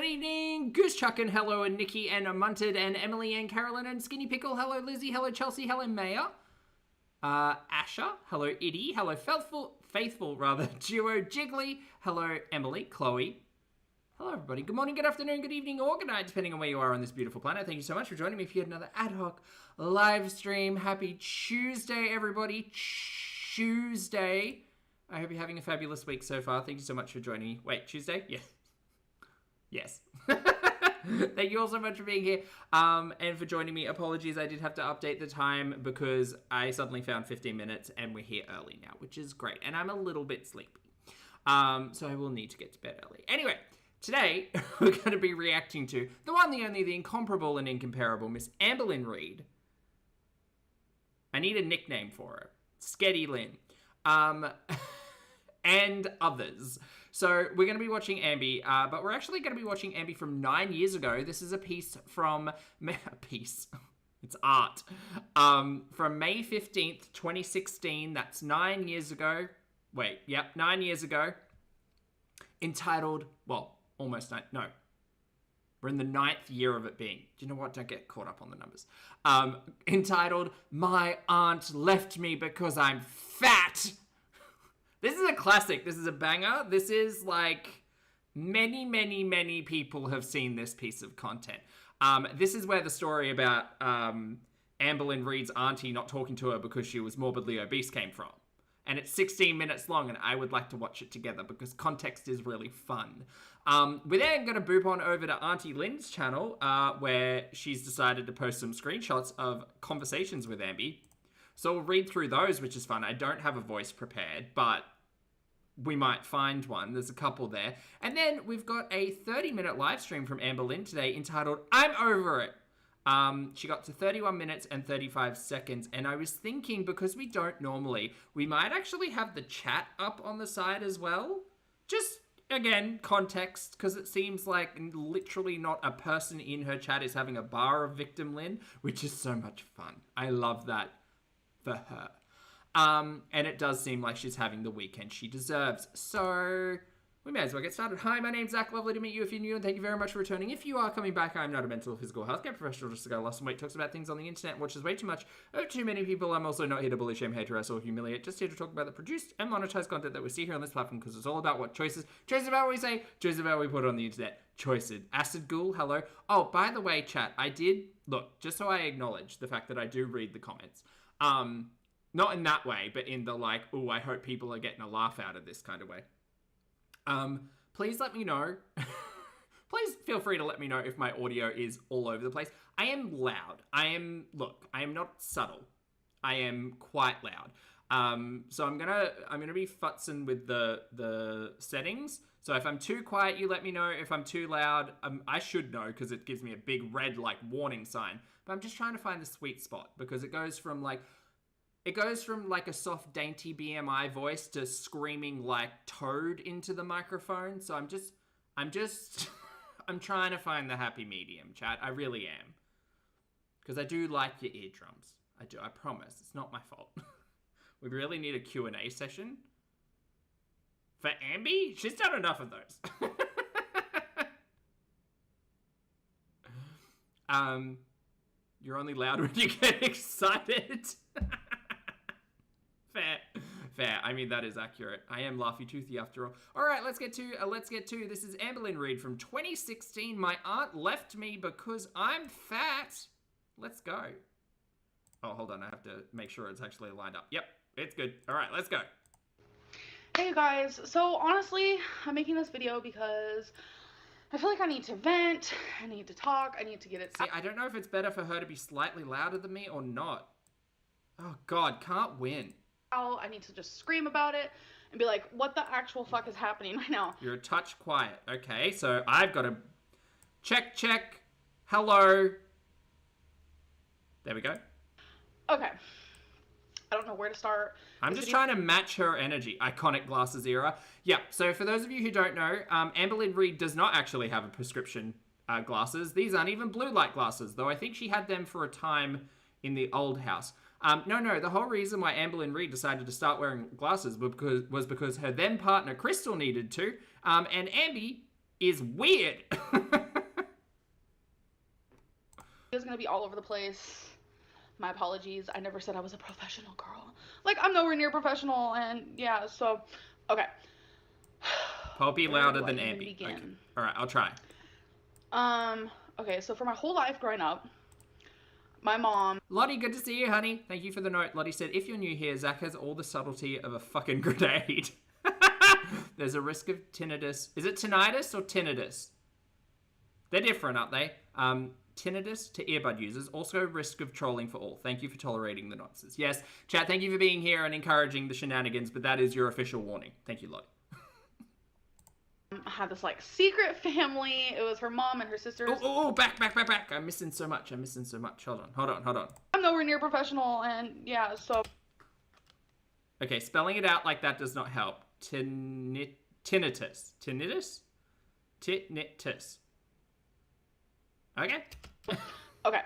evening, Goose Chuck and hello, and Nikki and Munted and Emily and Carolyn and Skinny Pickle. Hello, Lizzie. Hello, Chelsea. Hello, Maya. Asher. Hello, Iddy. Hello, Faithful, Duo Jiggly. Hello, Emily. Chloe. Hello, everybody. Good morning, good afternoon, good evening, or good night, depending on where you are on this beautiful planet. Thank you so much for joining me for yet another ad hoc live stream. Happy Tuesday, everybody. Tuesday. I hope you're having a fabulous week so far. Thank you so much for joining me. Wait, Tuesday? Yes. Yes. Thank you all so much for being here and for joining me. Apologies, I did have to update the time because I suddenly found 15 minutes and we're here early now, which is great. And I'm a little bit sleepy. So I will need to get to bed early. Anyway, today we're going to be reacting to the one, the only, the incomparable and incomparable Miss Lynn Reid. I need a nickname for her. Sketty Lynn. And others. So we're going to be watching Ambi, but we're actually going to be watching Ambi from 9 years ago. This is a piece from... It's art. From May 15th, 2016. That's 9 years ago. 9 years ago. Entitled... Well, almost 9... No. We're in the 9th year of it being. Do you know what? Don't get caught up on the numbers. Entitled, My Aunt Left Me Because I'm Fat. This is a classic. This is a banger. This is like many people have seen this piece of content. This is where the story about Lynn Reid's auntie not talking to her because she was morbidly obese came from. And it's 16 minutes long, and I would like to watch it together because context is really fun. We're then going to boop on over to Auntie Lynn's channel, where she's decided to post some screenshots of conversations with Ambi. So we'll read through those, which is fun. I don't have a voice prepared, but we might find one. There's a couple there. And then we've got a 30-minute live stream from Lynn today entitled, I'm Over It. She got to 31 minutes and 35 seconds. And I was thinking, because we don't normally, we might actually have the chat up on the side as well. Just, again, context, because it seems like literally not a person in her chat is having a bar of Victim Lynn, which is so much fun. I love that for her. And it does seem like she's having the weekend she deserves. So we may as well get started. Hi, my name's Zach. Lovely to meet you if you're new, and thank you very much for returning. If you are coming back, I'm not a mental or physical healthcare professional, just a guy lost some weight, talks about things on the internet, and watches way too much of too many people. I'm also not here to bully, shame, hate, harass, or humiliate. Just here to talk about the produced and monetized content that we see here on this platform, because it's all about what choices about what we say, choices about what we put on the internet. Choices. Acid Ghoul, hello. Oh, by the way, chat, I did, look, just so I acknowledge the fact that I do read the comments. Not in that way, but in the like, oh, I hope people are getting a laugh out of this kind of way. Please let me know. Please feel free to let me know if my audio is all over the place. I am loud. I am not subtle. I am quite loud. So I'm gonna be futzing with the settings. So if I'm too quiet, you let me know. If I'm too loud, I should know because it gives me a big red like warning sign. But I'm just trying to find the sweet spot because it goes from like a soft, dainty BMI voice to screaming like Toad into the microphone. So I'm trying to find the happy medium, chat. I really am. Because I do like your eardrums. I do, I promise. It's not my fault. We really need a Q&A session. For Ambi? She's done enough of those. You're only loud when you get excited. Fair. I mean, that is accurate. I am Laughy Toothy after all. All right, let's get to. This is Lynn Reid from 2016. My aunt left me because I'm fat. Let's go. Oh, hold on. I have to make sure it's actually lined up. Yep, it's good. All right, let's go. Hey guys. So honestly, I'm making this video because I feel like I need to vent. I need to talk. I need to get it. See, I don't know if it's better for her to be slightly louder than me or not. Oh God, can't win. I need to just scream about it and be like, what the actual fuck is happening right now? You're a touch quiet. Okay, so I've got to check. Hello. There we go. Okay. I don't know where to start. I'm just trying to match her energy. Iconic glasses era. Yeah, so for those of you who don't know, Lynn Reid does not actually have a prescription glasses. These aren't even blue light glasses, though I think she had them for a time in the old house. No, the whole reason why Lynn Reid decided to start wearing glasses was because her then partner Crystal needed to, and Ambi is weird. It's gonna be all over the place. My apologies. I never said I was a professional girl. Like, I'm nowhere near professional, and yeah, so, okay. Poppy Where louder do I than even Ambi. begin? Okay. All right, I'll try. Okay, so for my whole life growing up, my mom... Lottie, good to see you, honey. Thank you for the note. Lottie said, if you're new here, Zach has all the subtlety of a fucking grenade. There's a risk of tinnitus. Is it tinnitus or tinnitus? They're different, aren't they? Tinnitus to earbud users. Also risk of trolling for all. Thank you for tolerating the nonsense. Yes, chat, thank you for being here and encouraging the shenanigans, but that is your official warning. Thank you, Lottie. Had this like secret family. It was her mom and her sisters. Oh, back. I'm missing so much. Hold on. I'm nowhere near professional, and yeah, so... Okay, spelling it out like that does not help. Tinnitus. Okay. Okay.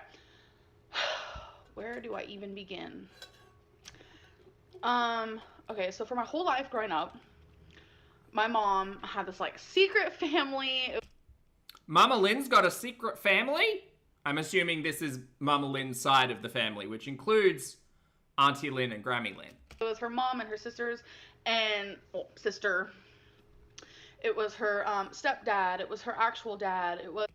Where do I even begin? Okay, so for my whole life growing up, my mom had this like secret family. Mama Lynn's got a secret family? I'm assuming this is Mama Lynn's side of the family, which includes Auntie Lynn and Grammy Lynn. It was her mom and her sisters and sister. It was her stepdad. It was her actual dad. It was...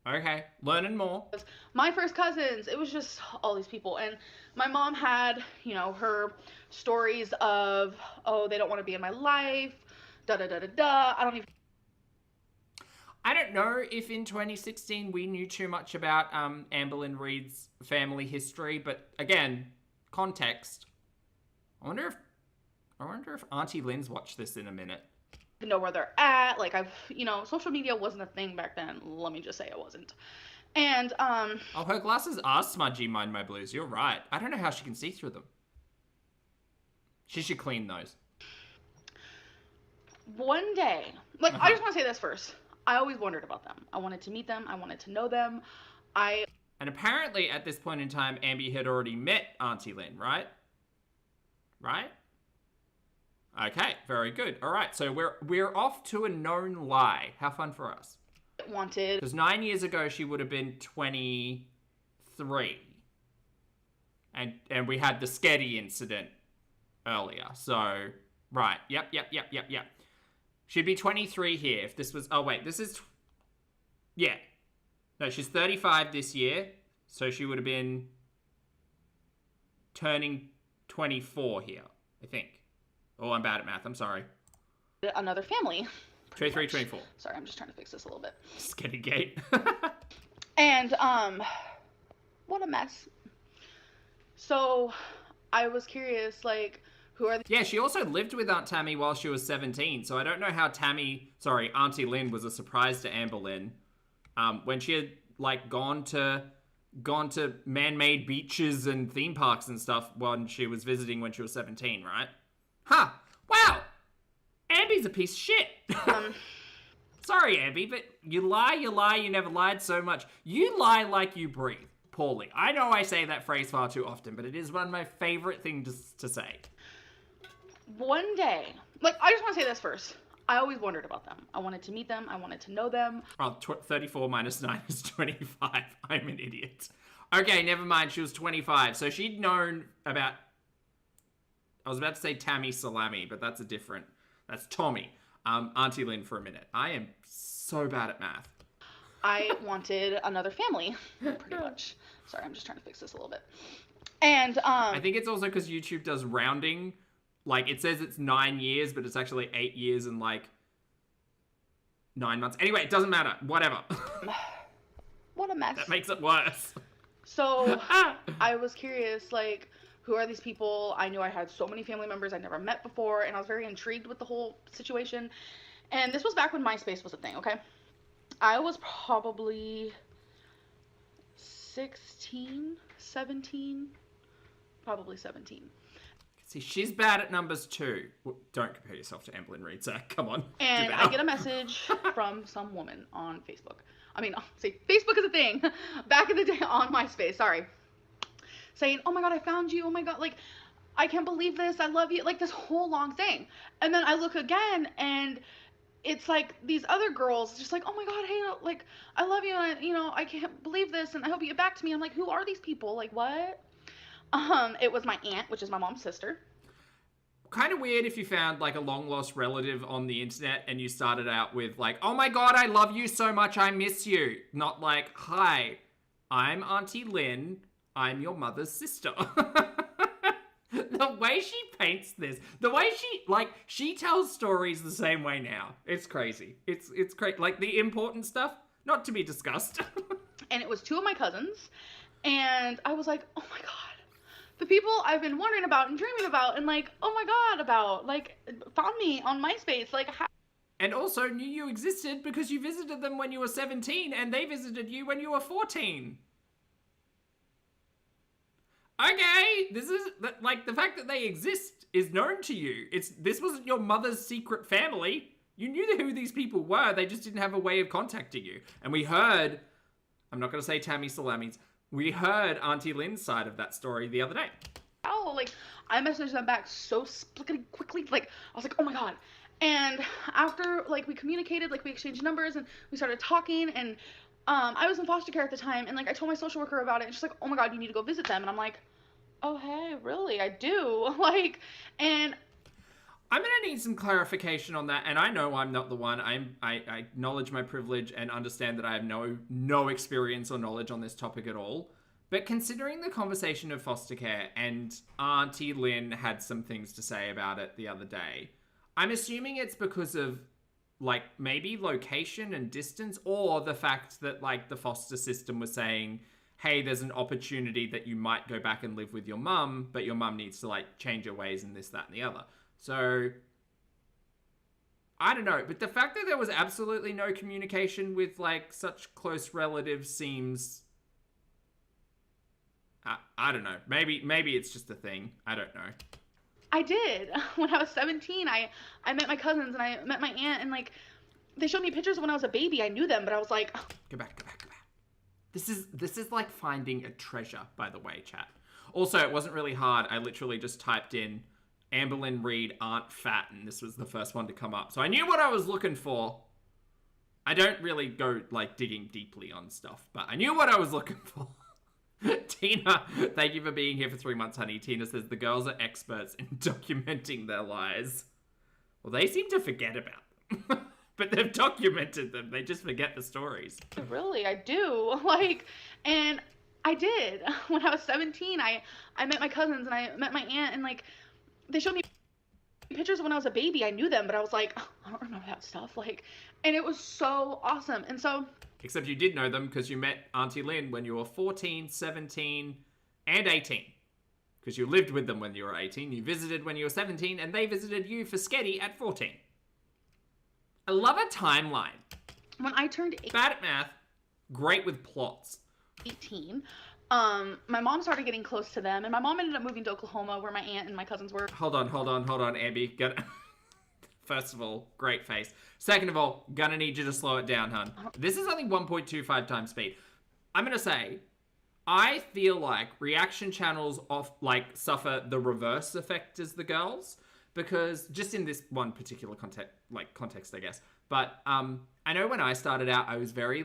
Okay, learning more. My first cousins. It was just all these people. And my mom had, you know, her stories of, oh, they don't want to be in my life, da-da-da-da-da. I don't know if in 2016 we knew too much about Amberlynn Reid's family history, but again, context. I wonder if Auntie Lynn's watched this in a minute. Know where they're at. Like, social media wasn't a thing back then. Let me just say it wasn't. And oh, her glasses are smudgy, mind my blues. You're right. I don't know how she can see through them. She should clean those. One day, like, I just want to say this first. I always wondered about them. I wanted to meet them. I wanted to know them. And apparently at this point in time, Ambi had already met Auntie Lynn, right? Right? Okay, very good. All right, so we're off to a known lie. How fun for us. Wanted. Because 9 years ago, she would have been 23. And we had the Sketty incident earlier. So, right. Yep. She'd be 23 here if this was... Oh, wait, this is... Yeah. No, she's 35 this year. So she would have been turning 24 here, I think. Oh, I'm bad at math. I'm sorry. Another family. 23, 24. Sorry, I'm just trying to fix this a little bit. Sketty gate. And, what a mess. So, I was curious, like, who are the... Yeah, she also lived with Aunt Tammy while she was 17, so I don't know how Auntie Lynn was a surprise to Amber Lynn. When she had, like, gone to man-made beaches and theme parks and stuff when she was visiting when she was 17, right? Huh. Wow. Ambi's a piece of shit. Sorry, Ambi, but you lie, you never lied so much. You lie like you breathe. Poorly. I know I say that phrase far too often, but it is one of my favorite things to say. One day, like, I just want to say this first. I always wondered about them. I wanted to meet them. I wanted to know them. Oh, 34 minus 9 is 25. I'm an idiot. Okay, never mind. She was 25. So she'd known about... I was about to say Tammy Salami, but that's that's Tommy. Auntie Lynn for a minute. I am so bad at math. I wanted another family, pretty much. Sorry, I'm just trying to fix this a little bit. And, I think it's also because YouTube does rounding. Like, it says it's 9 years, but it's actually 8 years and, like, 9 months. Anyway, it doesn't matter. Whatever. What a mess. That makes it worse. So, I was curious, like, who are these people? I knew I had so many family members I'd never met before, and I was very intrigued with the whole situation. And this was back when MySpace was a thing, okay? I was probably 16, 17, probably 17. See, she's bad at numbers too. Well, don't compare yourself to Amberlynn Reid, Zach. Come on. And I get a message from some woman on Facebook. I mean, see, Facebook is a thing. Back in the day on MySpace, sorry. Saying, oh my god, I found you. Oh my god, like, I can't believe this. I love you. Like, this whole long thing. And then I look again, and it's like these other girls just like, oh my god, hey, like, I love you, and I can't believe this, and I hope you get back to me. I'm like, who are these people? Like, what? It was my aunt, which is my mom's sister. Kind of weird if you found like a long lost relative on the internet and you started out with like, oh my god, I love you so much, I miss you. Not like, hi, I'm Auntie Lynn, I'm your mother's sister. The way she paints this, the way she tells stories the same way now. It's crazy. It's crazy. Like the important stuff, not to be discussed. And it was two of my cousins, and I was like, oh my god. The people I've been wondering about and dreaming about and like, oh my god, about, like, found me on MySpace, like, how? And also knew you existed because you visited them when you were 17 and they visited you when you were 14. Okay, this is, like, the fact that they exist is known to you. This wasn't your mother's secret family. You knew who these people were, they just didn't have a way of contacting you. And we heard, I'm not going to say Tammy Salami's, we heard Auntie Lynn's side of that story the other day. Oh, like, I messaged them back so quickly, like, I was like, oh my god. And after, like, we communicated, like, we exchanged numbers, and we started talking, and I was in foster care at the time, and, like, I told my social worker about it, and she's like, oh my god, you need to go visit them. And I'm like, oh, hey, really, I do. Like, and I'm going to need some clarification on that, and I know I'm not the one. I acknowledge my privilege and understand that I have no experience or knowledge on this topic at all. But considering the conversation of foster care, and Auntie Lynn had some things to say about it the other day, I'm assuming it's because of, like, maybe location and distance, or the fact that, like, the foster system was saying, hey, there's an opportunity that you might go back and live with your mum, but your mum needs to, like, change her ways and this, that, and the other. So, I don't know, but the fact that there was absolutely no communication with, like, such close relatives seems, I don't know. Maybe it's just a thing. I don't know. I did. When I was 17, I met my cousins, and I met my aunt, and, like, they showed me pictures of when I was a baby. I knew them, but I was like, oh. Go back. This is like finding a treasure, by the way, chat. Also, it wasn't really hard. I literally just typed in Lynn, Reid aren't fat, and this was the first one to come up. So I knew what I was looking for. I don't really go, like, digging deeply on stuff, but I knew what I was looking for. Tina, thank you for being here for 3 months, honey. Tina says the girls are experts in documenting their lies. Well, they seem to forget about them. But they've documented them. They just forget the stories. Really, I do. Like, and I did. When I was 17, I met my cousins, and I met my aunt, and, like, they showed me pictures of when I was a baby. I knew them, but I was like, oh, I don't remember that stuff. Like, and it was so awesome. And so, except you did know them because you met Auntie Lynn when you were 14, 17, and 18. Because you lived with them when you were 18, you visited when you were 17, and they visited you for Sketty at 14. I love a timeline. When I turned bad at math, great with plots. 18, my mom started getting close to them, and my mom ended up moving to Oklahoma, where my aunt and my cousins were. Hold on, Ambi. First of all, great face. Second of all, gonna need you to slow it down, hun. This is only 1.25 times speed. I'm gonna say, I feel like reaction channels suffer the reverse effect as the girls, because just in this one particular context, I guess. But I know when I started out, I was very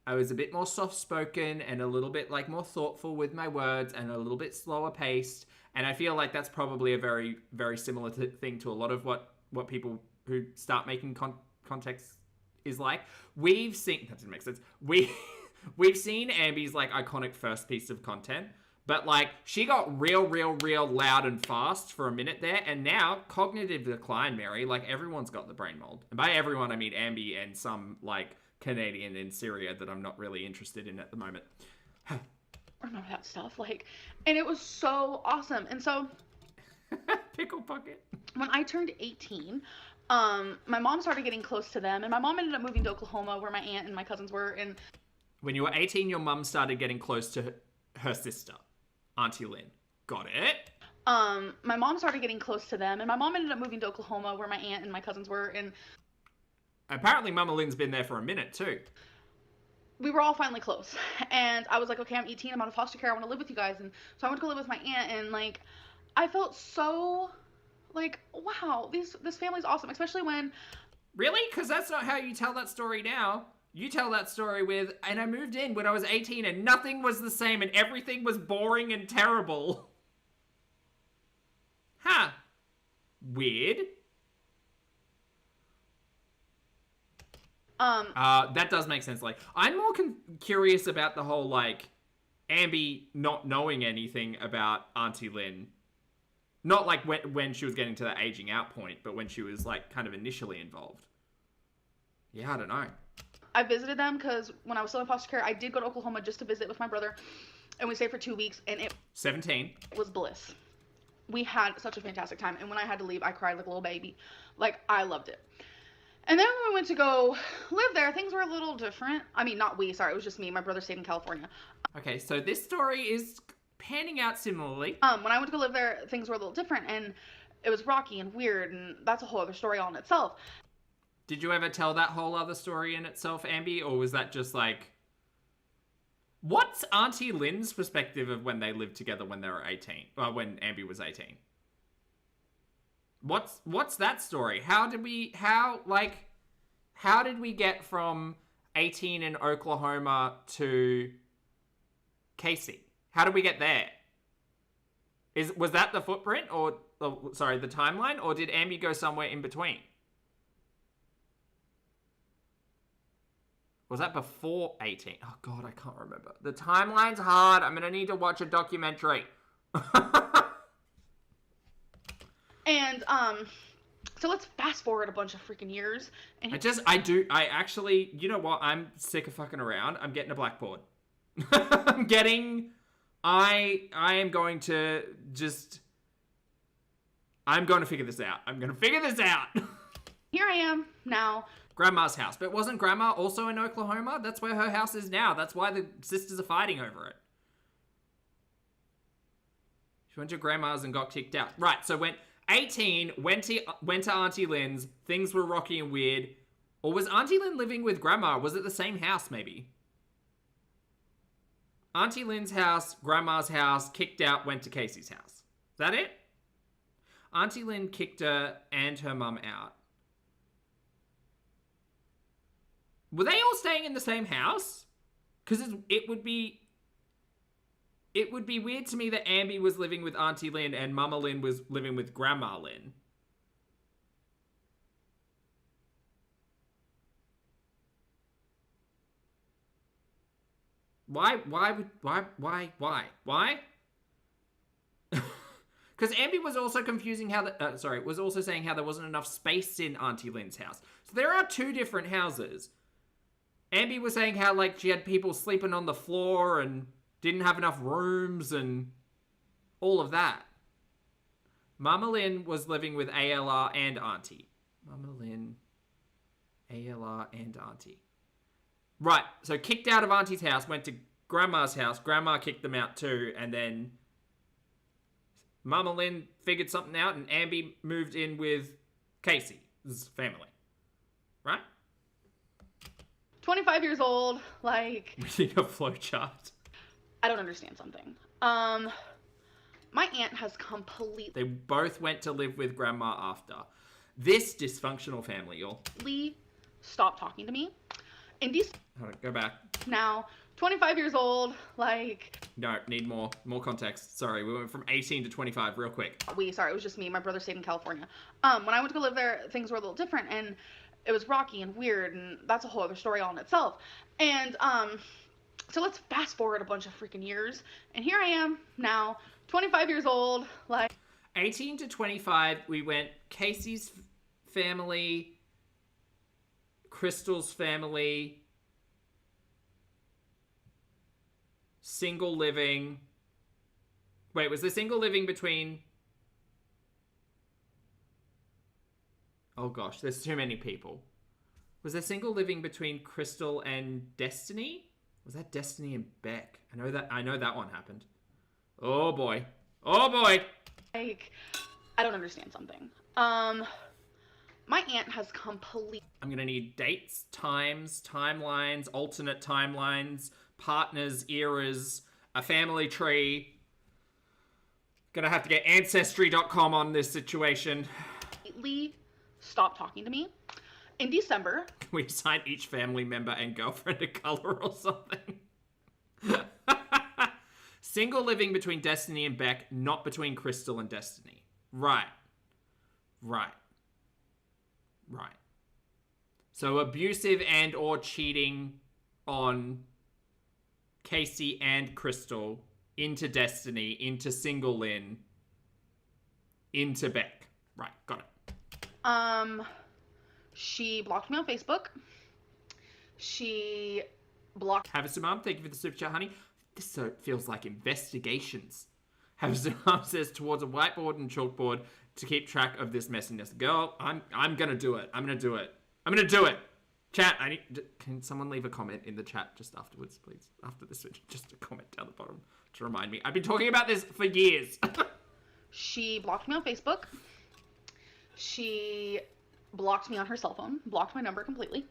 I was a bit more soft-spoken and a little bit more thoughtful with my words and a little bit slower paced. And I feel like that's probably a very, very similar thing to a lot of what people who start making context is like. We've seen, that didn't make sense. We've seen Ambi's iconic first piece of content, but she got real loud and fast for a minute there, and now cognitive decline, Mary. Everyone's got the brain mold, and by everyone I mean Ambi and some Canadian in Syria that I'm not really interested in at the moment. I remember that stuff, and it was so awesome. And so, Pickle Pocket. When I turned 18, my mom started getting close to them, and my mom ended up moving to Oklahoma, where my aunt and my cousins were. And when you were 18, your mum started getting close to her sister, Auntie Lynn. Got it? My mom started getting close to them, and my mom ended up moving to Oklahoma, where my aunt and my cousins were. And apparently Mama Lynn's been there for a minute too. We were all finally close, and I was like, okay, I'm 18, I'm out of foster care, I want to live with you guys. And so I went to go live with my aunt, and I felt so wow, this family's awesome, especially when Really? Because that's not how you tell that story now. You tell that story with, and I moved in when I was 18 and nothing was the same and everything was boring and terrible. Huh. Weird. That does make sense. Like, I'm more curious about the whole, like, Ambi not knowing anything about Auntie Lynn. Not like when she was getting to that aging out point, but when she was, like, kind of initially involved. Yeah, I don't know. I visited them because when I was still in foster care, I did go to Oklahoma just to visit with my brother, and we stayed for 2 weeks, and it 17 was bliss. We had such a fantastic time, and when I had to leave, I cried like a little baby. Like, I loved it. And then when we went to go live there, things were a little different. I mean, not we, sorry, it was just me. My brother stayed in California. Okay, so this story is panning out similarly. When I went to go live there, things were a little different, and it was rocky and weird, and that's a whole other story all in itself. Did you ever tell that whole other story in itself, Ambi, or was that just like... What's Auntie Lynn's perspective of when they lived together when they were 18? Well, when Ambi was 18? What's that story? How did we get from 18 in Oklahoma to Casey? How did we get there? Was that the footprint or the timeline, or did Ambi go somewhere in between? Was that before 18? Oh god, I can't remember. The timeline's hard. I'm gonna need to watch a documentary. And, so let's fast forward a bunch of freaking years. And I actually, you know what? I'm sick of fucking around. I'm getting a blackboard. I am going to figure this out. I'm going to figure this out. Here I am now. Grandma's house. But wasn't Grandma also in Oklahoma? That's where her house is now. That's why the sisters are fighting over it. She went to Grandma's and got kicked out. Right, so when 18, went to Auntie Lynn's, things were rocky and weird. Or was Auntie Lynn living with Grandma? Was it the same house, maybe? Auntie Lynn's house, Grandma's house, kicked out, went to Casey's house. Is that it? Auntie Lynn kicked her and her mum out. Were they all staying in the same house? Because it would be weird to me that Ambi was living with Auntie Lynn and Mama Lynn was living with Grandma Lynn. Why? Because Ambi was also confusing was also saying how there wasn't enough space in Auntie Lynn's house. So there are two different houses. Ambi was saying how, like, she had people sleeping on the floor and didn't have enough rooms and all of that. Mama Lynn was living with ALR and Auntie. Mama Lynn, ALR and Auntie. Right, so kicked out of Auntie's house, went to Grandma's house. Grandma kicked them out too, and then Mama Lynn figured something out and Ambi moved in with Casey's family. Right? 25 years old, like... We need a flowchart. I don't understand something. My aunt has completely... They both went to live with Grandma after. This dysfunctional family, y'all. Stopped talking to me. And these... Hold on, go back. Now, 25 years old, like... No, need more context. Sorry, we went from 18 to 25 real quick. Sorry, it was just me. My brother stayed in California. When I went to go live there, things were a little different, and it was rocky and weird, and that's a whole other story all in itself. And, so let's fast forward a bunch of freaking years, and here I am now, 25 years old, like... 18 to 25, we went Casey's family, Crystal's family, single living. Wait, was the single living between... Oh gosh, there's too many people. Was there single living between Crystal and Destiny? Was that Destiny and Beck? I know that one happened. Oh boy. Like, I don't understand something. My aunt has complete... I'm gonna need dates, times, timelines, alternate timelines, partners, eras, a family tree. Gonna have to get Ancestry.com on this situation. Stopped talking to me. in December. We assign each family member and girlfriend a color or something. Single living between Destiny and Beck, not between Crystal and Destiny. Right. So abusive and or cheating on Casey and Crystal into Destiny, into single Lynn, into Beck. Right, got it. She blocked me on Facebook. She blocked... Havasumam, thank you for the super chat, honey. This so feels like investigations. Havasumam says, towards a whiteboard and chalkboard to keep track of this messiness. Girl, I'm gonna do it. I'm gonna do it. Chat, can someone leave a comment in the chat just afterwards, please? After this, just a comment down the bottom to remind me. I've been talking about this for years. She blocked me on Facebook. She blocked me on her cell phone. Blocked my number completely.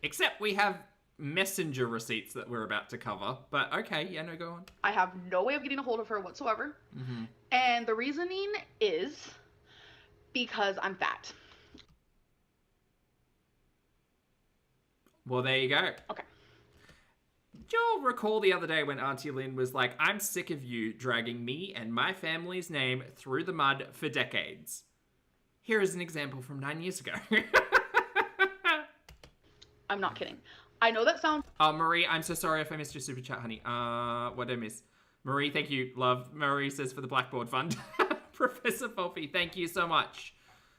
Except we have messenger receipts that we're about to cover. But okay, yeah, no, go on. I have no way of getting a hold of her whatsoever. Mm-hmm. And the reasoning is because I'm fat. Well, there you go. Okay. You'll recall the other day when Auntie Lynn was like, I'm sick of you dragging me and my family's name through the mud for decades. Here is an example from 9 years ago. I'm not kidding. I know that sounds... Oh, Marie, I'm so sorry if I missed your super chat, honey. What did I miss? Marie, thank you. Love. Marie says for the Blackboard Fund. Professor Folfy, thank you so much.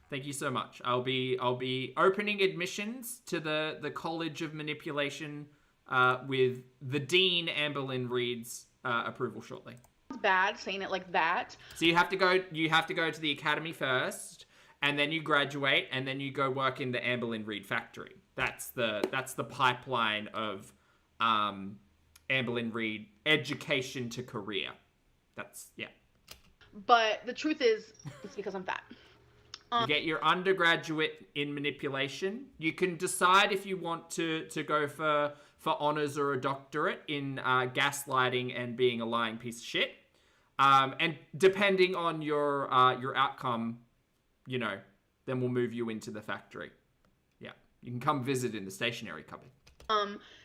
Thank you so much. I'll be opening admissions to the College of Manipulation with the Dean, Amber Lynn Reid's approval shortly. It's bad saying it like that. So you have to go to the academy first, and then you graduate, and then you go work in the Amber Lynn Reid factory. That's the pipeline of Amber Lynn Reid education to career. Yeah. But the truth is, it's because I'm fat. You get your undergraduate in manipulation. You can decide if you want to go for honors or a doctorate in gaslighting and being a lying piece of shit. And depending on your outcome, then we'll move you into the factory. Yeah, you can come visit in the stationery cupboard.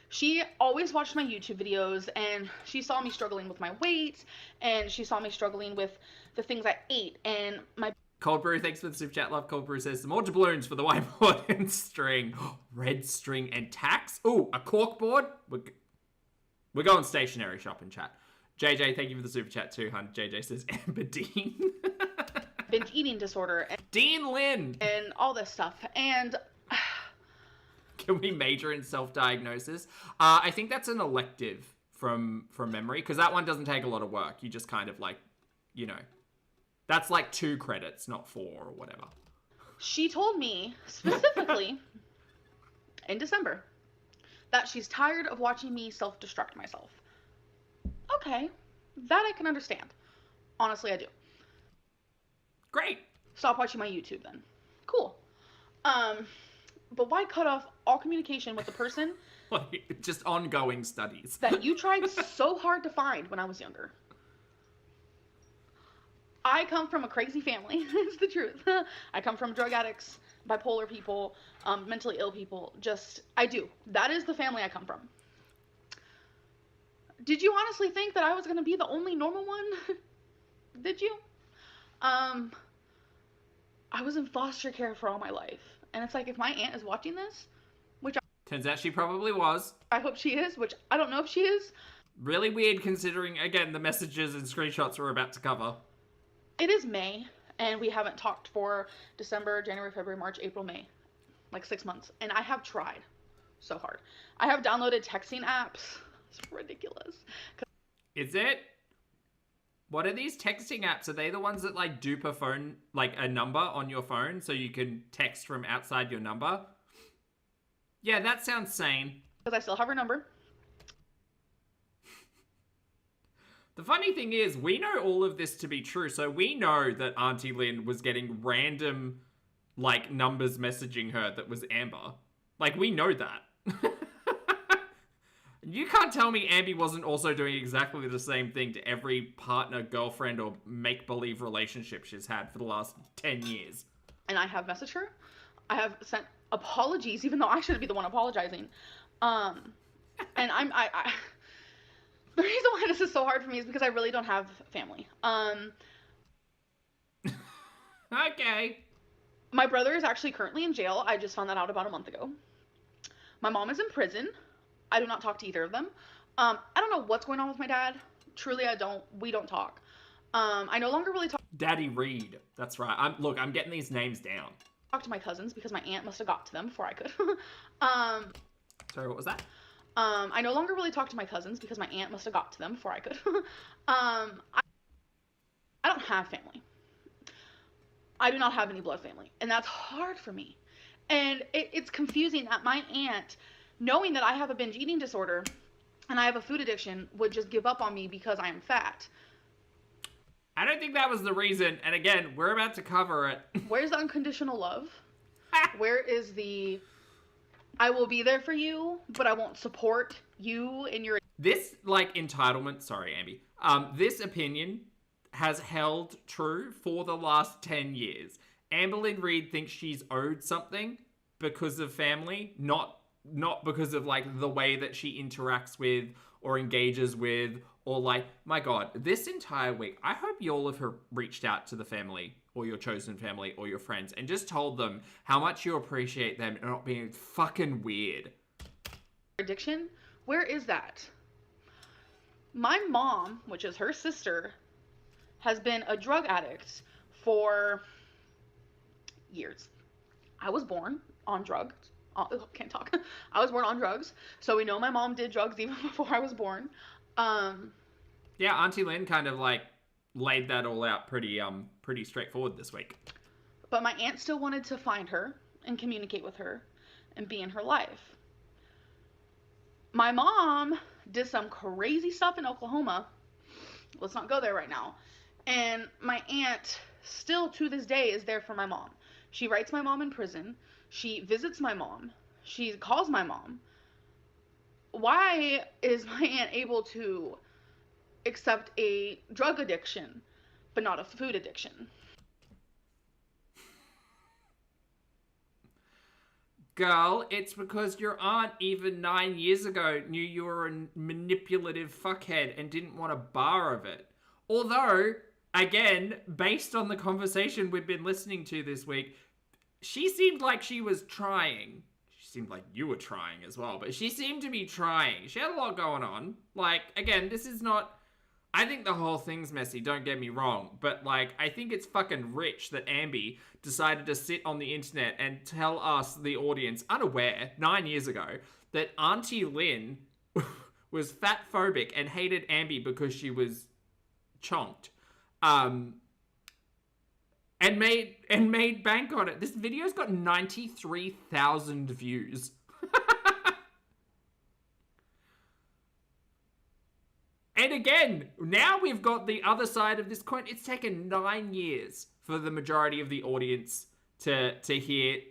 She always watched my YouTube videos, and she saw me struggling with my weight, and she saw me struggling with the things I ate, and my... Cold Brew, thanks for the super chat. Love Cold Brew says, some more doubloons for the whiteboard and string. Red string and tacks. Ooh, a corkboard. We're going stationery shopping, chat. JJ, thank you for the super chat too, hun. JJ says, Amber Dean. binge eating disorder. And, Dean Lynn. And all this stuff. And... Can we major in self-diagnosis? I think that's an elective from memory, because that one doesn't take a lot of work. You just kind of that's like 2 credits, not 4 or whatever. She told me specifically in December that she's tired of watching me self-destruct myself. Okay, that I can understand. Honestly, I do. Great. Stop watching my YouTube then. Cool. But why cut off all communication with the person just ongoing studies that you tried so hard to find when I was younger? I come from a crazy family. It's the truth. I come from drug addicts, bipolar people, mentally ill people. I do. That is the family I come from. Did you honestly think that I was going to be the only normal one? Did you? I was in foster care for all my life. And it's like, if my aunt is watching this, which turns out she probably was. I hope she is, which I don't know if she is. Really weird considering, again, the messages and screenshots we're about to cover. It is May, and we haven't talked for December, January, February, March, April, May. Like 6 months. And I have tried so hard. I have downloaded texting apps. It's ridiculous. Is it? What are these texting apps? Are they the ones that dupe a phone, a number on your phone so you can text from outside your number? Yeah, that sounds sane. Because I still have her number. The funny thing is, we know all of this to be true, so we know that Auntie Lynn was getting random, numbers messaging her that was Amber. We know that. You can't tell me Amber wasn't also doing exactly the same thing to every partner, girlfriend, or make-believe relationship she's had for the last 10 years. And I have messaged her. I have sent apologies, even though I shouldn't be the one apologizing. And I the reason why this is so hard for me is because I really don't have family. Okay. My brother is actually currently in jail. I just found that out about a month ago. My mom is in prison. I do not talk to either of them. I don't know what's going on with my dad. Truly, I don't. We don't talk. I no longer really Daddy Reid. That's right. I'm getting these names down. talk to my cousins because my aunt must have got to them before I could. Sorry, what was that? I no longer really talk to my cousins because my aunt must have got to them before I could. I don't have family. I do not have any blood family, and that's hard for me. And it's confusing that my aunt, knowing that I have a binge eating disorder and I have a food addiction, would just give up on me because I am fat. I don't think that was the reason. And again, we're about to cover it. Where's the unconditional love? Where is the I will be there for you, but I won't support you in your... This, like, entitlement... Sorry, Ambi. This opinion has held true for the last 10 years. Amber Lynn Reid thinks she's owed something because of family, not because of, like, the way that she interacts with or engages with, or, like, my God, this entire week, I hope you all have reached out to the family or your chosen family or your friends and just told them how much you appreciate them and not being fucking weird. Addiction? Where is that? My mom, which is her sister, has been a drug addict for years. I was born on drugs. Oh, can't talk. I was born on drugs. So we know my mom did drugs even before I was born. Yeah, Auntie Lynn kind of, like, laid that all out pretty straightforward this week. But my aunt still wanted to find her and communicate with her and be in her life. My mom did some crazy stuff in Oklahoma. Let's not go there right now. And my aunt still to this day is there for my mom. She writes my mom in prison. She visits my mom. She calls my mom. Why is my aunt able to accept a drug addiction but not a food addiction? Girl, it's because your aunt even 9 years ago knew you were a manipulative fuckhead and didn't want a bar of it. Although, again, based on the conversation we've been listening to this week, she seemed like she was trying. She seemed like you were trying as well, but she seemed to be trying. She had a lot going on. Like, again, this is not... I think the whole thing's messy, don't get me wrong, but, like, I think it's fucking rich that Ambi decided to sit on the internet and tell us, the audience, unaware, 9 years ago, that Auntie Lynn was fat-phobic and hated Ambi because she was chonked. And made bank on it. This video's got 93,000 views. And again, now we've got the other side of this coin. It's taken 9 years for the majority of the audience to hear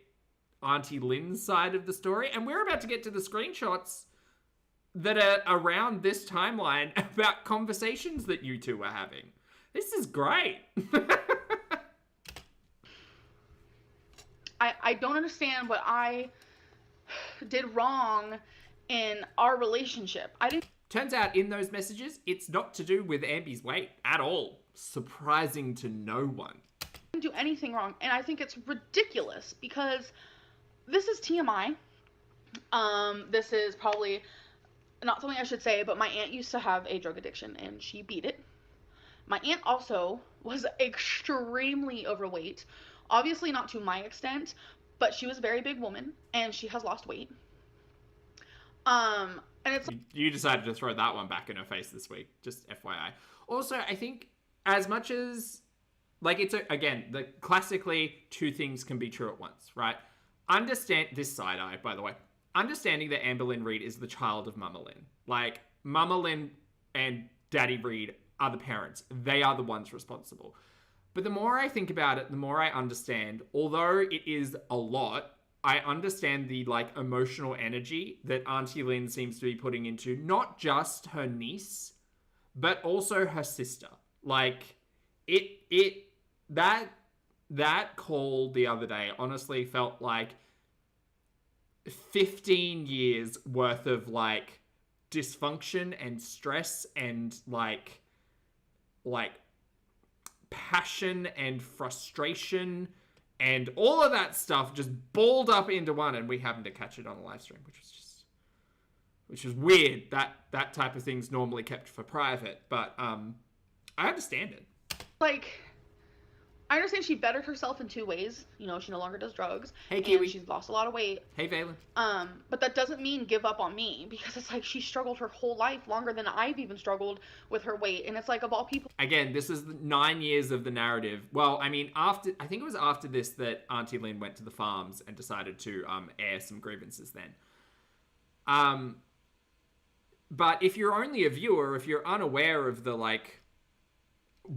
Auntie Lynn's side of the story. And we're about to get to the screenshots that are around this timeline about conversations that you two were having. This is great. I don't understand what I did wrong in our relationship. Turns out in those messages, it's not to do with Ambi's weight at all. Surprising to no one. I didn't do anything wrong, and I think it's ridiculous because this is TMI. This is probably not something I should say, but my aunt used to have a drug addiction and she beat it. My aunt also was extremely overweight. Obviously not to my extent, but she was a very big woman and she has lost weight. And it's you decided to throw that one back in her face this week, just FYI. Also, I think as much as, like, it's again, classically two things can be true at once, right? Understand this side eye, by the way. Understanding that Amber Lynn Reid is the child of Mama Lynn. Like, Mama Lynn and Daddy Reid are the parents. They are the ones responsible. But the more I think about it, the more I understand, although it is a lot, I understand the, like, emotional energy that Auntie Lynn seems to be putting into not just her niece, but also her sister. Like, that that call the other day honestly felt like 15 years worth of like dysfunction and stress and like passion and frustration and all of that stuff just balled up into one, and we happened to catch it on a live stream, which was weird. That type of thing's normally kept for private, but I understand it. Like, I understand she bettered herself in 2 ways. You know, she no longer does drugs. Hey, Kiwi. And she's lost a lot of weight. Hey, Valen. But that doesn't mean give up on me, because it's like she struggled her whole life, longer than I've even struggled with her weight. And it's like, of all people. Again, this is 9 years of the narrative. Well, I mean, I think it was after this that Auntie Lynn went to the farms and decided to air some grievances then. But if you're only a viewer, if you're unaware of the like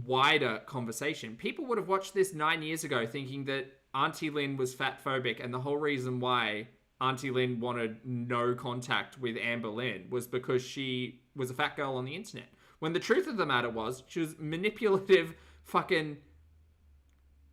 wider conversation, people would have watched this 9 years ago thinking that Auntie Lynn was fat phobic, and the whole reason why Auntie Lynn wanted no contact with Amber Lynn was because she was a fat girl on the internet. When the truth of the matter was, she was manipulative, fucking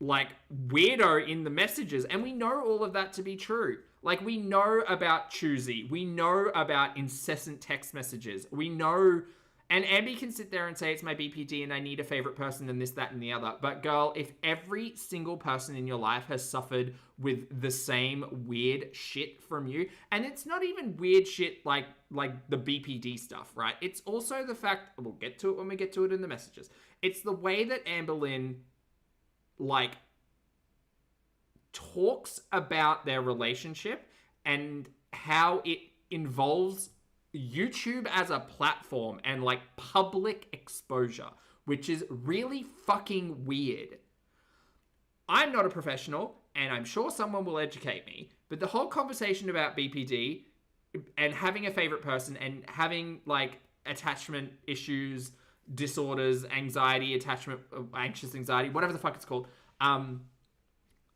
like weirdo in the messages, and we know all of that to be true. Like, we know about choosy, we know about incessant text messages, we know. And Ambi can sit there and say it's my BPD and I need a favorite person and this, that, and the other. But girl, if every single person in your life has suffered with the same weird shit from you, and it's not even weird shit like the BPD stuff, right? It's also the fact, we'll get to it when we get to it in the messages. It's the way that Amber Lynn, like, talks about their relationship and how it involves YouTube as a platform and like public exposure, which is really fucking weird. I'm not a professional, and I'm sure someone will educate me, but the whole conversation about BPD and having a favorite person and having like attachment issues, disorders, anxiety, attachment, anxious anxiety, whatever the fuck it's called,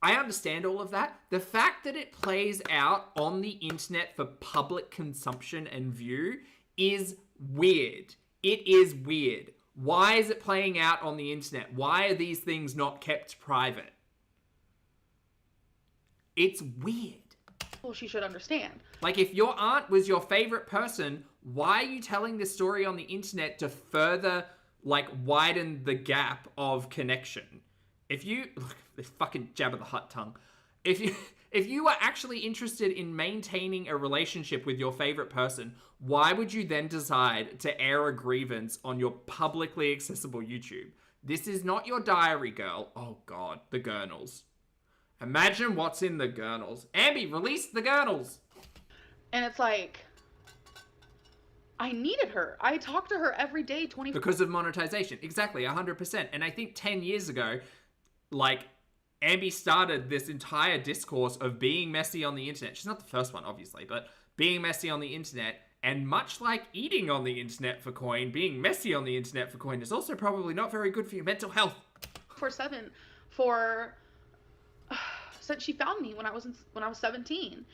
I understand all of that. The fact that it plays out on the internet for public consumption and view is weird. It is weird. Why is it playing out on the internet? Why are these things not kept private? It's weird. Well, she should understand. Like, if your aunt was your favorite person, why are you telling this story on the internet to further, like, widen the gap of connection? If you... Look, this fucking Jabba the Hutt tongue. If you are actually interested in maintaining a relationship with your favorite person, why would you then decide to air a grievance on your publicly accessible YouTube? This is not your diary, girl. Oh, God. The gurnals. Imagine what's in the gurnals. Ambi, release the gurnals. And it's like, I needed her. I talk to her every day, 24. Because of monetization. Exactly, 100%. And I think 10 years ago, like, Ambi started this entire discourse of being messy on the internet. She's not the first one, obviously, but being messy on the internet, and much like eating on the internet for coin, being messy on the internet for coin is also probably not very good for your mental health. 24/7 since she found me when I was 17.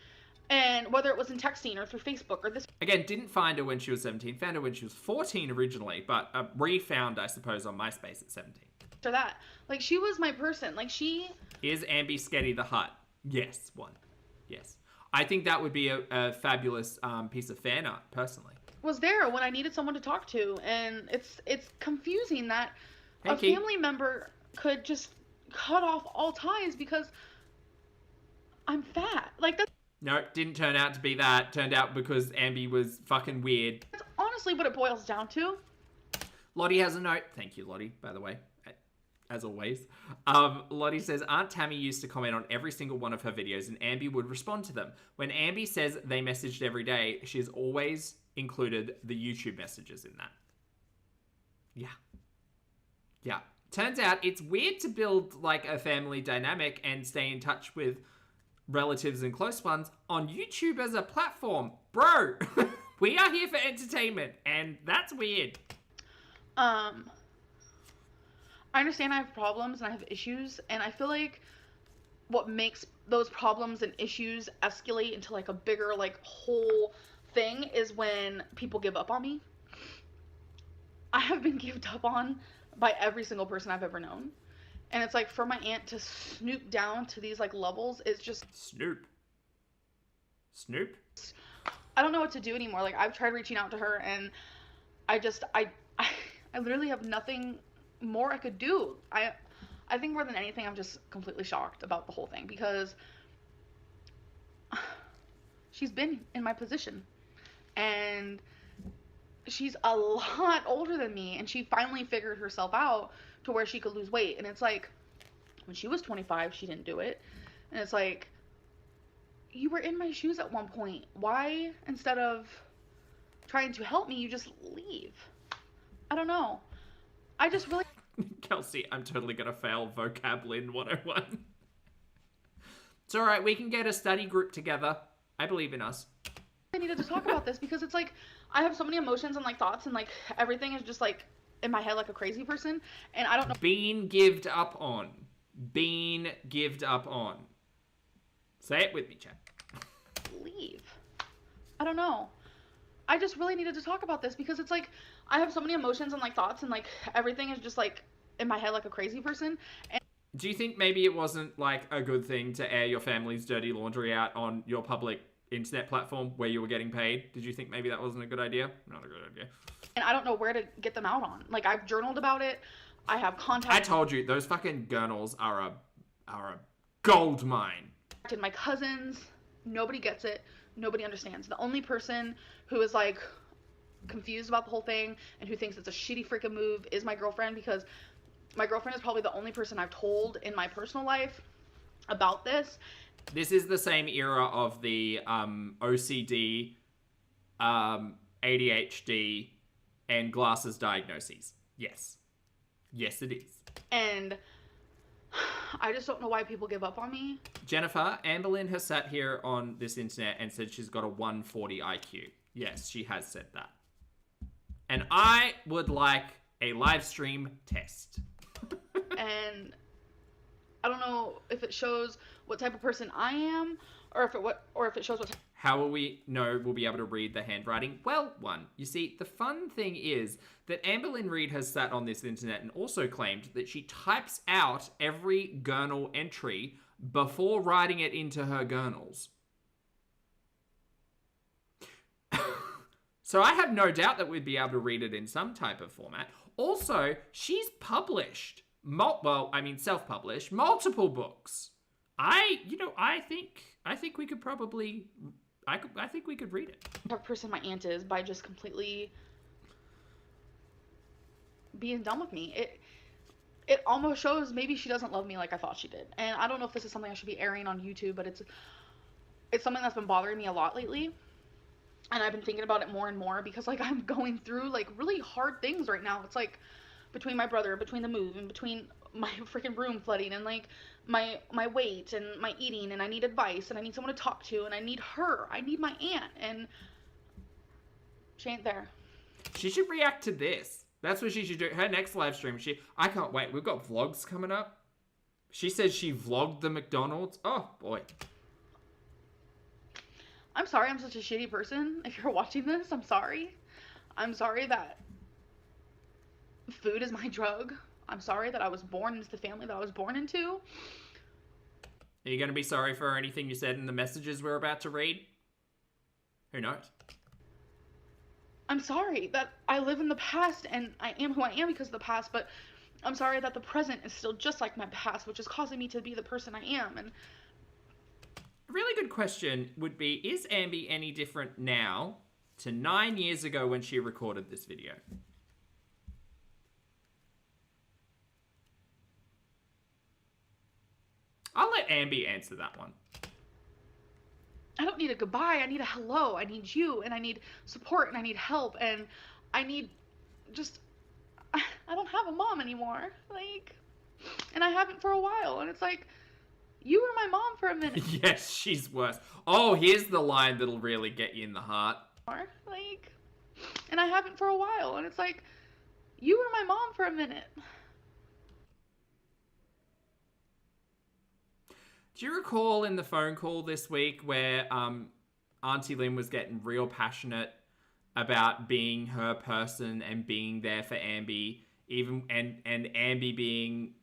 And whether it was in texting or through Facebook or this. Again, didn't find her when she was 17, found her when she was 14 originally, but refound, I suppose, on MySpace at 17. Or that. Like, she was my person. Like, she... Is Ambi Sketty the Hutt? Yes, one. Yes. I think that would be a fabulous piece of fan art, personally. Was there when I needed someone to talk to, and it's confusing that a Keith. family member could just cut off all ties because I'm fat. Like, that's... No, didn't turn out to be that. Turned out because Ambi was fucking weird. That's honestly what it boils down to. Lottie has a note. Thank you, Lottie, by the way. As always. Lottie says, Aunt Tammy used to comment on every single one of her videos and Ambi would respond to them. When Ambi says they messaged every day, she has always included the YouTube messages in that. Yeah. Yeah. Turns out it's weird to build like a family dynamic and stay in touch with relatives and close ones on YouTube as a platform. Bro, we are here for entertainment and that's weird. I understand I have problems and I have issues, and I feel like what makes those problems and issues escalate into like a bigger like whole thing is when people give up on me. I have been given up on by every single person I've ever known, And it's like for my aunt to snoop down to these like levels is just Snoop. Snoop? I don't know what to do anymore. Like I've tried reaching out to her and I just I, I literally have nothing more I could do. I think more than anything I'm just completely shocked about the whole thing because she's been in my position and she's a lot older than me and she finally figured herself out to where she could lose weight. And it's like when she was 25 she didn't do it, and it's like you were in my shoes at one point. Why, instead of trying to help me, you just leave? I don't know. I just really Kelsey, I'm totally gonna fail vocab Lynn 101. It's alright, we can get a study group together. I believe in us. needed to talk about this because it's like I have so many emotions and like thoughts and like everything is just like in my head like a crazy person, and I don't know. Been gived up on. Been gived up on. Say it with me, chat. Leave. I don't know. I just really needed to talk about this because it's like I have so many emotions and like thoughts and like everything is just like in my head like a crazy person. And do you think maybe it wasn't like a good thing to air your family's dirty laundry out on your public internet platform where you were getting paid? Did you think maybe that wasn't a good idea? Not a good idea. And I don't know where to get them out on. Like I've journaled about it. I have contact. I told you those fucking journals are a gold mine. My cousins, nobody gets it. Nobody understands. The only person who is like confused about the whole thing and who thinks it's a shitty freaking move is my girlfriend, because my girlfriend is probably the only person I've told in my personal life about this. This is the same era of the OCD, ADHD, and glasses diagnoses. Yes. Yes, it is. And I just don't know why people give up on me. Jennifer, Amber Lynn has sat here on this internet and said she's got a 140 IQ. Yes, she has said that. And I would like a live stream test. And I don't know if it shows what type of person I am, or if it shows what. How will we know we'll be able to read the handwriting? Well, one. You see, the fun thing is that Amber Lynn Reid has sat on this internet and also claimed that she types out every journal entry before writing it into her journals. So I have no doubt that we'd be able to read it in some type of format. Also, she's published, self-published, multiple books. I think we could probably, I think we could read it. What person my aunt is by just completely being done with me. It almost shows maybe she doesn't love me like I thought she did. And I don't know if this is something I should be airing on YouTube, but it's something that's been bothering me a lot lately. And I've been thinking about it more and more because like I'm going through like really hard things right now. It's like between my brother, between the move, and between my freaking room flooding, and like my weight and my eating, and I need advice, and I need someone to talk to, and I need her. I need my aunt, and she ain't there. She should react to this. That's what she should do. Her next live stream, I can't wait. We've got vlogs coming up. She says she vlogged the McDonald's. Oh, boy. I'm sorry I'm such a shitty person. If you're watching this, I'm sorry. I'm sorry that food is my drug. I'm sorry that I was born into the family that I was born into. Are you going to be sorry for anything you said in the messages we're about to read? Who knows? I'm sorry that I live in the past and I am who I am because of the past, but I'm sorry that the present is still just like my past, which is causing me to be the person I am. And a really good question would be, is Ambi any different now to 9 years ago when she recorded this video? I'll let Ambi answer that one. I don't need a goodbye. I need a hello. I need you, and I need support, and I need help, and I need just... I don't have a mom anymore. Like, and I haven't for a while, and it's like, you were my mom for a minute. Yes, she's worse. Oh, here's the line that'll really get you in the heart. Like, and I haven't for a while, and it's like, you were my mom for a minute. Do you recall in the phone call this week where Auntie Lynn was getting real passionate about being her person and being there for Ambi, even and Ambi being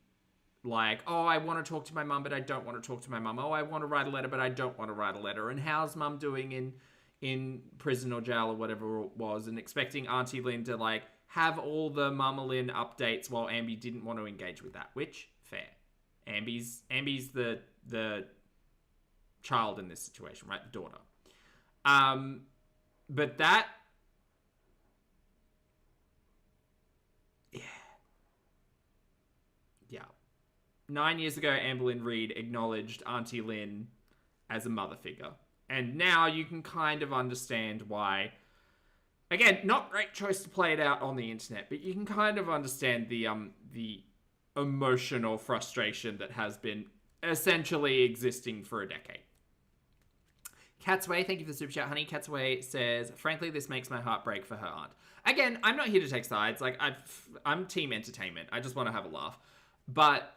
like, oh, I want to talk to my mum, but I don't want to talk to my mum. Oh, I want to write a letter, but I don't want to write a letter. And how's mum doing in prison or jail or whatever it was, and expecting Auntie Lynn to like have all the Mama Lynn updates while Ambi didn't want to engage with that, which fair. Ambi's the child in this situation, right? The daughter. But that, yeah. 9 years ago, Amber Lynn Reid acknowledged Auntie Lynn as a mother figure. And now you can kind of understand why. Again, not great choice to play it out on the internet, but you can kind of understand the emotional frustration that has been essentially existing for a decade. Catsway, thank you for the super chat, honey. Catsway says, frankly, this makes my heart break for her aunt. Again, I'm not here to take sides. Like, I'm team entertainment. I just want to have a laugh. But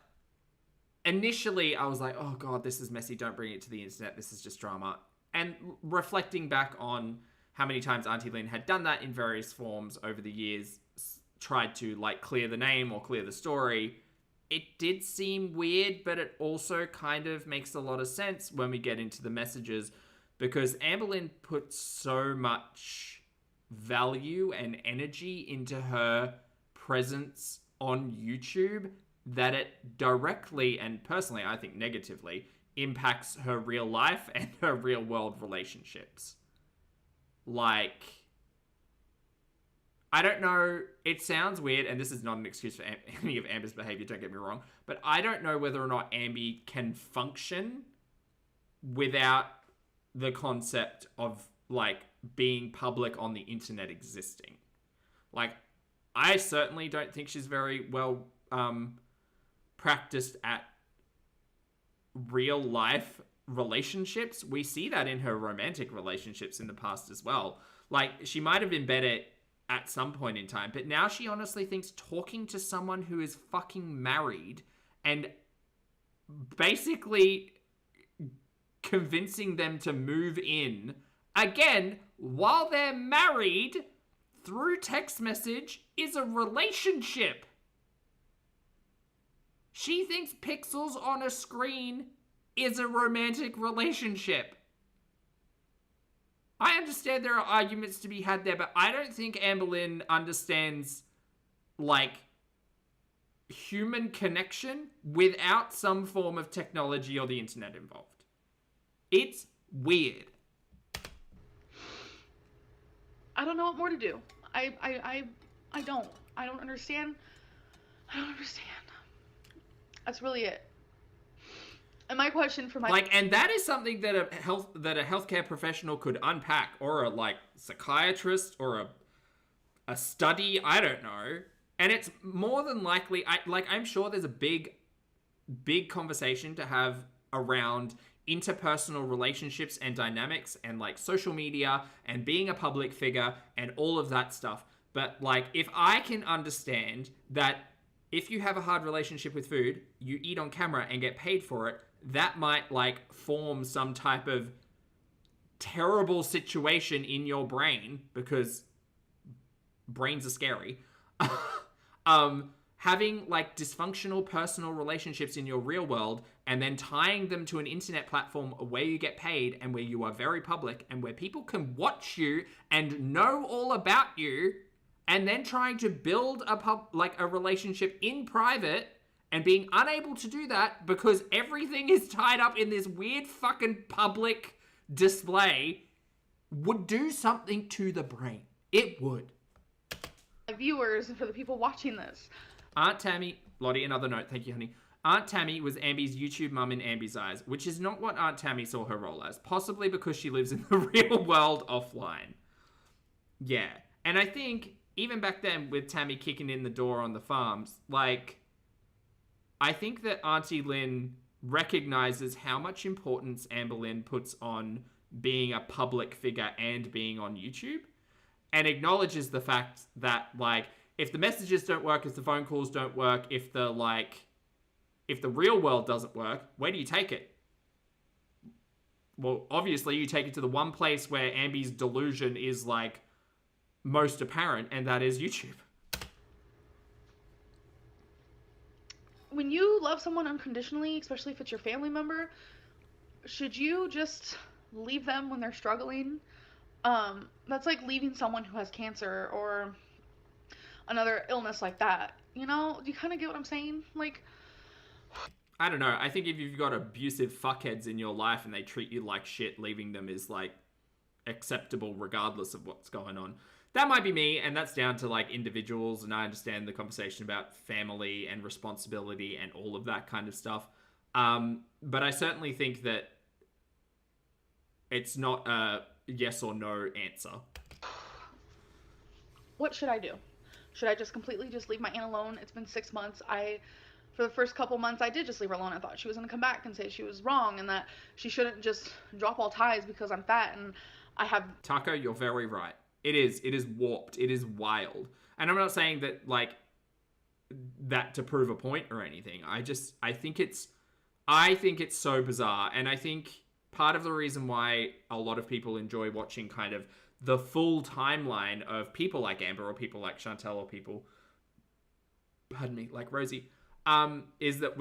initially, I was like, oh God, this is messy. Don't bring it to the internet. This is just drama. And reflecting back on how many times Auntie Lynn had done that in various forms over the years, tried to like clear the name or clear the story, it did seem weird, but it also kind of makes a lot of sense when we get into the messages, because Amber Lynn put so much value and energy into her presence on YouTube that it directly and personally, I think negatively, impacts her real life and her real world relationships. Like, I don't know, it sounds weird, and this is not an excuse for any of Amber's behavior, don't get me wrong, but I don't know whether or not Ambi can function without the concept of, like, being public on the internet existing. Like, I certainly don't think she's very well practiced at real life relationships. We see that in her romantic relationships in the past as well. Like, she might have been better at some point in time, but now she honestly thinks talking to someone who is fucking married and basically convincing them to move in again while they're married through text message is a relationship. She thinks pixels on a screen is a romantic relationship. I understand there are arguments to be had there, but I don't think Amber Lynn understands, like, human connection without some form of technology or the internet involved. It's weird. I don't know what more to do. I don't. I don't understand. I don't understand. That's really it. And my question for my... Like, and that is something that a healthcare professional could unpack, or a, like, psychiatrist, or a study, I don't know. And it's more than likely, I'm sure there's a big conversation to have around interpersonal relationships and dynamics and, like, social media and being a public figure and all of that stuff. But, like, if I can understand that if you have a hard relationship with food, you eat on camera and get paid for it, that might, like, form some type of terrible situation in your brain, because brains are scary. Having, like, dysfunctional personal relationships in your real world and then tying them to an internet platform where you get paid and where you are very public and where people can watch you and know all about you, and then trying to build a relationship in private and being unable to do that because everything is tied up in this weird fucking public display would do something to the brain. It would. Viewers and for the people watching this. Aunt Tammy, Lottie, another note, thank you, honey. Aunt Tammy was Ambi's YouTube mum in Ambi's eyes, which is not what Aunt Tammy saw her role as, possibly because she lives in the real world offline. Yeah, and I think even back then with Tammy kicking in the door on the farms, like, I think that Auntie Lynn recognizes how much importance Amber Lynn puts on being a public figure and being on YouTube, and acknowledges the fact that, like, if the messages don't work, if the phone calls don't work, if the real world doesn't work, where do you take it? Well, obviously you take it to the one place where Ambi's delusion is, like, most apparent, and that is YouTube. when you love someone unconditionally, especially if it's your family member, should you just leave them when they're struggling? That's like leaving someone who has cancer or another illness like that. You know, do you kind of get what I'm saying? Like, I don't know. I think if you've got abusive fuckheads in your life and they treat you like shit, leaving them is like acceptable regardless of what's going on. That might be me, and that's down to like individuals, and I understand the conversation about family and responsibility and all of that kind of stuff. But I certainly think that it's not a yes or no answer. what should I do? Should I just completely just leave my aunt alone? It's been 6 months. For the first couple months, I did just leave her alone. I thought she was going to come back and say she was wrong and that she shouldn't just drop all ties because I'm fat and I have... Taco, you're very right. It is warped. It is wild. And I'm not saying that, like, that to prove a point or anything. I think it's so bizarre. And I think part of the reason why a lot of people enjoy watching kind of the full timeline of people like Amber or people like Chantel or people, pardon me, like Rosie, is that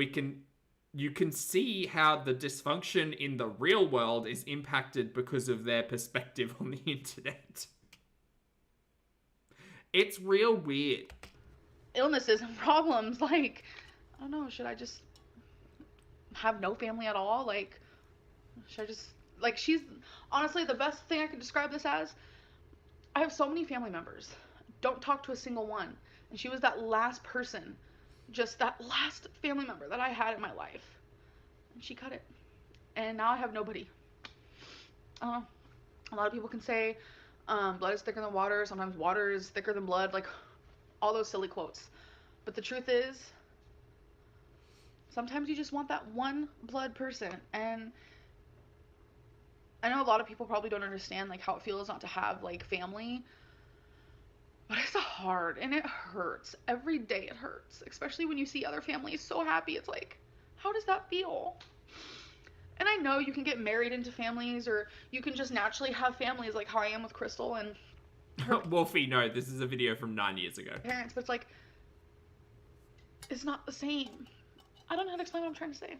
you can see how the dysfunction in the real world is impacted because of their perspective on the internet. It's real weird. Illnesses and problems, like, I don't know, should I just have no family at all? Like, should I just, like, she's, honestly, the best thing I could describe this as, I have so many family members, don't talk to a single one, and she was that last person, just that last family member that I had in my life, and she cut it, and now I have nobody. A lot of people can say, blood is thicker than water, sometimes water is thicker than blood, like, all those silly quotes. But the truth is, sometimes you just want that one blood person. And I know a lot of people probably don't understand, like, how it feels not to have, like, family. But it's hard, and it hurts. Every day it hurts. Especially when you see other families so happy. It's like, how does that feel? And I know you can get married into families, or you can just naturally have families, like how I am with Crystal and her Wolfie, no, this is a video from 9 years ago. parents, but it's like, it's not the same. I don't know how to explain what I'm trying to say.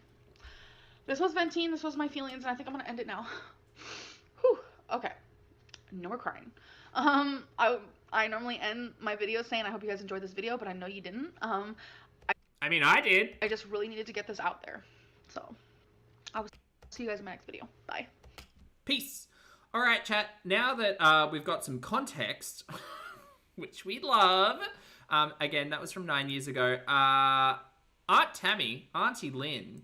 This was venting, this was my feelings, and I think I'm gonna end it now. Whew. Okay. No more crying. I normally end my videos saying I hope you guys enjoyed this video, but I know you didn't. I mean, I did. I just really needed to get this out there. So, I will see you guys in my next video. Bye. Peace. All right, chat. Now that we've got some context, which we love. Again, that was from 9 years ago. Aunt Tammy, Auntie Lynn,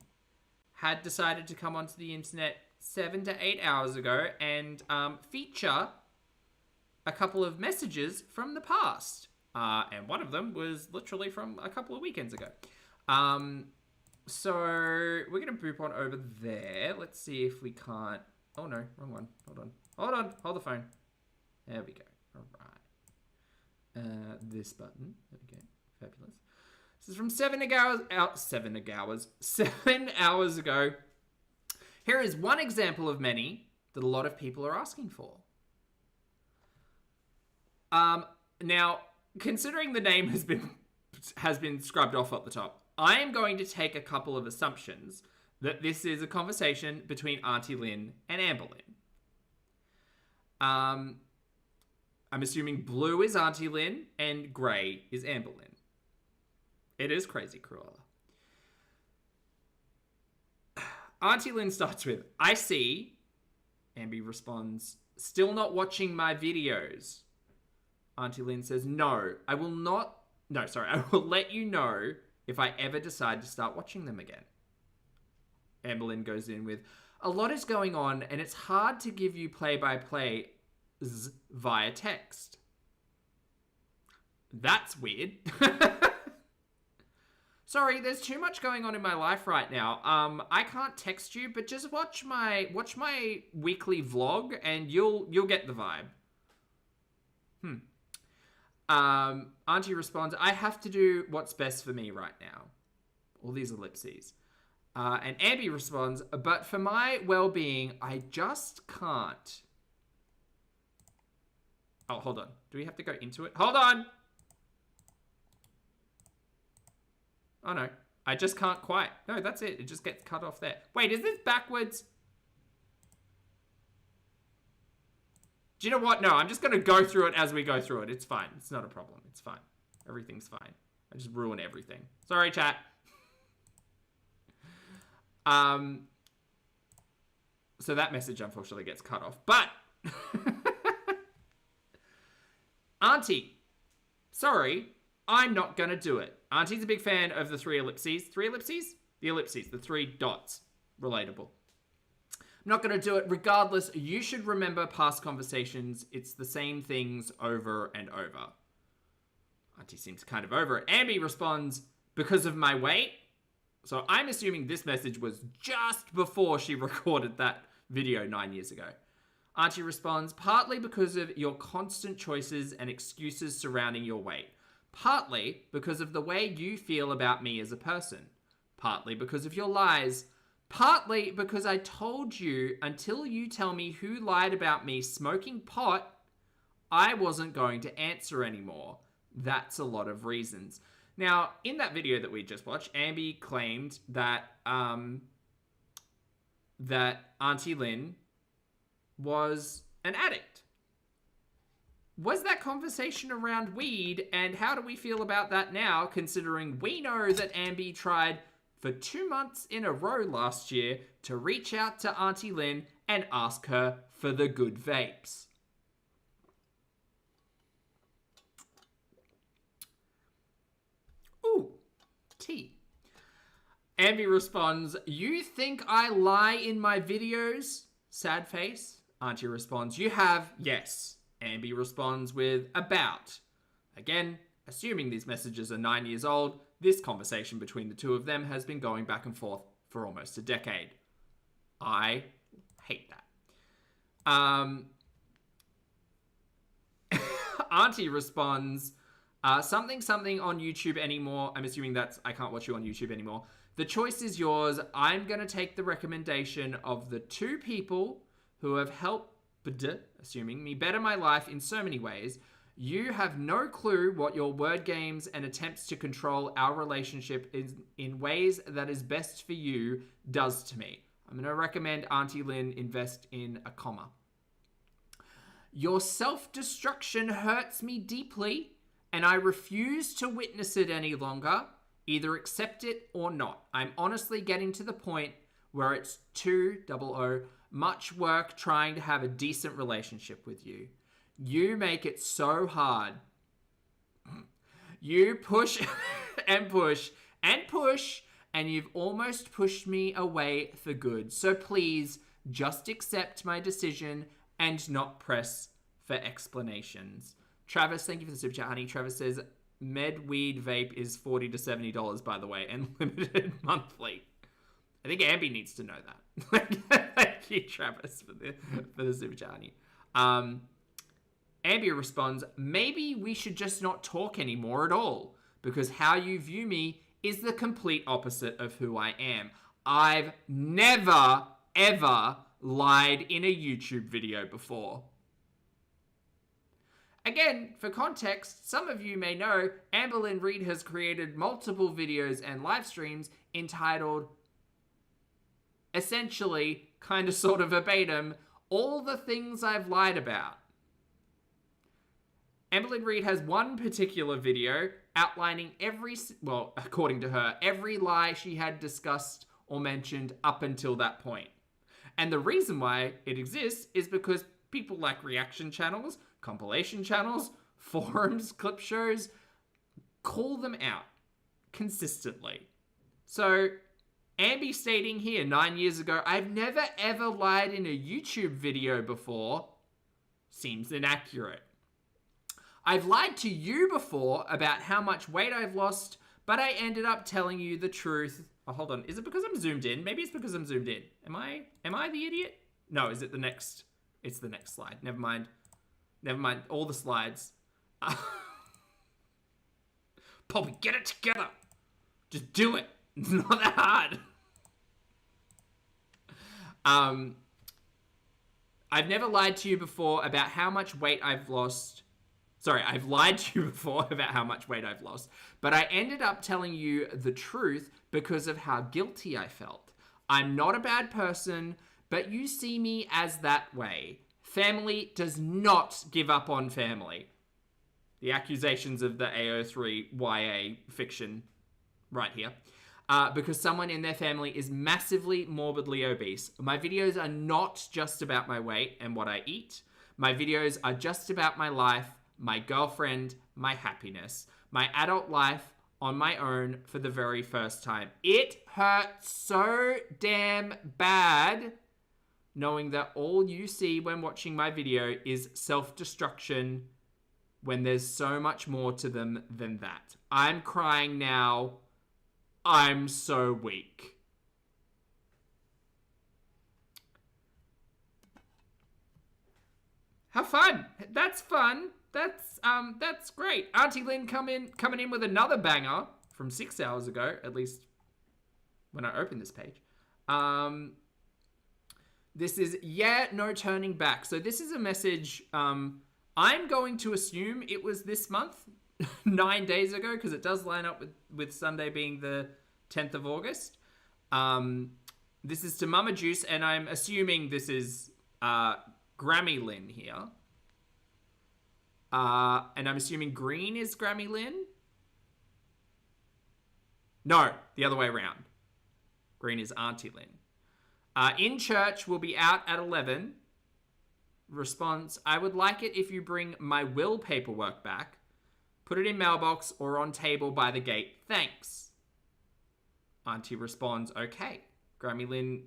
had decided to come onto the internet 7 to 8 hours ago and feature a couple of messages from the past. And one of them was literally from a couple of weekends ago. So we're going to boop on over there. Let's see if we can't... Oh, no. Wrong one. Hold on. Hold the phone. There we go. All right. This button. There we go. Fabulous. This is from 7 hours ago. Here is one example of many that a lot of people are asking for. Now, considering the name has been scrubbed off at the top, I am going to take a couple of assumptions that this is a conversation between Auntie Lynn and Amber Lynn. I'm assuming blue is Auntie Lynn and grey is Amber Lynn. It is crazy, Cruella. Auntie Lynn starts with, I see. Amber responds, still not watching my videos. Auntie Lynn says, I will let you know if I ever decide to start watching them again. Amber Lynn goes in with, a lot is going on and it's hard to give you play-by-play via text. That's weird. Sorry, there's too much going on in my life right now. I can't text you, but just watch my weekly vlog and you'll get the vibe. Auntie responds, I have to do what's best for me right now. All these ellipses. And Amber responds, but for my well-being, I just can't. Oh, hold on. Do we have to go into it? Hold on! Oh, no. I just can't quite. No, that's it. It just gets cut off there. Wait, is this backwards? Do you know what? No, I'm just going to go through it as we go through it. It's fine. It's not a problem. It's fine. Everything's fine. I just ruin everything. Sorry, chat. So that message unfortunately gets cut off. But Auntie, sorry, I'm not going to do it. Auntie's a big fan of the three ellipses. Three ellipses? The ellipses, the three dots. Relatable. I'm not going to do it. Regardless, you should remember past conversations. It's the same things over and over. Auntie seems kind of over it. Ambi responds, because of my weight. So I'm assuming this message was just before she recorded that video 9 years ago. Auntie responds, partly because of your constant choices and excuses surrounding your weight. Partly because of the way you feel about me as a person. Partly because of your lies. Partly because I told you until you tell me who lied about me smoking pot, I wasn't going to answer anymore. That's a lot of reasons. Now, in that video that we just watched, Ambi claimed that that Auntie Lynn was an addict. Was that conversation around weed, and how do we feel about that now, considering we know that Ambi tried for 2 months in a row last year to reach out to Auntie Lynn and ask her for the good vapes? Ooh, tea. Ambi responds, you think I lie in my videos? Sad face. Auntie responds, you have, yes. Ambi responds with about. Again, assuming these messages are 9 years old, this conversation between the two of them has been going back and forth for almost a decade. I hate that. Auntie responds, something on YouTube anymore. I'm assuming that's, I can't watch you on YouTube anymore. The choice is yours. I'm going to take the recommendation of the two people who have helped, assuming, me better my life in so many ways. You have no clue what your word games and attempts to control our relationship in ways that is best for you does to me. I'm going to recommend Auntie Lynn invest in a comma. Your self-destruction hurts me deeply, and I refuse to witness it any longer. Either accept it or not. I'm honestly getting to the point where it's too much work trying to have a decent relationship with you. You make it so hard. You push and push and push, and you've almost pushed me away for good. So please, just accept my decision and not press for explanations. Travis, thank you for the super chat, honey. Travis says, med weed vape is $40 to $70, by the way, and limited monthly. I think Ambi needs to know that. Thank you, Travis, for the super chat, honey. Ambi responds, maybe we should just not talk anymore at all, because how you view me is the complete opposite of who I am. I've never, ever lied in a YouTube video before. Again, for context, some of you may know Amber Lynn Reid has created multiple videos and live streams entitled, essentially, kind of sort of verbatim, all the things I've lied about. Amber Lynn Reid has one particular video outlining according to her, every lie she had discussed or mentioned up until that point. And the reason why it exists is because people like reaction channels, compilation channels, forums, clip shows, call them out consistently. So, Ambi stating here 9 years ago, I've never ever lied in a YouTube video before, seems inaccurate. I've lied to you before about how much weight I've lost, but I ended up telling you the truth. Oh, hold on. Is it because I'm zoomed in? Maybe it's because I'm zoomed in. Am I the idiot? No, is it the next? It's the next slide. Never mind. All the slides. Poppy, get it together. Just do it. It's not that hard. I've never lied to you before about how much weight I've lost, Sorry, I've lied to you before about how much weight I've lost, but I ended up telling you the truth because of how guilty I felt. I'm not a bad person, but you see me as that way. Family does not give up on family. The accusations of the AO3 YA fiction right here. Because someone in their family is massively morbidly obese. My videos are not just about my weight and what I eat. My videos are just about my life, my girlfriend, my happiness, my adult life on my own for the very first time. It hurts so damn bad knowing that all you see when watching my video is self-destruction when there's so much more to them than that. I'm crying now. I'm so weak. Have fun. That's fun. That's great. Auntie Lynn coming in with another banger from 6 hours ago, at least when I opened this page. This is no turning back. So this is a message. I'm going to assume it was this month, 9 days ago, because it does line up with Sunday being the 10th of August. This is to Mama Juice, and I'm assuming this is Grammy Lynn here. And I'm assuming green is Grammy Lynn? No, the other way around. Green is Auntie Lynn. In church, we'll be out at 11. Response, I would like it if you bring my will paperwork back. Put it in mailbox or on table by the gate. Thanks. Auntie responds, okay. Grammy Lynn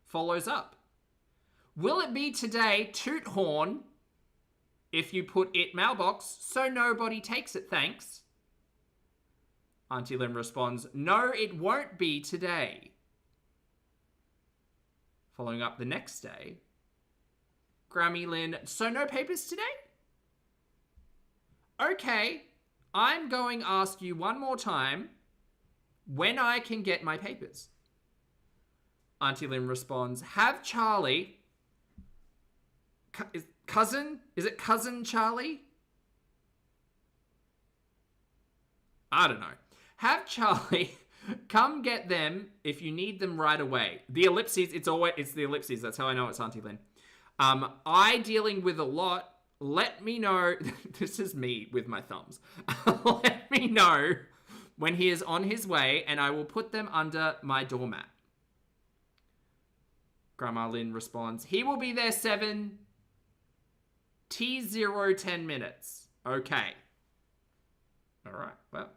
follows up. Will it be today, toot horn, if you put it mailbox so nobody takes it, thanks? Auntie Lynn responds, no, it won't be today. Following up the next day, Grammy Lynn, so no papers today? Okay, I'm going to ask you one more time when I can get my papers. Auntie Lynn responds, have Charlie, cousin? Is it cousin Charlie? I don't know. Have Charlie come get them if you need them right away. The ellipses, it's the ellipses. That's how I know it's Auntie Lynn. I dealing with a lot. Let me know. This is me with my thumbs. Let me know when he is on his way and I will put them under my doormat. Grandma Lynn responds, he will be there 7 T0 10 minutes. Okay. All right. Well,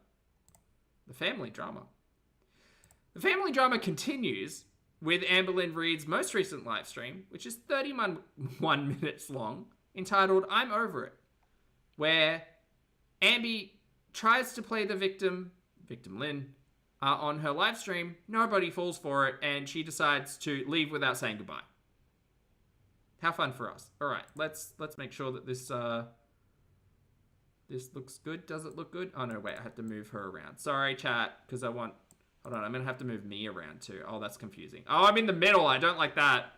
the family drama. The family drama continues with Amber Lynn Reid's most recent live stream, which is 31 minutes long, entitled I'm Over It, where Ambi tries to play the victim Lynn, on her live stream. Nobody falls for it, and she decides to leave without saying goodbye. How fun for us. All right, let's make sure that this looks good. Does it look good? Oh, no, wait, I have to move her around. Sorry, chat, because I want... Hold on, I'm going to have to move me around, too. Oh, that's confusing. Oh, I'm in the middle. I don't like that.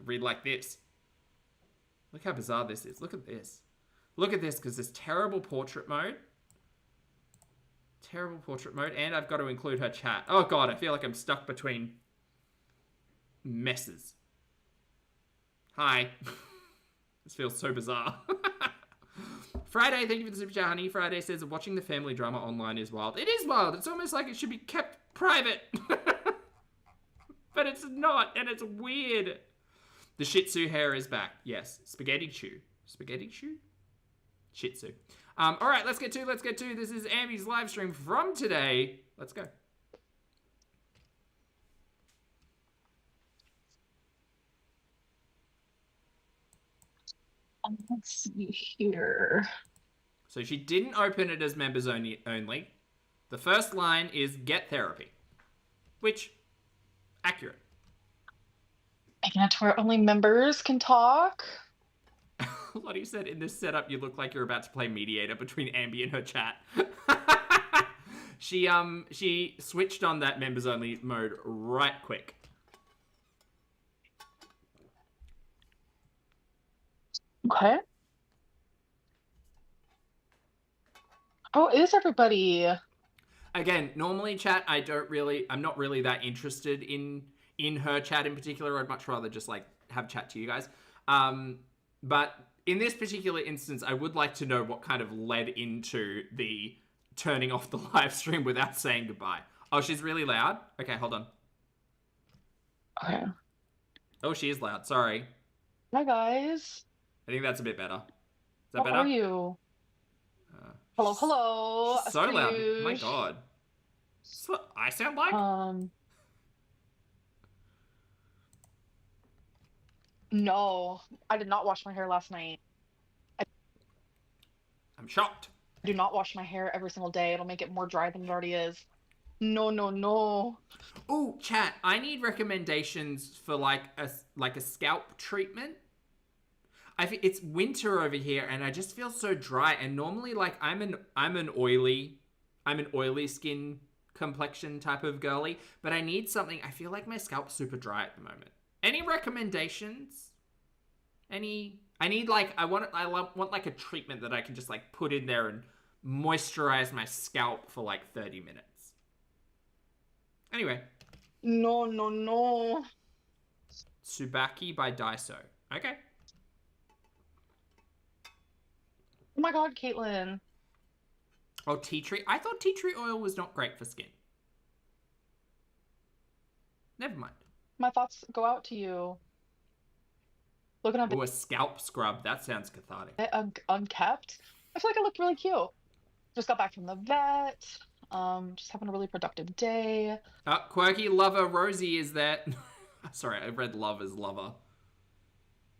Read like this. Look how bizarre this is. Look at this. Look at this, because there's terrible portrait mode. Terrible portrait mode, and I've got to include her chat. Oh, God, I feel like I'm stuck between messes. Hi. This feels so bizarre. Friday, thank you for the super chat, honey. Friday says, watching the family drama online is wild. It is wild. It's almost like it should be kept private. But it's not, and it's weird. The Shih Tzu hair is back. Yes. Spaghetti chew. Spaghetti chew? Shih Tzu. All right, let's get to. This is Ambi's live stream from today. Let's go. Let's see here. So she didn't open it as members only. The first line is get therapy, which, accurate. Making it to where only members can talk. Lottie said, in this setup, you look like you're about to play mediator between Ambi and her chat. She switched on that members only mode right quick. Okay. Oh, is everybody? Again, normally chat, I'm not really that interested in her chat in particular. I'd much rather just like have chat to you guys. But in this particular instance, I would like to know what kind of led into the turning off the live stream without saying goodbye. Oh, she's really loud? Okay, hold on. Okay. Oh, she is loud. Sorry. Hi, guys. I think that's a bit better. Is that How are better? you? Uh, Hello, hello. she's so loud. Oh my Astroosh. god. Is this what I sound like? No, I did not wash my hair last night. I I'm shocked. do not wash my hair every single day. It'll make it more dry than it already is. No, no, no. Oh, chat. I need recommendations for like a scalp treatment. It's winter over here, and I just feel so dry. And normally, like I'm an oily skin complexion type of girly, but I need something. I feel like my scalp's super dry at the moment. Any recommendations? I want like a treatment that I can just like put in there and moisturize my scalp for like 30 minutes. Anyway. No, no, no. Tsubaki by Daiso. Okay. Oh my god, Caitlin. Oh, tea tree. I thought tea tree oil was not great for skin. Never mind. My thoughts go out to you. Looking at Oh, a scalp scrub. That sounds cathartic. unkept. I feel like I looked really cute. Just got back from the vet. Just having a really productive day. Quirky lover Rosie is there. Sorry, I read love as lover.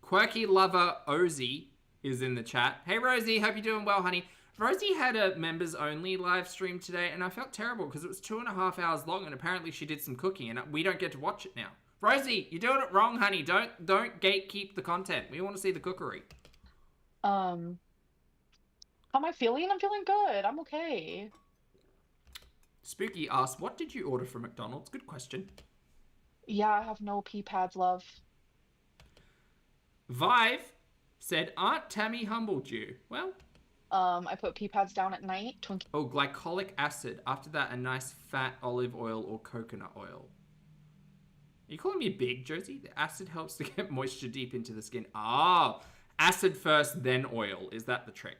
Quirky lover Ozzy is in the chat. Hey Rosie, hope you're doing well, honey. Rosie had a members only live stream today, and I felt terrible because it was 2.5 hours long, and apparently she did some cooking, and we don't get to watch it now. Rosie, you're doing it wrong, honey. Don't gatekeep the content. We want to see the cookery. How am I feeling? I'm feeling good. I'm okay. Spooky asks, what did you order from McDonald's? Good question. Yeah, I have no pee pads love. Vive said, Aunt Tammy humbled you. Well. I put pee pads down at night. Oh, glycolic acid. After that, a nice fat olive oil or coconut oil. Are you calling me big, Josie? The acid helps to get moisture deep into the skin. Ah, acid first, then oil. Is that the trick?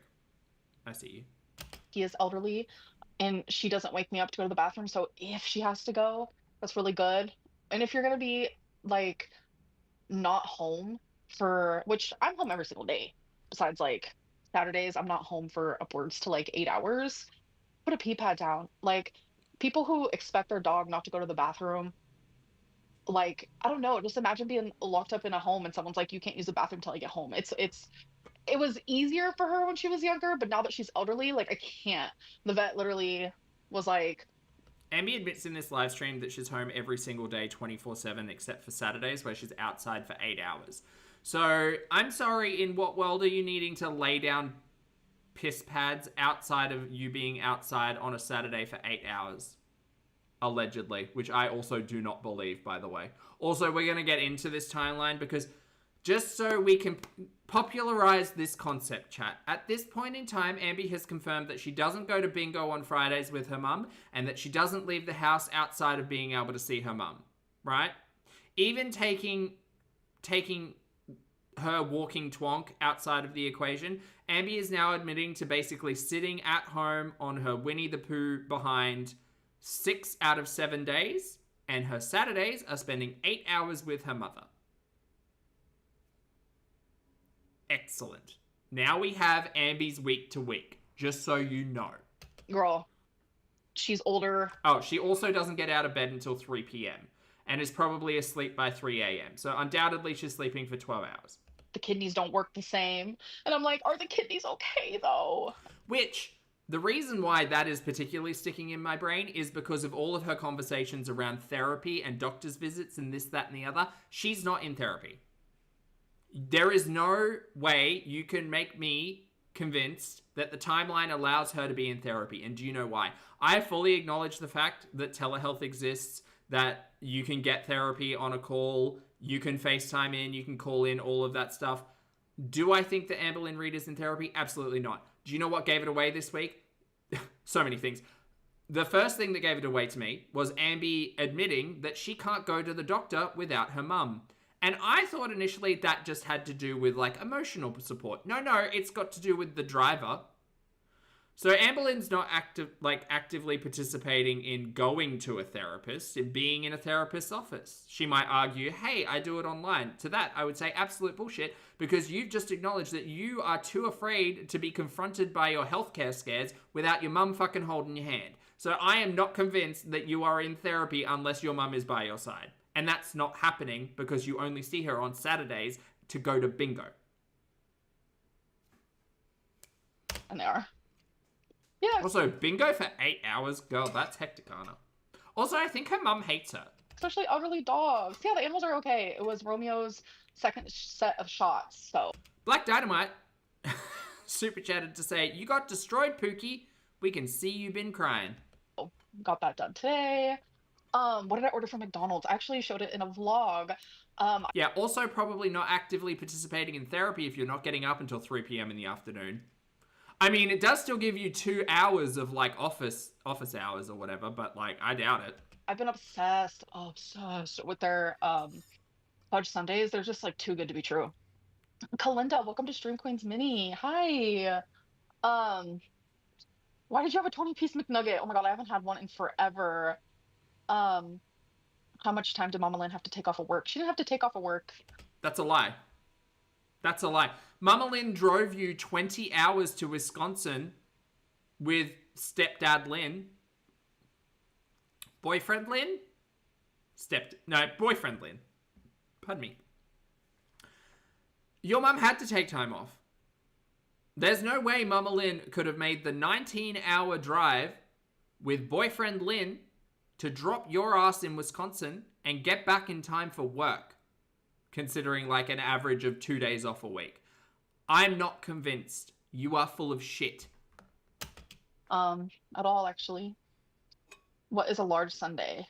I see you. He is elderly, and she doesn't wake me up to go to the bathroom, so if she has to go, that's really good. And if you're gonna be, like, not home for, which I'm home every single day, besides, like, Saturdays, I'm not home for upwards to, like, 8 hours, put a pee pad down. Like, people who expect their dog not to go to the bathroom, like, I don't know, just imagine being locked up in a home and someone's like, you can't use the bathroom until I get home. It was easier for her when she was younger, but now that she's elderly, like, I can't. The vet literally was like... Amy admits in this live stream that she's home every single day 24/7 except for Saturdays where she's outside for 8 hours. So, I'm sorry, in what world are you needing to lay down piss pads outside of you being outside on a Saturday for 8 hours? Allegedly, which I also do not believe, by the way. Also, we're going to get into this timeline because just so we can popularize this concept, chat. At this point in time, Ambi has confirmed that she doesn't go to bingo on Fridays with her mum and that she doesn't leave the house outside of being able to see her mum, right? Even taking her walking twonk outside of the equation, Ambi is now admitting to basically sitting at home on her Winnie the Pooh behind 6 out of 7 days, and her Saturdays are spending 8 hours with her mother. Excellent. Now we have Ambi's week to week, just so you know. Girl, she's older. Oh, she also doesn't get out of bed until 3 p.m. and is probably asleep by 3 a.m. So undoubtedly she's sleeping for 12 hours. The kidneys don't work the same. And I'm like, are the kidneys okay, though? Which, the reason why that is particularly sticking in my brain is because of all of her conversations around therapy and doctor's visits and this, that, and the other. She's not in therapy. There is no way you can make me convinced that the timeline allows her to be in therapy. And do you know why? I fully acknowledge the fact that telehealth exists, that you can get therapy on a call, you can FaceTime in, you can call in, all of that stuff. Do I think that Amberlynn Reid is in therapy? Absolutely not. Do you know what gave it away this week? so many things. The first thing that gave it away to me was Ambi admitting that she can't go to the doctor without her mum. And I thought initially that just had to do with like emotional support. No, it's got to do with the driver. So Amber Lynn's not actively participating in going to a therapist, in being in a therapist's office. She might argue, hey, I do it online. To that, I would say absolute bullshit, because you've just acknowledged that you are too afraid to be confronted by your healthcare scares without your mum fucking holding your hand. So I am not convinced that you are in therapy unless your mum is by your side. And that's not happening because you only see her on Saturdays to go to bingo. And they are. Yeah. Also, bingo for 8 hours? Girl, that's hectic, Anna. Also, I think her mum hates her. Especially elderly dogs. Yeah, the animals are okay. It was Romeo's second set of shots, so. Black Dynamite super chatted to say, you got destroyed, Pookie. We can see you been crying. Got that done today. What did I order from McDonald's? I actually showed it in a vlog. Yeah, also probably not actively participating in therapy if you're not getting up until 3 p.m. in the afternoon. I mean, it does still give you 2 hours of, like, office hours or whatever, but, like, I doubt it. I've been obsessed with their, fudge sundaes. They're just, like, too good to be true. Kalinda, welcome to Stream Queens Mini. Hi. Why did you have a 20-piece McNugget? Oh my god, I haven't had one in forever. How much time did Mama Lynn have to take off of work? She didn't have to take off of work. That's a lie. That's a lie. Mama Lynn drove you 20 hours to Wisconsin with stepdad Lynn. Boyfriend Lynn? Boyfriend Lynn. Pardon me. Your mum had to take time off. There's no way Mama Lynn could have made the 19-hour drive with boyfriend Lynn to drop your ass in Wisconsin and get back in time for work, considering like an average of 2 days off a week. I'm not convinced. You are full of shit. At all, actually. What is a large sundae?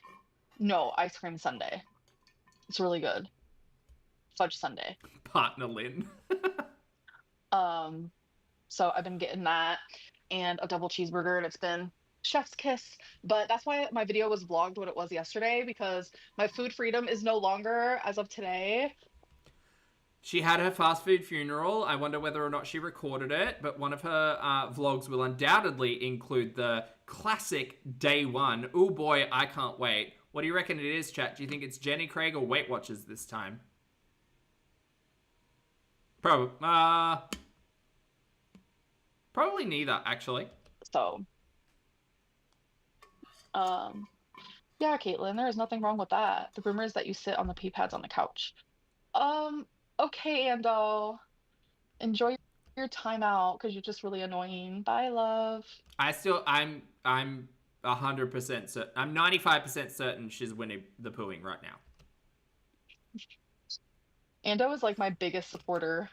No, ice cream sundae. It's really good. Fudge sundae. Partner Lynn. So I've been getting that and a double cheeseburger, and it's been chef's kiss. But that's why my video was vlogged what it was yesterday, because my food freedom is no longer as of today. She had her fast food funeral. I wonder whether or not she recorded it, but one of her vlogs will undoubtedly include the classic day one. Oh boy, I can't wait. What do you reckon it is, chat? Do you think it's Jenny Craig or Weight Watchers this time? Probably neither, actually. So, yeah, Caitlin, there is nothing wrong with that. The rumor is that you sit on the pee pads on the couch. Okay, Ando. Enjoy your time out, because you're just really annoying. Bye, love. I'm 100% certain. I'm 95% certain she's winning the pooing right now. Ando is like my biggest supporter.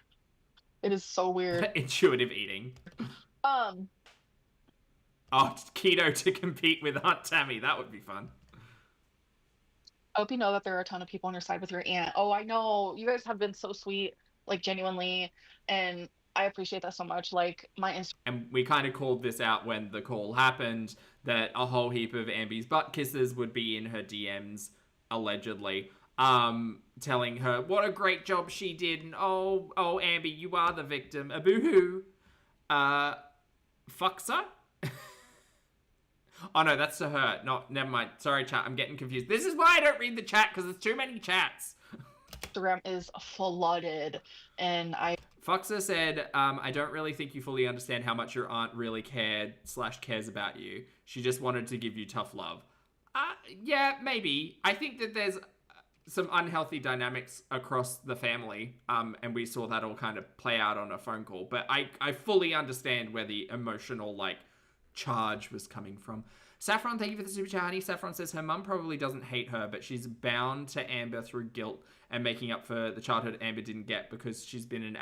It is so weird. Intuitive eating. Oh, keto to compete with Aunt Tammy. That would be fun. I hope you know that there are a ton of people on your side with your aunt. Oh, I know. You guys have been so sweet, like genuinely, and I appreciate that so much. Like my Instagram. And we kind of called this out when the call happened, that a whole heap of Ambi's butt kisses would be in her DMs, allegedly, telling her what a great job she did, and oh, Ambi, you are the victim. A boo-hoo. Fucksa? Oh no, that's to her. No, never mind. Sorry, chat. I'm getting confused. This is why I don't read the chat, because there's too many chats. Instagram is flooded, and Foxa said, I don't really think you fully understand how much your aunt really cares about you. She just wanted to give you tough love. Yeah, maybe. I think that there's some unhealthy dynamics across the family, and we saw that all kind of play out on a phone call. But I fully understand where the emotional, like, charge was coming from. Saffron, thank you for the super chat, honey. Saffron says her mum probably doesn't hate her, but she's bound to Amber through guilt and making up for the childhood Amber didn't get because she's been an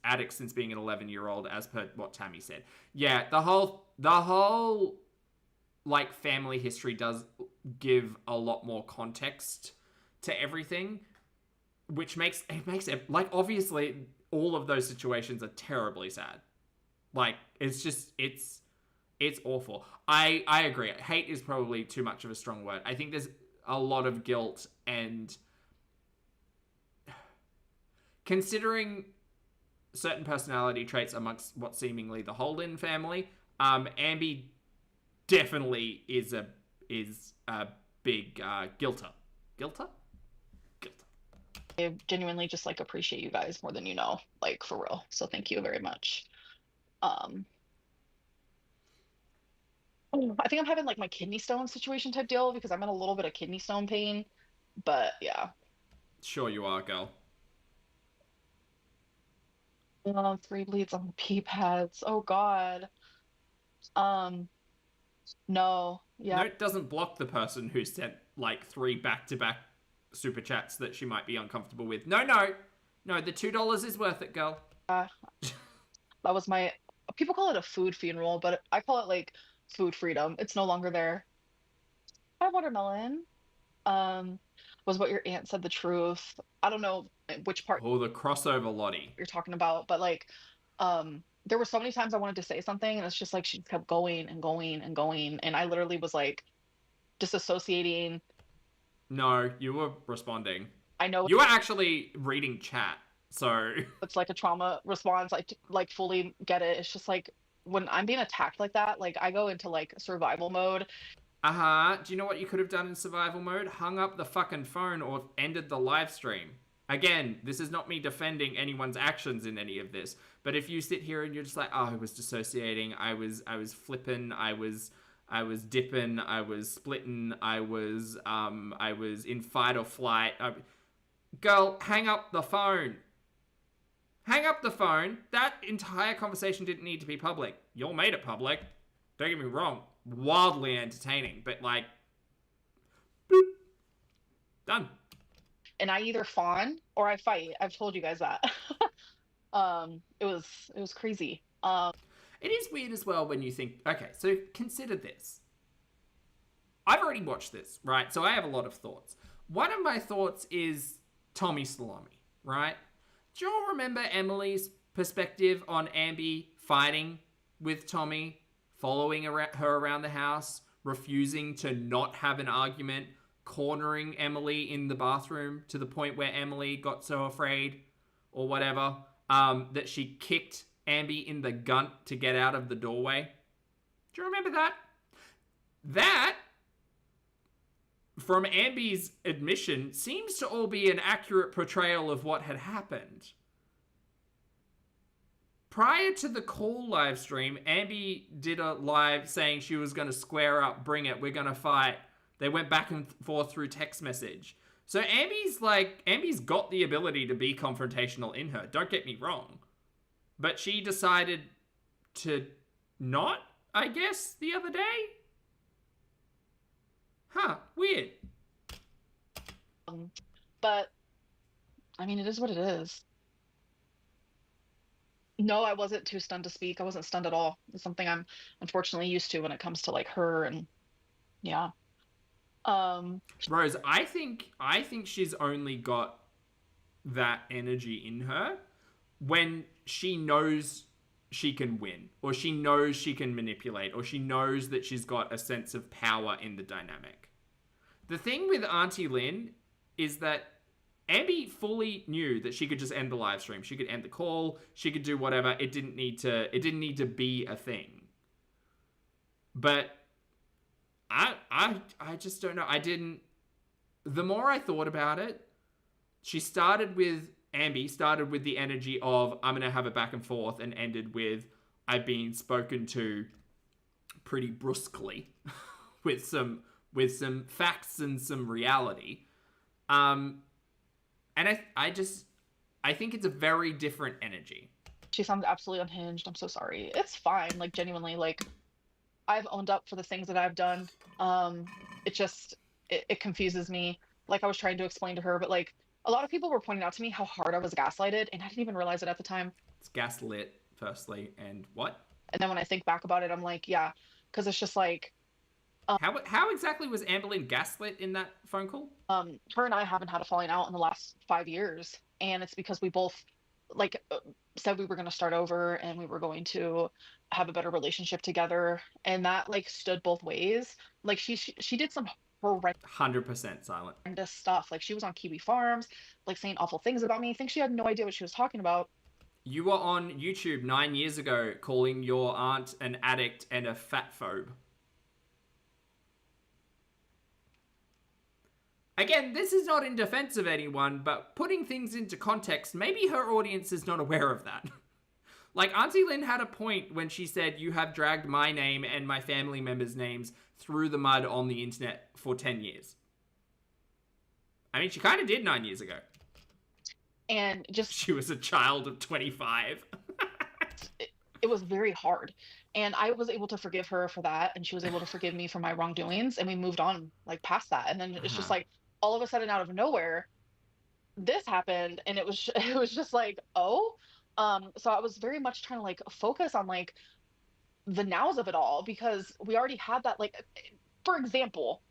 addict since being an 11-year-old, as per what Tammy said. Yeah, the whole like family history does give a lot more context to everything, which makes it like, obviously all of those situations are terribly sad. Like, it's It's awful. I agree. Hate is probably too much of a strong word. I think there's a lot of guilt, and considering certain personality traits amongst what seemingly the whole Lynn family, Ambi definitely is a big guilter. Guilter? Guilter. I genuinely just like appreciate you guys more than you know, like for real. So thank you very much. I think I'm having like my kidney stone situation type deal because I'm in a little bit of kidney stone pain. But yeah. Sure you are, girl. 3 bleeds on the pee pads. Oh God. Um, no. Yeah. Note doesn't block the person who sent like 3 back-to-back super chats that she might be uncomfortable with. No, the $2 is worth it, girl. That was my. People call it a food funeral, but I call it like food freedom. It's no longer there. Hi, watermelon. Um, was what your aunt said the truth. I don't know which part Oh, the crossover Lottie. you're talking about, but like, there were so many times I wanted to say something, and it's just like she kept going and going and going, and I literally was like disassociating. No, you were responding. I know You were actually reading chat, so it's like a trauma response. I like fully get it. It's just like when I'm being attacked like that, like I go into like survival mode. Do you know what you could have done in survival mode? Hung up the fucking phone or ended the live stream. Again, this is not me defending anyone's actions in any of this, but if you sit here and you're just like, oh, I was dissociating, I was flipping, I was dipping, I was splitting, I was in fight or flight. Girl, hang up the phone. Hang up the phone. That entire conversation didn't need to be public. Y'all made it public. Don't get me wrong. Wildly entertaining, but like, boop, done. And I either fawn or I fight. I've told you guys that. It was crazy. It is weird as well when you think, okay, so consider this. I've already watched this, right? So I have a lot of thoughts. One of my thoughts is Tommy Salami, right? Do you all remember Emily's perspective on Ambi fighting with Tommy, following her around the house, refusing to not have an argument, cornering Emily in the bathroom to the point where Emily got so afraid or whatever that she kicked Ambi in the gunt to get out of the doorway? Do you remember that? That, from Ambi's admission, seems to all be an accurate portrayal of what had happened. Prior to the call live stream, Ambi did a live saying she was going to square up, bring it, we're going to fight. They went back and forth through text message. So Ambi's got the ability to be confrontational in her, don't get me wrong. But she decided to not, I guess, the other day? Huh, weird. But I mean, it is what it is. No, I wasn't too stunned to speak. I wasn't stunned at all. It's something I'm unfortunately used to when it comes to like her and yeah. Rose, I think she's only got that energy in her when she knows she can win, or she knows she can manipulate, or she knows that she's got a sense of power in the dynamic. The thing with Auntie Lynn is that Ambi fully knew that she could just end the live stream. She could end the call. She could do whatever. It didn't need to be a thing. But I just don't know. The more I thought about it, Ambi started with the energy of, I'm going to have a back and forth, and ended with, I've been spoken to pretty brusquely with some facts and some reality. And I think it's a very different energy. She sounds absolutely unhinged. I'm so sorry. It's fine. Like genuinely, like I've owned up for the things that I've done. It confuses me. Like I was trying to explain to her, but like a lot of people were pointing out to me how hard I was gaslighted, and I didn't even realize it at the time. It's gaslit, firstly, and what? And then when I think back about it, I'm like, yeah, because it's just like. How exactly was Amberlynn gaslit in that phone call? Her and I haven't had a falling out in the last 5 years, and it's because we both like said we were going to start over and we were going to have a better relationship together, and that like stood both ways. Like she did some horrendous 100% silent. stuff. Like she was on Kiwi Farms, like saying awful things about me. I think she had no idea what she was talking about. You were on YouTube 9 years ago calling your aunt an addict and a fatphobe. Again, this is not in defense of anyone, but putting things into context, maybe her audience is not aware of that. Like, Auntie Lynn had a point when she said, you have dragged my name and my family members' names through the mud on the internet for 10 years. I mean, she kind of did 9 years ago. And just... She was a child of 25. it was very hard. And I was able to forgive her for that, and she was able to forgive me for my wrongdoings, and we moved on, like, past that. And then it's just like, all of a sudden, out of nowhere, this happened, and it was just like, oh. So I was very much trying to like focus on like the nows of it all, because we already had that. Like, for example,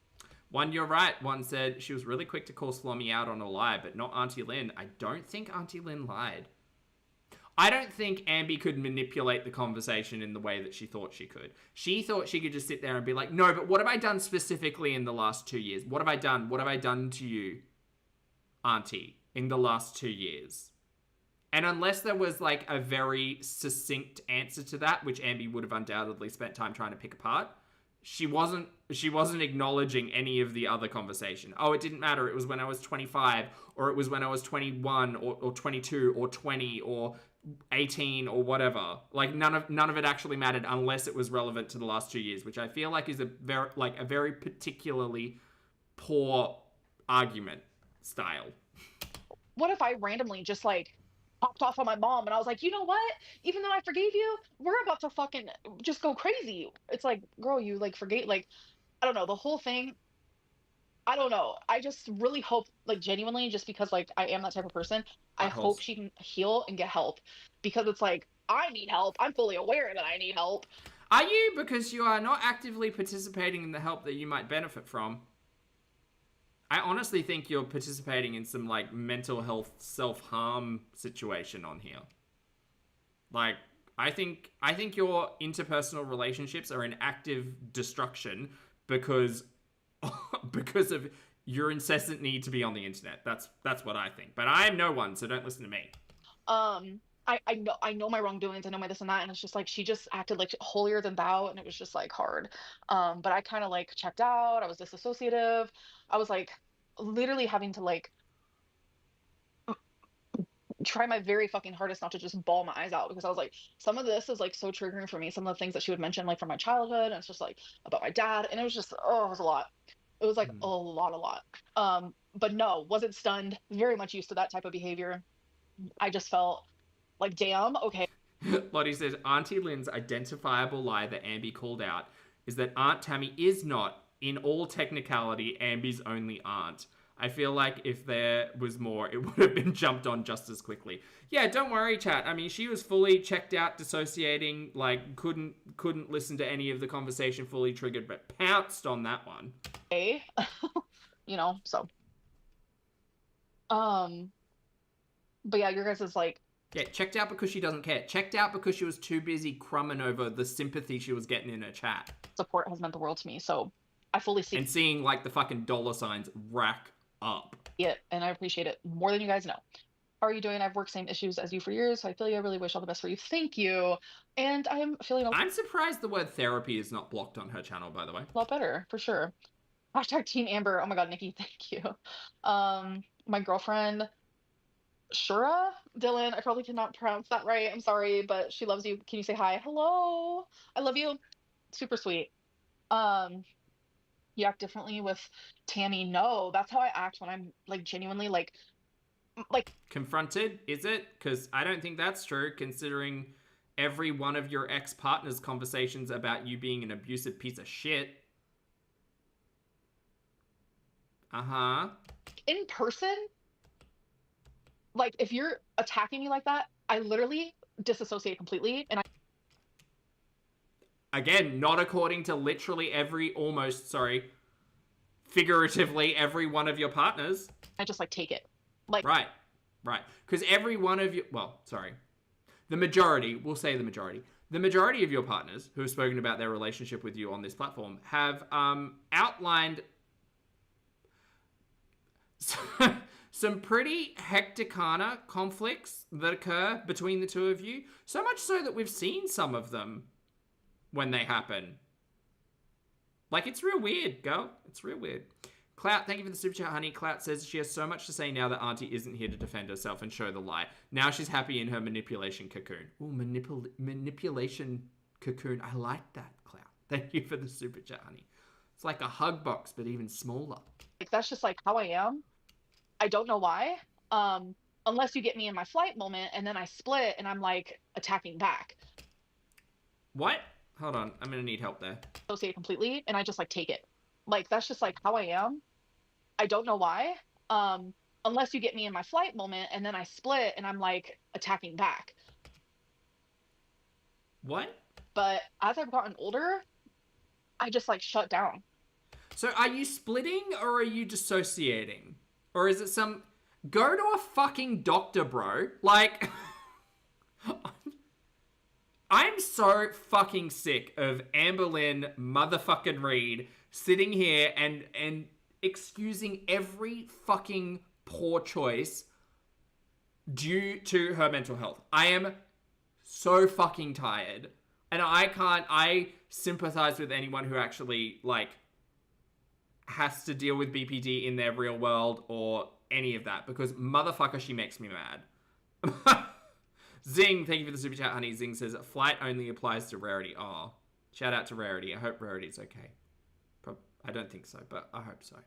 one, you're right. One said she was really quick to call Slummy out on a lie, but not Auntie Lynn. I don't think Auntie Lynn lied. I don't think Ambi could manipulate the conversation in the way that she thought she could. She thought she could just sit there and be like, no, but what have I done specifically in the last 2 years? What have I done? What have I done to you, Auntie, in the last 2 years? And unless there was like a very succinct answer to that, which Ambi would have undoubtedly spent time trying to pick apart, she wasn't acknowledging any of the other conversation. Oh, it didn't matter. It was when I was 25, or it was when I was 21 or 22 or 20 or 18 or whatever. Like none of it actually mattered unless it was relevant to the last 2 years, which I feel like is a very particularly poor argument style. What if I randomly just like popped off on my mom and I was like, you know what? Even though I forgave you, we're about to fucking just go crazy. It's like, girl, you like forgave, like, I don't know, the whole thing. I don't know. I just really hope, like, genuinely, just because like I am that type of person, I hope she can heal and get help, because it's like, I need help. I'm fully aware that I need help. Are you? Because you are not actively participating in the help that you might benefit from. I honestly think you're participating in some, like, mental health self-harm situation on here. Like, I think your interpersonal relationships are in active destruction because of your incessant need to be on the internet. That's what I think. But I am no one, so don't listen to me. I know my wrongdoings, I know my this and that, and it's just like she just acted like holier than thou, and it was just like hard. But I kind of like checked out. I was disassociative. I was like literally having to like try my very fucking hardest not to just bawl my eyes out, because I was like, some of this is like so triggering for me. Some of the things that she would mention like from my childhood, and it's just like about my dad, and it was just, oh, it was a lot. It was like a lot. But no, wasn't stunned. Very much used to that type of behavior. I just felt like, damn, okay. Lottie says, Auntie Lynn's identifiable lie that Ambi called out is that Aunt Tammy is not, in all technicality, Ambi's only aunt. I feel like if there was more, it would have been jumped on just as quickly. Yeah, don't worry, chat. I mean, she was fully checked out, dissociating, like, couldn't listen to any of the conversation, fully triggered, but pounced on that one. You know, so. But yeah, your guys is like... Yeah, checked out because she doesn't care. Checked out because she was too busy crumbing over the sympathy she was getting in her chat. Support has meant the world to me, so I fully see... And seeing, like, the fucking dollar signs rack up. Yeah, and I appreciate it more than you guys know. How are you doing? I've worked same issues as you for years, so I feel you. I really wish all the best for you. Thank you. And I'm feeling I'm surprised the word therapy is not blocked on her channel, by the way. a lot better, for sure. Hashtag Team Amber. Oh my god, Nikki, thank you. My girlfriend, Shura Dylan, I probably cannot pronounce that right. I'm sorry, but she loves you. Can you say hi? Hello. I love you. Super sweet. You act differently with Tammy. No, that's how I act when I'm like genuinely like confronted. Is it? Because I don't think that's true, considering every one of your ex-partner's conversations about you being an abusive piece of shit. In person, like if you're attacking me like that, I literally disassociate completely, and Again, not according to literally figuratively every one of your partners. I just like take it. Like, right. right? Because every one of you, well, sorry, the majority, we'll say the majority of your partners who have spoken about their relationship with you on this platform have outlined some pretty hecticana conflicts that occur between the two of you. So much so that we've seen some of them when they happen. Like, it's real weird, girl. It's real weird. Clout, thank you for the super chat, honey. Clout says she has so much to say now that Auntie isn't here to defend herself and show the light. Now she's happy in her manipulation cocoon. Ooh, manipulation cocoon. I like that, Clout. Thank you for the super chat, honey. It's like a hug box, but even smaller. Like, that's just like how I am. I don't know why. Unless you get me in my flight moment and then I split and I'm like attacking back. What? Hold on. I'm going to need help there. Associate completely and I just like take it. Like, that's just like how I am. I don't know why. Unless you get me in my flight moment and then I split and I'm like attacking back. What? But as I've gotten older, I just like shut down. So are you splitting or are you dissociating? Or is it some... Go to a fucking doctor, bro. Like... I'm so fucking sick of Amber Lynn motherfucking Reid sitting here and excusing every fucking poor choice due to her mental health. I am so fucking tired. And I sympathize with anyone who actually, like, has to deal with BPD in their real world or any of that, because motherfucker, she makes me mad. Zing, thank you for the super chat, honey. Zing says, flight only applies to Rarity. Oh, shout out to Rarity. I hope Rarity's okay. I don't think so, but I hope so.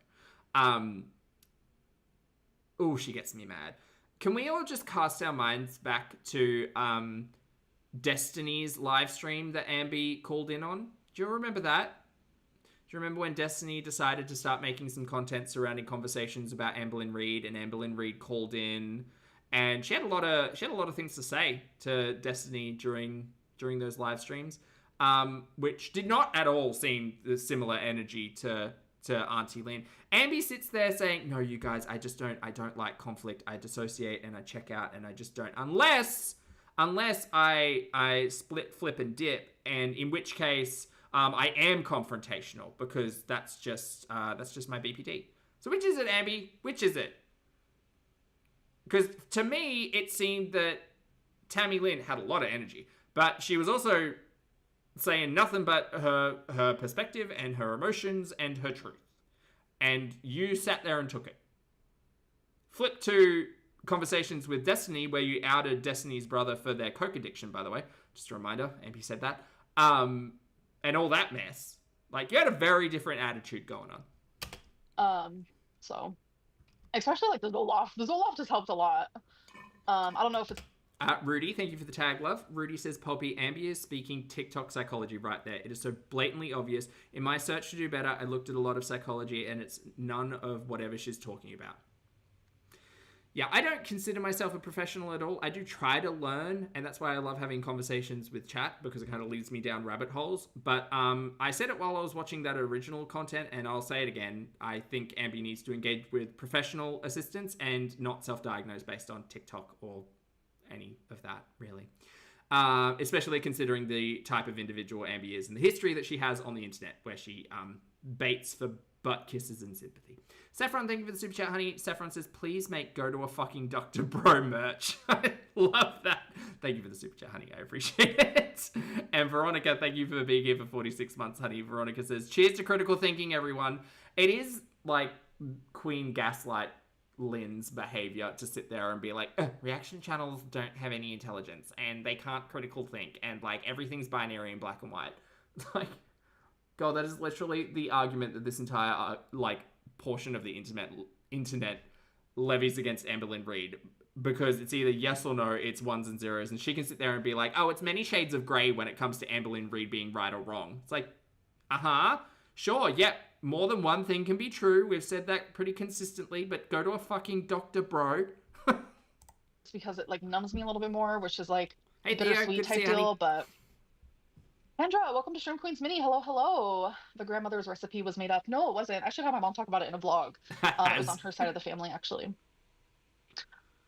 Oh, she gets me mad. Can we all just cast our minds back to Destiny's live stream that Ambi called in on? Do you remember that? Do you remember when Destiny decided to start making some content surrounding conversations about Amberlynn Reid, and Amberlynn Reid called in, and she had a lot of things to say to Destiny during those live streams, which did not at all seem the similar energy to Auntie Lynn. Ambi sits there saying, "No, you guys, I don't like conflict. I dissociate and I check out, and I just don't unless I split, flip, and dip, and in which case." I am confrontational because that's just my BPD. So which is it, Ambi? Which is it? Because to me, it seemed that Tammy Lynn had a lot of energy, but she was also saying nothing but her perspective and her emotions and her truth. And you sat there and took it. Flip to conversations with Destiny, where you outed Destiny's brother for their coke addiction, by the way. Just a reminder, Ambi said that. And all that mess. Like, you had a very different attitude going on. So, especially like the Zoloft. The Zoloft has helped a lot. I don't know if it's... Rudy, thank you for the tag, love. Rudy says, Poppy, Ambi is speaking TikTok psychology right there. It is so blatantly obvious. In my search to do better, I looked at a lot of psychology, and it's none of whatever she's talking about. Yeah, I don't consider myself a professional at all. I do try to learn, and that's why I love having conversations with chat, because it kind of leads me down rabbit holes. But I said it while I was watching that original content, and I'll say it again. I think Ambi needs to engage with professional assistance and not self-diagnose based on TikTok or any of that, really. Especially considering the type of individual Ambi is and the history that she has on the internet, where she baits for butt kisses and sympathy. Saffron, thank you for the super chat, honey. Saffron says, please make Go to a Fucking Dr. Bro merch. I love that. Thank you for the super chat, honey. I appreciate it. And Veronica, thank you for being here for 46 months, honey. Veronica says, cheers to critical thinking, everyone. It is like Queen Gaslight Lynn's behavior to sit there and be like, reaction channels don't have any intelligence and they can't critical think and like everything's binary and black and white. Like, God, that is literally the argument that this entire portion of the internet levies against Amberlynn Reid, because it's either yes or no, it's ones and zeros, and she can sit there and be like, oh, it's many shades of grey when it comes to Amberlynn Reid being right or wrong. It's like, sure, yep, more than one thing can be true. We've said that pretty consistently, but go to a fucking doctor, bro. It's because it like numbs me a little bit more, which is like hey, bittersweet type deal, but... Andra, welcome to Shroom Queens Mini. Hello, hello. The grandmother's recipe was made up. No, it wasn't. I should have my mom talk about it in a vlog. It was on her side of the family, actually.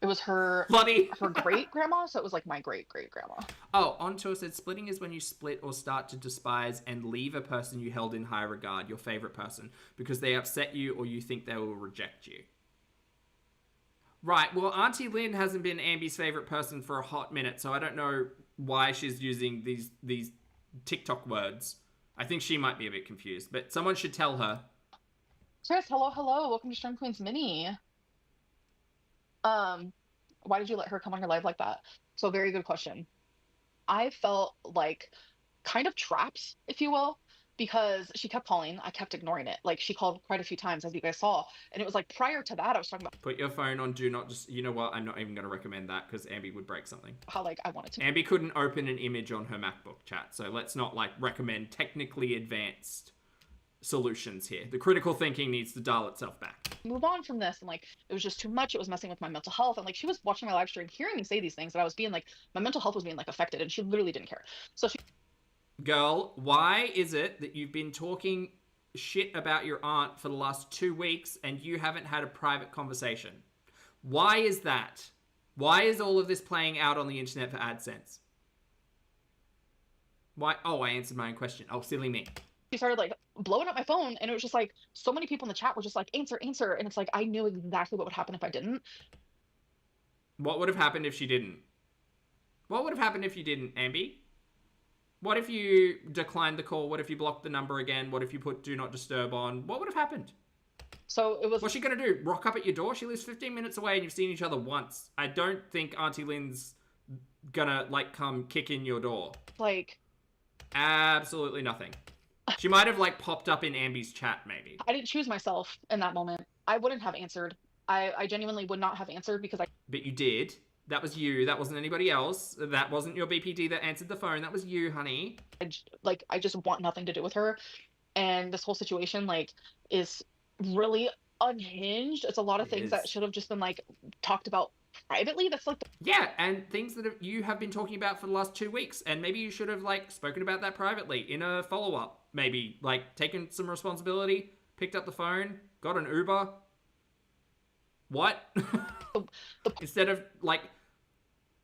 It was her Bloody. great grandma, so it was like my great great grandma. Oh, Onto said splitting is when you split or start to despise and leave a person you held in high regard, your favorite person, because they upset you or you think they will reject you. Right, well, Auntie Lynn hasn't been Ambi's favorite person for a hot minute, so I don't know why she's using these TikTok words. I think she might be a bit confused, but someone should tell her. Chris, hello, hello. Welcome to Storm Queen's Mini. Why did you let her come on your live like that? So very good question. I felt like kind of trapped, if you will, because she kept calling. I kept ignoring it. Like she called quite a few times, as you guys saw. And it was like prior to that, I was talking about Put your phone on do not just, you know what, I'm not even going to recommend that because Ambi would break something. how like I wanted to. Ambi couldn't open an image on her MacBook, chat, so let's not like recommend technically advanced solutions here. The critical thinking needs to dial itself back. Move on from this, and like it was just too much. It was messing with my mental health, and like she was watching my live stream, hearing me say these things, and I was being like, my mental health was being like affected, and she literally didn't care. So she, Girl, why is it that you've been talking shit about your aunt for the last 2 weeks and you haven't had a private conversation? Why is that? Why is all of this playing out on the internet for AdSense? Why? Oh, I answered my own question. Oh, silly me. she started like blowing up my phone, and it was just like so many people in the chat were just like answer, answer, and it's like I knew exactly what would happen if I didn't. What would have happened if she didn't? What would have happened if you didn't, Ambi? What if you declined the call? What if you blocked the number again? What if you put do not disturb on? What would have happened? So it was. What's she gonna do? Rock up at your door? She lives 15 minutes away and you've seen each other once. I don't think Auntie Lynn's gonna like come kick in your door. Like Absolutely nothing. She might have like popped up in Ambi's chat maybe. I didn't choose myself in that moment. I wouldn't have answered. I genuinely would not have answered because I. But you did. That was you. That wasn't anybody else. That wasn't your BPD that answered the phone. That was you, honey. I just want nothing to do with her, and this whole situation like is really unhinged. It's a lot of things that should have just been like talked about privately. That's like yeah, and things that you have been talking about for the last 2 weeks, and maybe you should have like spoken about that privately in a follow-up. Maybe like taken some responsibility, picked up the phone, got an Uber. What? Instead of like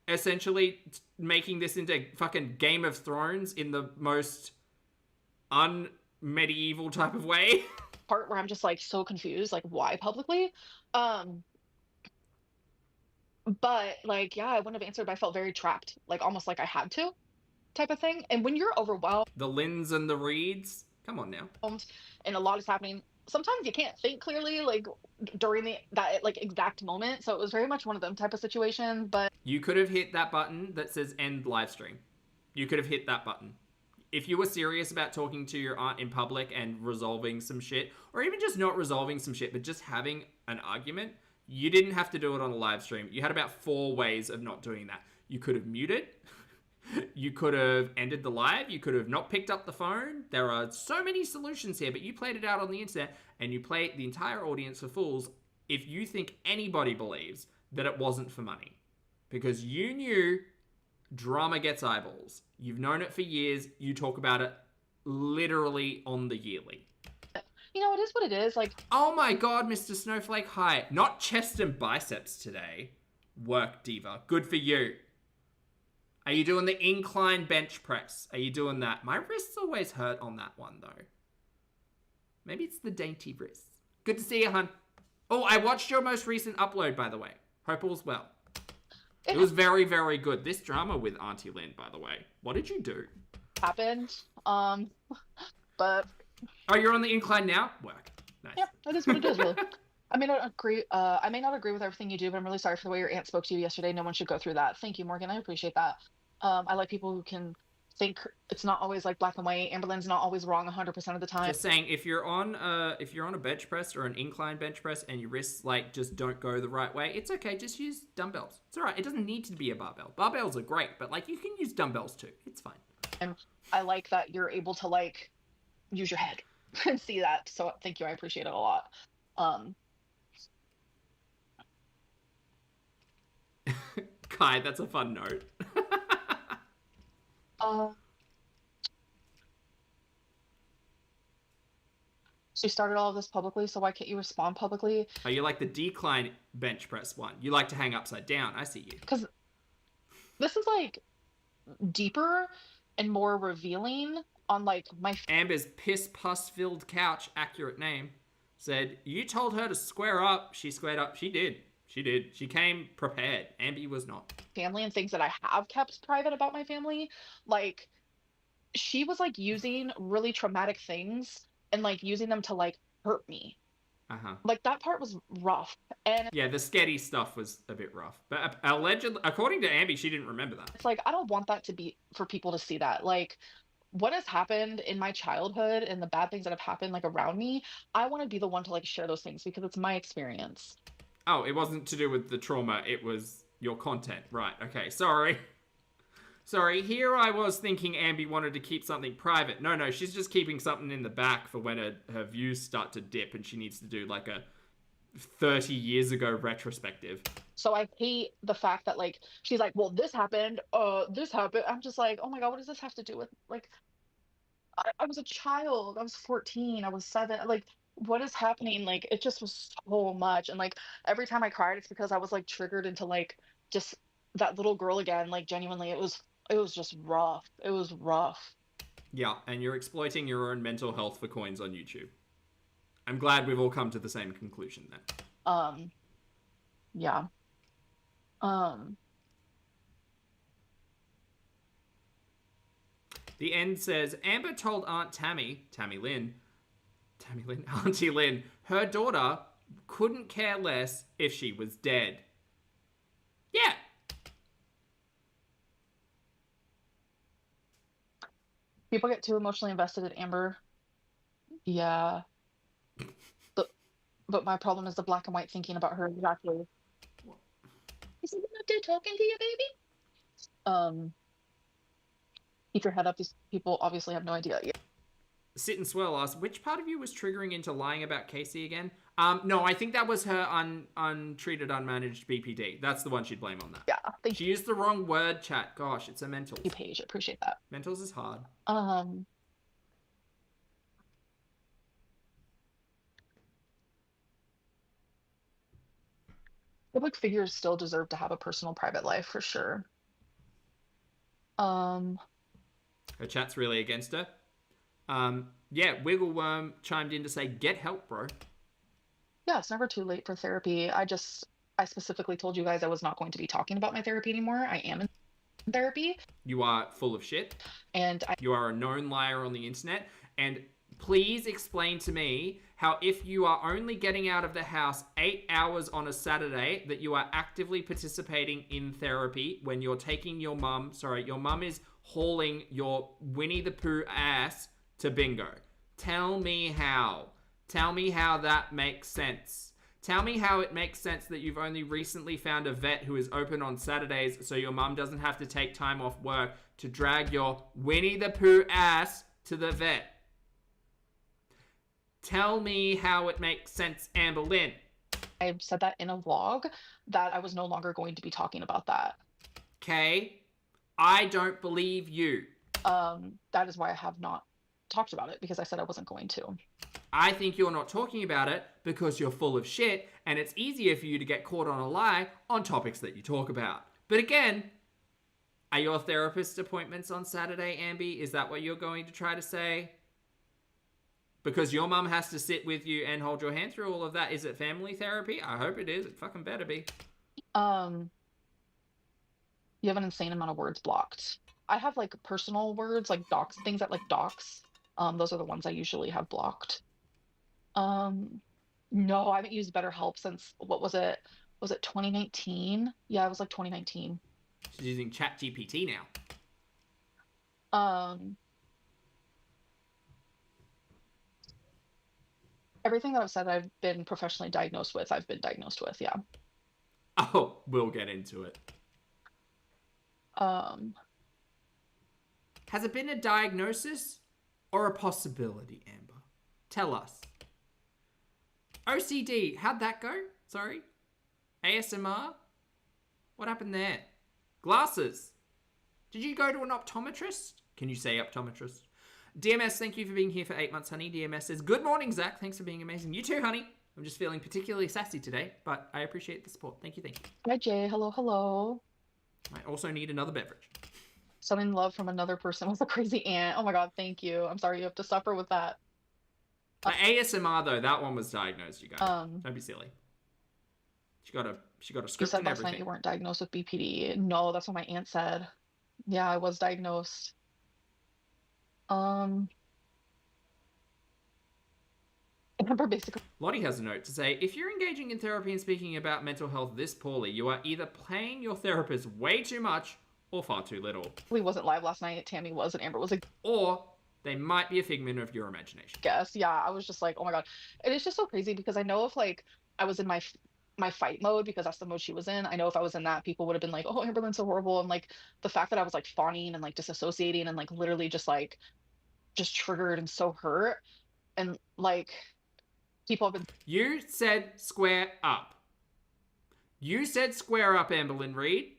essentially making this into fucking Game of Thrones in the most un-medieval type of way. part where I'm just like so confused, like why publicly? But like, yeah, I wouldn't have answered, but I felt very trapped, like almost like I had to type of thing. And when you're overwhelmed, the Lynns and the Reids, come on now. And a lot is happening, sometimes you can't think clearly, like during that like exact moment. So it was very much one of them type of situations. But you could have hit that button that says end live stream. You could have hit that button. If you were serious about talking to your aunt in public and resolving some shit, or even just not resolving some shit, but just having an argument, you didn't have to do it on a live stream. You had about 4 ways of not doing that. You could have muted. You could have ended the live. You could have not picked up the phone. There are so many solutions here, but you played it out on the internet and you play the entire audience for fools if you think anybody believes that it wasn't for money. Because you knew drama gets eyeballs. You've known it for years. You talk about it literally on the yearly. you know, it is what it is. Like, oh my god, Mr. Snowflake, hi. Not chest and biceps today. Work, diva. Good for you. Are you doing the incline bench press? Are you doing that? My wrists always hurt on that one, though. Maybe it's the dainty wrists. Good to see you, hun. Oh, I watched your most recent upload, by the way. Hope all's well. It was very, very good. This drama with Auntie Lynn, by the way. What did you do? happened. But oh, you're on the incline now? Work. Nice. Yeah, that is what it is, really. I may not agree. I may not agree with everything you do, but I'm really sorry for the way your aunt spoke to you yesterday. No one should go through that. Thank you, Morgan. I appreciate that. I like people who can think it's not always like black and white. Amberlynn's not always wrong 100% of the time. Just saying, if you're on a bench press or an incline bench press and your wrists like just don't go the right way, it's okay. Just use dumbbells. It's all right. It doesn't need to be a barbell. Barbells are great, but like you can use dumbbells too. It's fine. And I like that you're able to like use your head and see that. So thank you. I appreciate it a lot. Kai, that's a fun note. She started all of this publicly, so why can't you respond publicly? Oh, you like the decline bench press one. You like to hang upside down. I see you. Because this is like deeper and more revealing on like my Amber's piss pus filled couch, accurate name, said, you told her to square up. She squared up. She did. She did. She came prepared. Amber was not. family and things that I have kept private about my family. Like, she was like using really traumatic things and like using them to like hurt me. Uh-huh. Like, that part was rough. And Yeah, the sketty stuff was a bit rough. But allegedly, according to Amber, she didn't remember that. it's like, I don't want that to be for people to see that. Like, what has happened in my childhood and the bad things that have happened like around me, I want to be the one to like share those things because it's my experience. Oh, it wasn't to do with the trauma. It was your content. Right. Okay. Sorry. Sorry. Here I was thinking Amber wanted to keep something private. No. She's just keeping something in the back for when her views start to dip and she needs to do like a 30 years ago retrospective. So I hate the fact that like she's like, well, this happened, this happened. I'm just like, oh my God, what does this have to do with like I was a child. I was 14. I was 7. Like, what is happening? Like, it just was so much. And like every time I cried, it's because I was like triggered into like just that little girl again. Like, genuinely, it was just rough. It was rough. Yeah, and you're exploiting your own mental health for coins on YouTube. I'm glad we've all come to the same conclusion then. Yeah. The end says, Amber told Aunt Lynn, Auntie Lynn, her daughter couldn't care less if she was dead. Yeah. People get too emotionally invested in Amber. Yeah. But my problem is the black and white thinking about her exactly. Is someone up there talking to you, baby? Keep your head up. These people obviously have no idea. Yeah. Sit and Swirl asks, which part of you was triggering into lying about Casey again? No, I think that was her untreated, unmanaged BPD. That's the one she'd blame on that. Yeah. She used the wrong word, chat. Gosh, it's a mentals. You Paige, appreciate that. Mentals is hard. Public figures still deserve to have a personal, private life for sure. Her chat's really against her. Yeah, Wiggleworm chimed in to say, get help, bro. Yeah, it's never too late for therapy. I specifically told you guys I was not going to be talking about my therapy anymore. I am in therapy. You are full of shit. And you are a known liar on the internet. And please explain to me how if you are only getting out of the house 8 hours on a Saturday, that you are actively participating in therapy when you're taking your mum is hauling your Winnie the Pooh ass to bingo. Tell me how. Tell me how that makes sense. Tell me how it makes sense that you've only recently found a vet who is open on Saturdays so your mum doesn't have to take time off work to drag your Winnie the Pooh ass to the vet. Tell me how it makes sense, Amber Lynn. I said that in a vlog that I was no longer going to be talking about that. Okay. I don't believe you. That is why I have not talked about it, because I said I wasn't going to. I think you're not talking about it because you're full of shit and it's easier for you to get caught on a lie on topics that you talk about. But again, are your therapist appointments on Saturday, Amby? Is that what you're going to try to say? Because your mum has to sit with you and hold your hand through all of that. Is it family therapy? I hope it is. It fucking better be. You have an insane amount of words blocked. I have like personal words, like docs, things that like docs. Those are the ones I usually have blocked. No, I haven't used BetterHelp since, what was it? Was it 2019? Yeah, it was like 2019. She's using ChatGPT now. Everything that I've said I've been professionally diagnosed with, I've been diagnosed with, yeah. Oh, we'll get into it. Has it been a diagnosis or a possibility, Amber? Tell us. OCD, how'd that go? Sorry? ASMR? What happened there? Glasses. Did you go to an optometrist? Can you say optometrist? DMS, thank you for being here for 8 months, honey. DMS says, good morning, Zach. Thanks for being amazing. You too, honey. I'm just feeling particularly sassy today, but I appreciate the support. Thank you, thank you. Hi, Jay. Hello, hello. I also need another beverage. Sending love from another person with a crazy aunt. Oh my God, thank you. I'm sorry you have to suffer with that. The ASMR, though, that one was diagnosed, you guys. Don't be silly. She got a script You said and last everything. night you weren't diagnosed with BPD. No, that's what my aunt said. Yeah, I was diagnosed. I remember basically Lottie has a note to say, if you're engaging in therapy and speaking about mental health this poorly, you are either playing your therapist way too much or far too little. we wasn't live last night. Tammy was and Amber was a Or they might be a figment of your imagination. guest. Yeah, I was just like, oh my God. And it's just so crazy because I know if like I was in my fight mode because that's the mode she was in. I know if I was in that, people would have been like, oh, Amberlynn's so horrible. And like the fact that I was like fawning and like disassociating and like literally just triggered and so hurt. And like people have been You said square up. You said square up, Amberlynn Reid.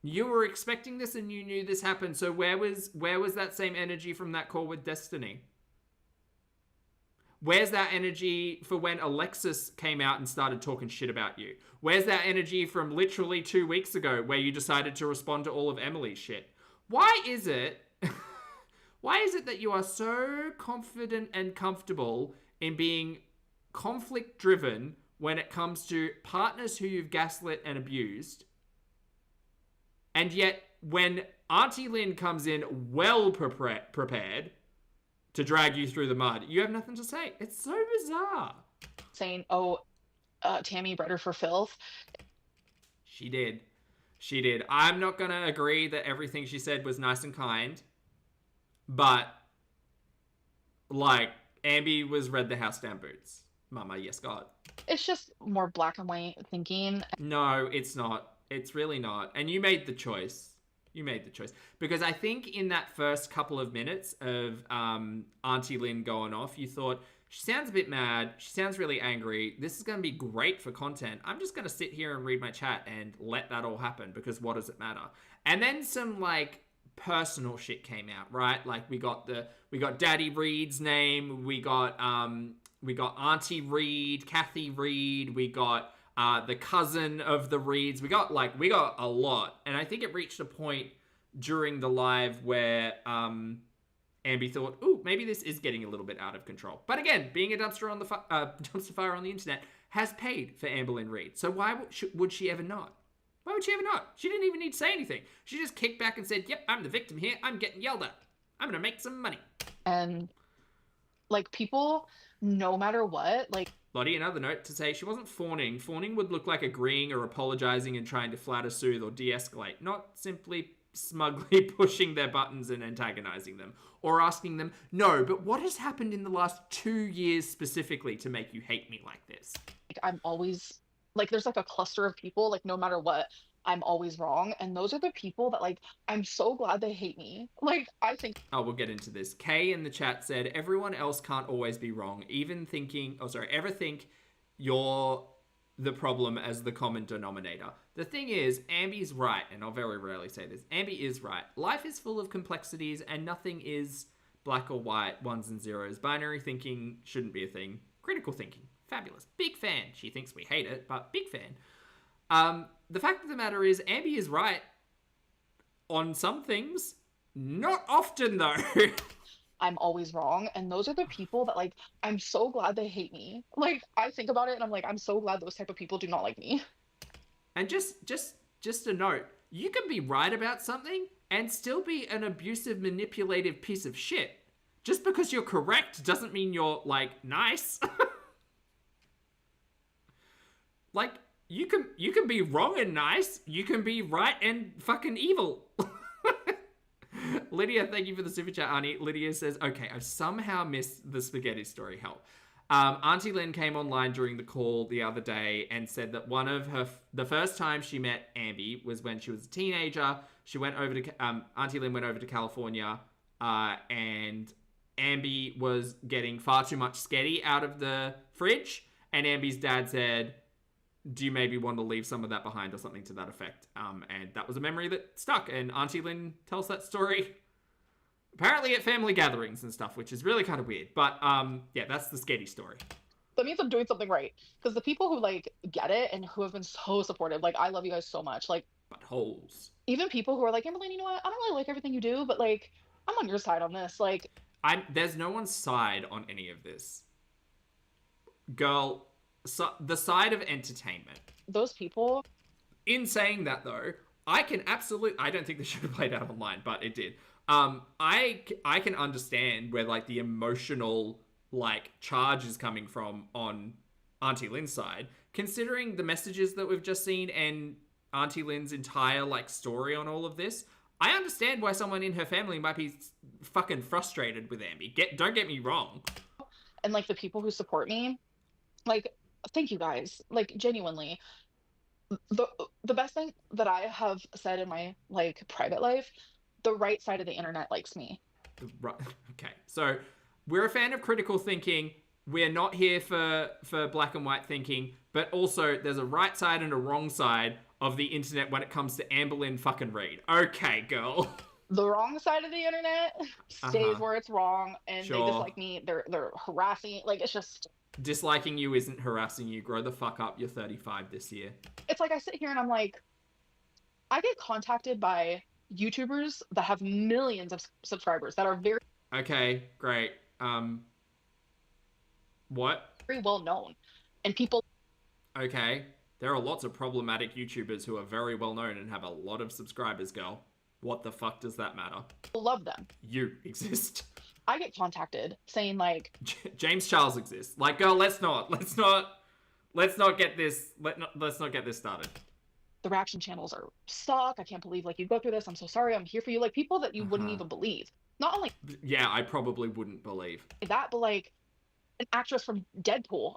You were expecting this and you knew this happened. So where was that same energy from that call with Destiny? Where's that energy for when Alexis came out and started talking shit about you? Where's that energy from literally 2 weeks ago where you decided to respond to all of Emily's shit? Why is it that you are so confident and comfortable in being conflict driven when it comes to partners who you've gaslit and abused? And yet, when Auntie Lynn comes in well prepared to drag you through the mud, you have nothing to say. It's so bizarre. saying, oh, Tammy bred her for filth. She did. She did. I'm not going to agree that everything she said was nice and kind, but, like, Ambi was read the house down boots. Mama, yes, God. It's just more black and white thinking. No, it's not. It's really not. And you made the choice. You made the choice. Because I think in that first couple of minutes of Auntie Lynn going off, you thought, she sounds a bit mad. She sounds really angry. This is going to be great for content. I'm just going to sit here and read my chat and let that all happen because what does it matter? And then some like personal shit came out, right? Like we got Daddy Reid's name. We got Auntie Reid, Kathy Reid. We got the cousin of the Reids. We got a lot. And I think it reached a point during the live where Ambi thought, ooh, maybe this is getting a little bit out of control. But again, being a dumpster fire on the internet has paid for Amberlynn Reid. So why would she ever not? Why would she ever not? She didn't even need to say anything. She just kicked back and said, yep, I'm the victim here. I'm getting yelled at. I'm going to make some money. And like people, no matter what, like Lottie, another note to say she wasn't fawning. Fawning would look like agreeing or apologizing and trying to flatter, soothe, or de-escalate, not simply smugly pushing their buttons and antagonizing them, or asking them, no, but what has happened in the last 2 years specifically to make you hate me like this? like I'm always like there's like a cluster of people, like no matter what, I'm always wrong. And those are the people that like I'm so glad they hate me. Like I think we'll get into this. Kay in the chat said, everyone else can't always be wrong. Ever think you're the problem as the common denominator. The thing is, Ambi's right, and I'll very rarely say this. Ambi is right. Life is full of complexities and nothing is black or white, ones and zeros. Binary thinking shouldn't be a thing. Critical thinking, fabulous. Big fan. She thinks we hate it, but big fan. The fact of the matter is, Ambi is right on some things. Not often, though. I'm always wrong. And those are the people that like I'm so glad they hate me. Like I think about it and I'm like, I'm so glad those type of people do not like me. And just a note, you can be right about something and still be an abusive, manipulative piece of shit. Just because you're correct doesn't mean you're, like, nice. Like, you can be wrong and nice. You can be right and fucking evil. Lydia, thank you for the super chat, Arnie. Lydia says, okay, I've somehow missed the spaghetti story. Help. Auntie Lynn came online during the call the other day and said that the first time she met Ambi was when she was a teenager. She went over to, Auntie Lynn went over to California, and Ambi was getting far too much sketty out of the fridge. And Ambi's dad said, do you maybe want to leave some of that behind or something to that effect? And that was a memory that stuck. And Auntie Lynn tells that story Apparently at family gatherings and stuff, which is really kind of weird. But yeah, that's the Sketty story. That means I'm doing something right. Because the people who like get it and who have been so supportive, like I love you guys so much. Like But holes. even people who are like, Amberlynn, you know what? I don't really like everything you do, but like I'm on your side on this. Like There's no one's side on any of this. Girl, so the side of entertainment. those people, In saying that though, I don't think this should have played out online, but it did. I can understand where like the emotional like charge is coming from on Auntie Lynn's side, considering the messages that we've just seen and Auntie Lynn's entire like story on all of this. I understand why someone in her family might be fucking frustrated with Ambi. Don't get me wrong. and like the people who support me, like thank you guys. Like genuinely. The best thing that I have said in my like private life, the right side of the internet likes me. Right. Okay. So we're a fan of critical thinking. We're not here for black and white thinking, but also there's a right side and a wrong side of the internet when it comes to Amberlynn fucking Reid. Okay, girl. The wrong side of the internet stays where it's wrong, and Sure. they dislike me. They're harassing. Like it's just. Disliking you isn't harassing you. Grow the fuck up. You're 35 this year. It's like I sit here and I'm like, I get contacted by YouTubers that have millions of subscribers that are very, Okay, great. What? very well known, and people Okay. There are lots of problematic YouTubers who are very well known and have a lot of subscribers, girl. What the fuck does that matter? love them. You exist. I get contacted saying like, James Charles exists. Like, girl, let's not get this started. the reaction channels are suck. I can't believe like you go through this. I'm so sorry. I'm here for you. Like people that you wouldn't even believe. Not only Yeah, I probably wouldn't believe. that, but like an actress from Deadpool,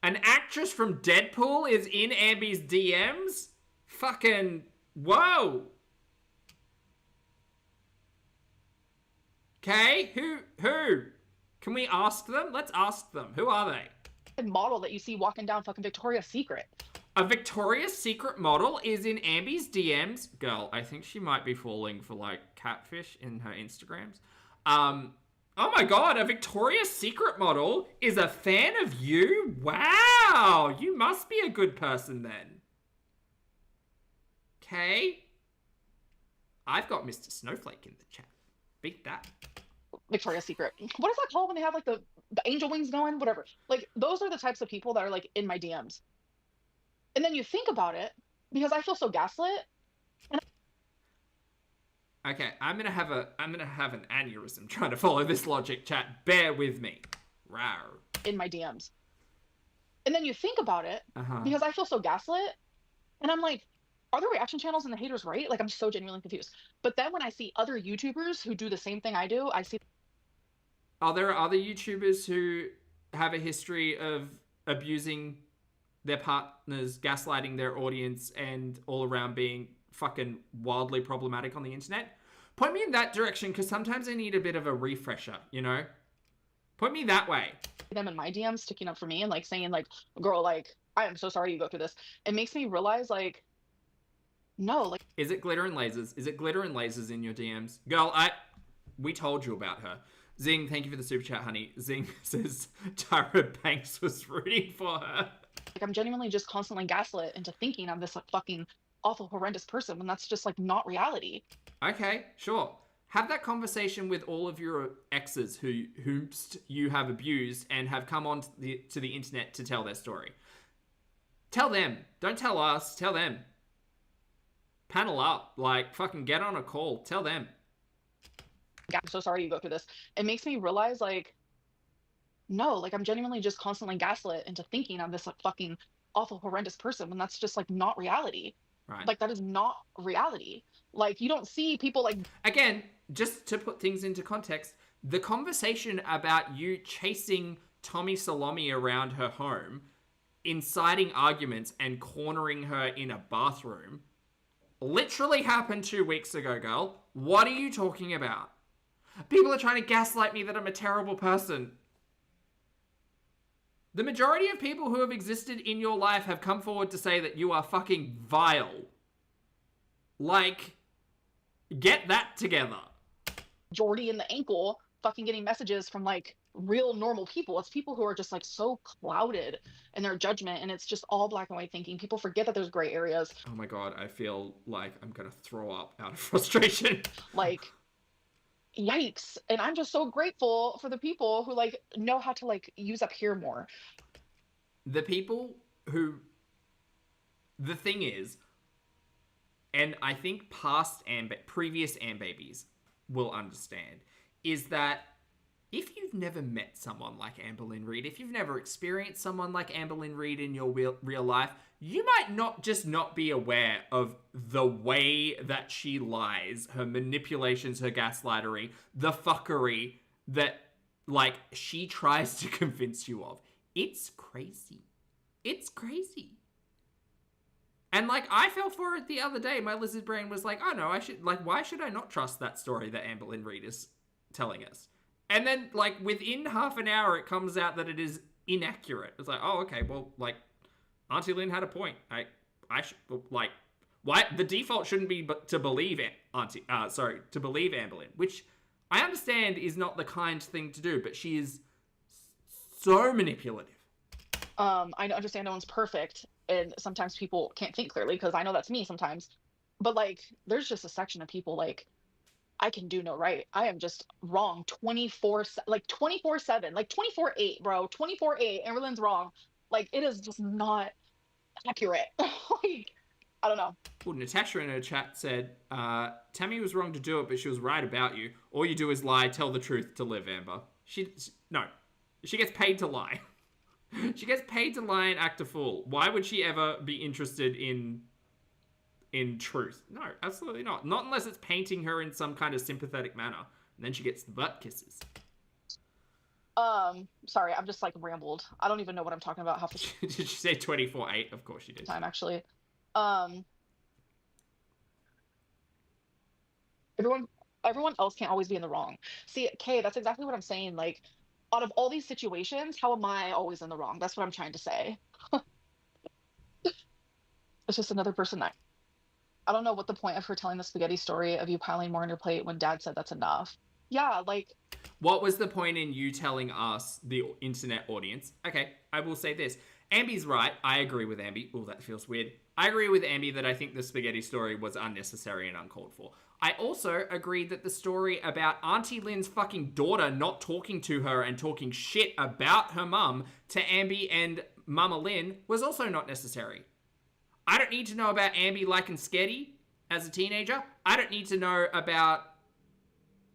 An actress from Deadpool is in Ambi's DMs? Fucking whoa. Okay, who? Can we ask them? Let's ask them. Who are they? model that you see walking down fucking Victoria's Secret. A Victoria's Secret model is in Ambi's DMs. Girl, I think she might be falling for like catfish in her Instagrams. Oh my god, a Victoria's Secret model is a fan of you? Wow, you must be a good person then. Okay. I've got Mr. Snowflake in the chat. Beat that. Victoria's Secret. What is that called when they have like the angel wings going? Whatever. Like those are the types of people that are like in my DMs. And then you think about it, because I feel so gaslit. Okay, I'm gonna have an aneurysm trying to follow this logic, chat. Bear with me. Rawr. In my DMs. And then you think about it, because I feel so gaslit, and I'm like, are the reaction channels and the haters right? Like I'm so genuinely confused. But then when I see other YouTubers who do the same thing I do, I see. Oh, there are other YouTubers who have a history of abusing their partners, gaslighting their audience, and all around being fucking wildly problematic on the internet. Point me in that direction, because sometimes I need a bit of a refresher, you know? Point me that way. Them in my DMs sticking up for me and like saying like, girl, like, I am so sorry you go through this. It makes me realize like, no, like. Is it glitter and lasers? Is it glitter and lasers in your DMs? Girl, we told you about her. Zing, thank you for the super chat, honey. Zing says Tyra Banks was rooting for her. Like I'm genuinely just constantly gaslit into thinking I'm this like fucking awful, horrendous person when that's just like not reality. Okay, sure. Have that conversation with all of your exes whom you have abused and have come on to the internet to tell their story. Tell them. Don't tell us. Tell them. Panel up. Like, fucking get on a call. Tell them. I'm so sorry you go through this. It makes me realize like, no, like I'm genuinely just constantly gaslit into thinking I'm this like fucking awful, horrendous person when that's just like not reality. Right. Like that is not reality. Like you don't see people like. Again, just to put things into context, the conversation about you chasing Tommy Salome around her home, inciting arguments and cornering her in a bathroom, literally happened 2 weeks ago, girl. What are you talking about? People are trying to gaslight me that I'm a terrible person. The majority of people who have existed in your life have come forward to say that you are fucking vile. Like, get that together. Jordy in the ankle fucking getting messages from like real normal people. It's people who are just like so clouded in their judgment, and it's just all black and white thinking. People forget that there's gray areas. Oh my god, I feel like I'm gonna throw up out of frustration. Like, yikes. And I'm just so grateful for the people who like know how to like use up here more. The people who, the thing is, and I think previous Am babies will understand, is that if you've never met someone like Amber Lynn Reid, if you've never experienced someone like Amber Lynn Reid in your real life, you might not be aware of the way that she lies, her manipulations, her gaslightery, the fuckery that, like, she tries to convince you of. It's crazy. It's crazy. And, like, I fell for it the other day. My lizard brain was like, oh no, why should I not trust that story that Amber Lynn Reid is telling us? And then, like, within half an hour, it comes out that it is inaccurate. It's like, oh, okay, well, like, Auntie Lynn had a point. I should, like, why? The default shouldn't be to believe to believe Amber Lynn, which I understand is not the kind thing to do, but she is so manipulative. I understand no one's perfect, and sometimes people can't think clearly, because I know that's me sometimes. But, like, there's just a section of people, like, I can do no right. I am just wrong 24/7, like 24/7, like 24/8, bro. 24/8. Amber Lynn's wrong. Like, it is just not accurate. Like, I don't know. Well, Natasha in her chat said, Tammy was wrong to do it, but she was right about you. All you do is lie, tell the truth to live, Amber. She gets paid to lie. She gets paid to lie and act a fool. Why would she ever be interested in truth? No, absolutely not. Not unless it's painting her in some kind of sympathetic manner. And then she gets the butt kisses. Sorry, I've just, like, rambled. I don't even know what I'm talking about. Did she say 24/8? Of course she did. Time, actually. Everyone else can't always be in the wrong. See, Kay, that's exactly what I'm saying. Like, out of all these situations, how am I always in the wrong? That's what I'm trying to say. It's just another person that I don't know what the point of her telling the spaghetti story of you piling more on your plate when dad said that's enough. Yeah, like, what was the point in you telling us, the internet audience? Okay, I will say this. Ambi's right. I agree with Ambi. Oh, that feels weird. I agree with Ambi that I think the spaghetti story was unnecessary and uncalled for. I also agree that the story about Auntie Lynn's fucking daughter not talking to her and talking shit about her mum to Ambi and Mama Lynn was also not necessary. I don't need to know about Ambi liking Sketty as a teenager. I don't need to know about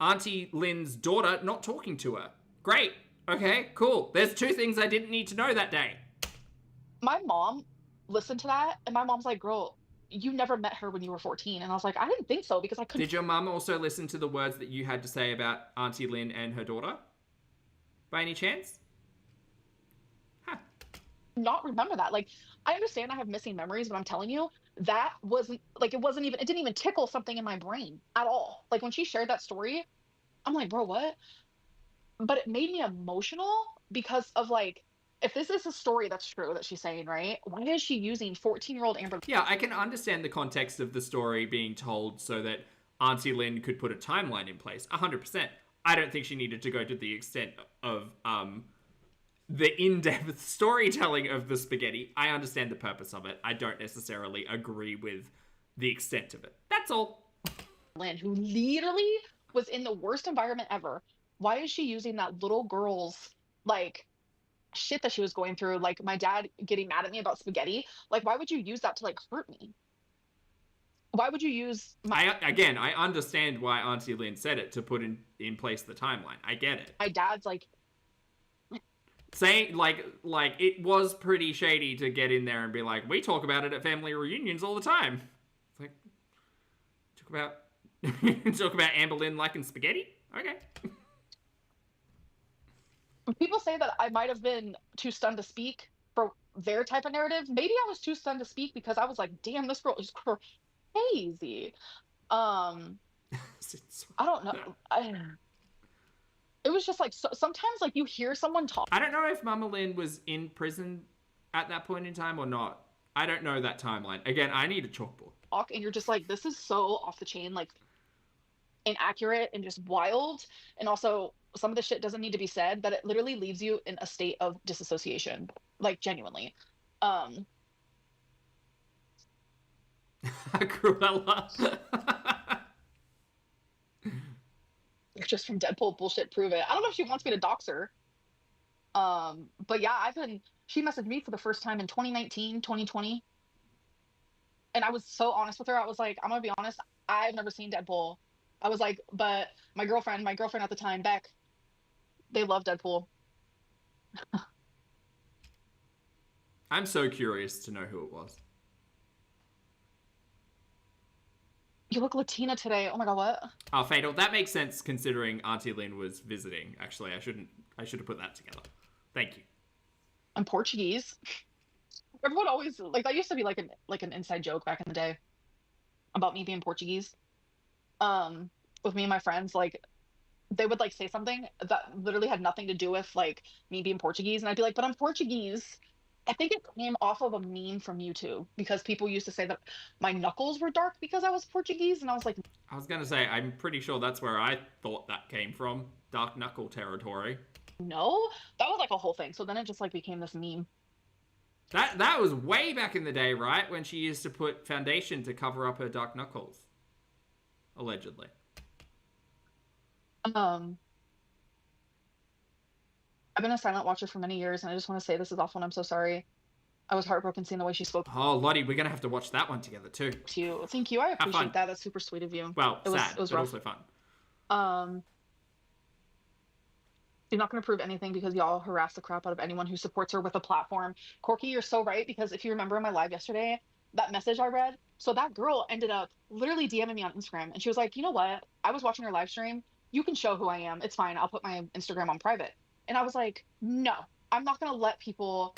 Auntie Lynn's daughter not talking to her. Great. Okay, cool. There's two things I didn't need to know that day. My mom listened to that, and my mom's like, girl, you never met her when you were 14. And I was like, I didn't think so, because I couldn't. Did your mum also listen to the words that you had to say about Auntie Lynn and her daughter? By any chance? Huh. Not remember that. Like, I understand I have missing memories, but I'm telling you, that wasn't, like, it didn't even tickle something in my brain at all. Like, when she shared that story, I'm like, bro, what? But it made me emotional because of, like, if this is a story that's true that she's saying, right? Why is she using 14-year-old Amber? Yeah, I can understand the context of the story being told so that Auntie Lynn could put a timeline in place. 100%. I don't think she needed to go to the extent of the in-depth storytelling of the spaghetti. I understand the purpose of it. I don't necessarily agree with the extent of it. That's all. Lynn, who literally was in the worst environment ever. Why is she using that little girl's, like, shit that she was going through, like my dad getting mad at me about spaghetti? Like, why would you use that to, like, hurt me? Why would you use I understand why Auntie Lynn said it, to put in place the timeline. I get it. My dad's like saying, like it was pretty shady to get in there and be like, we talk about it at family reunions all the time. It's like, talk about Amber Lynn liking spaghetti? Okay. People say that I might have been too stunned to speak for their type of narrative. Maybe I was too stunned to speak because I was like, damn, this girl is crazy. I don't know. It was just like, sometimes, like, you hear someone talk. I don't know if Mama Lynn was in prison at that point in time or not. I don't know that timeline. Again, I need a chalkboard. And you're just like, this is so off the chain. Like, inaccurate and just wild. And also, some of the shit doesn't need to be said, that it literally leaves you in a state of disassociation, like genuinely. Um, Cruella. just from Deadpool bullshit, prove it. I don't know if she wants me to dox her. But yeah, she messaged me for the first time in 2019, 2020. And I was so honest with her. I was like, I'm gonna be honest, I've never seen Deadpool. I was like, but my girlfriend at the time, Beck, they love Deadpool. I'm so curious to know who it was. You look Latina today. Oh my god, what? Oh, Fatal. That makes sense considering Auntie Lynn was visiting. Actually, I should have put that together. Thank you. I'm Portuguese. Everyone always like that used to be like an inside joke back in the day about me being Portuguese. With me and my friends, like they would like say something that literally had nothing to do with like me being Portuguese, and I'd be like, but I'm Portuguese. I think it came off of a meme from YouTube because people used to say that my knuckles were dark because I was Portuguese, and I was like, I was going to say, I'm pretty sure that's where I thought that came from. Dark knuckle territory. no, that was like a whole thing. So then it just like became this meme. That was way back in the day, right? When she used to put foundation to cover up her dark knuckles. Allegedly. I've been a silent watcher for many years, and I just want to say this is awful, and I'm so sorry. I was heartbroken seeing the way she spoke Oh, Lottie, we're going to have to watch that one together too. to you. Thank you. I appreciate that. That's super sweet of you. Well, it was, sad, it was but rough. also fun. She's not going to prove anything because y'all harass the crap out of anyone who supports her with a platform. Corky, you're so right, because if you remember in my live yesterday, that message I read, so that girl ended up literally DMing me on Instagram, and she was like, you know what? I was watching her live stream. You can show who I am. It's fine. I'll put my Instagram on private. And I was like, no, I'm not going to let people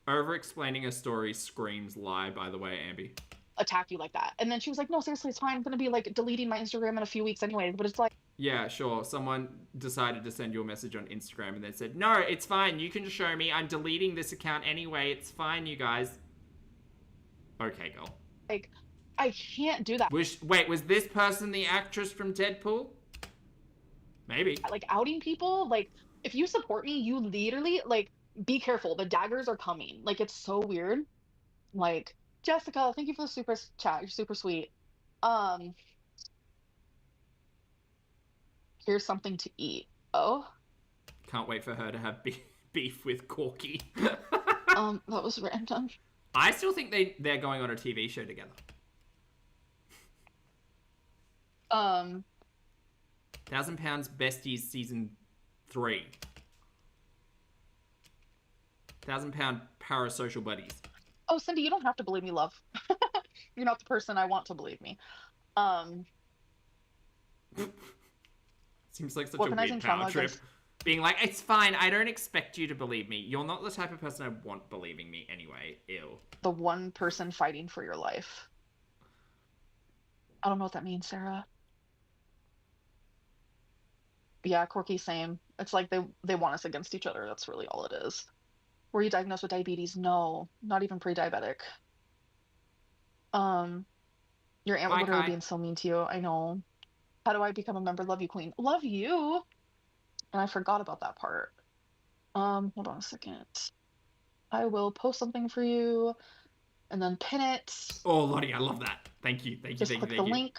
Over-explaining a story screams lie, by the way, Ambi. attack you like that. And then she was like, no, seriously, it's fine. I'm going to be like deleting my Instagram in a few weeks anyways. But it's like, Yeah, sure. Someone decided to send you a message on Instagram and then said, no, it's fine. You can show me. I'm deleting this account anyway. It's fine, you guys. Okay, girl. like, I can't do that. Wait, was this person the actress from Deadpool? Maybe. Like, outing people, like, if you support me, you literally, like, be careful. The daggers are coming. Like, it's so weird. Like, Jessica, thank you for the super chat. You're super sweet. Here's something to eat. Oh. Can't wait for her to have beef with Corky. That was random. I still think they're going on a TV show together. 1,000 Pounds Besties Season 3. 1,000 Pound Parasocial Buddies. Oh, Cindy, you don't have to believe me, love. You're not the person I want to believe me. Seems like such a weird power trip. Being like, it's fine, I don't expect you to believe me. You're not the type of person I want believing me anyway. Ew. The one person fighting for your life. I don't know what that means, Sarah. Yeah, Corky, same. It's like they want us against each other. That's really all it is. Were you diagnosed with diabetes? No, not even pre-diabetic. Your aunt would literally being so mean to you. I know. How do I become a member? Love you, queen. Love you. And I forgot about that part. Hold on a second. I will post something for you and then pin it. Oh, Lottie, I love that. Thank you. Thank you. Just click the link.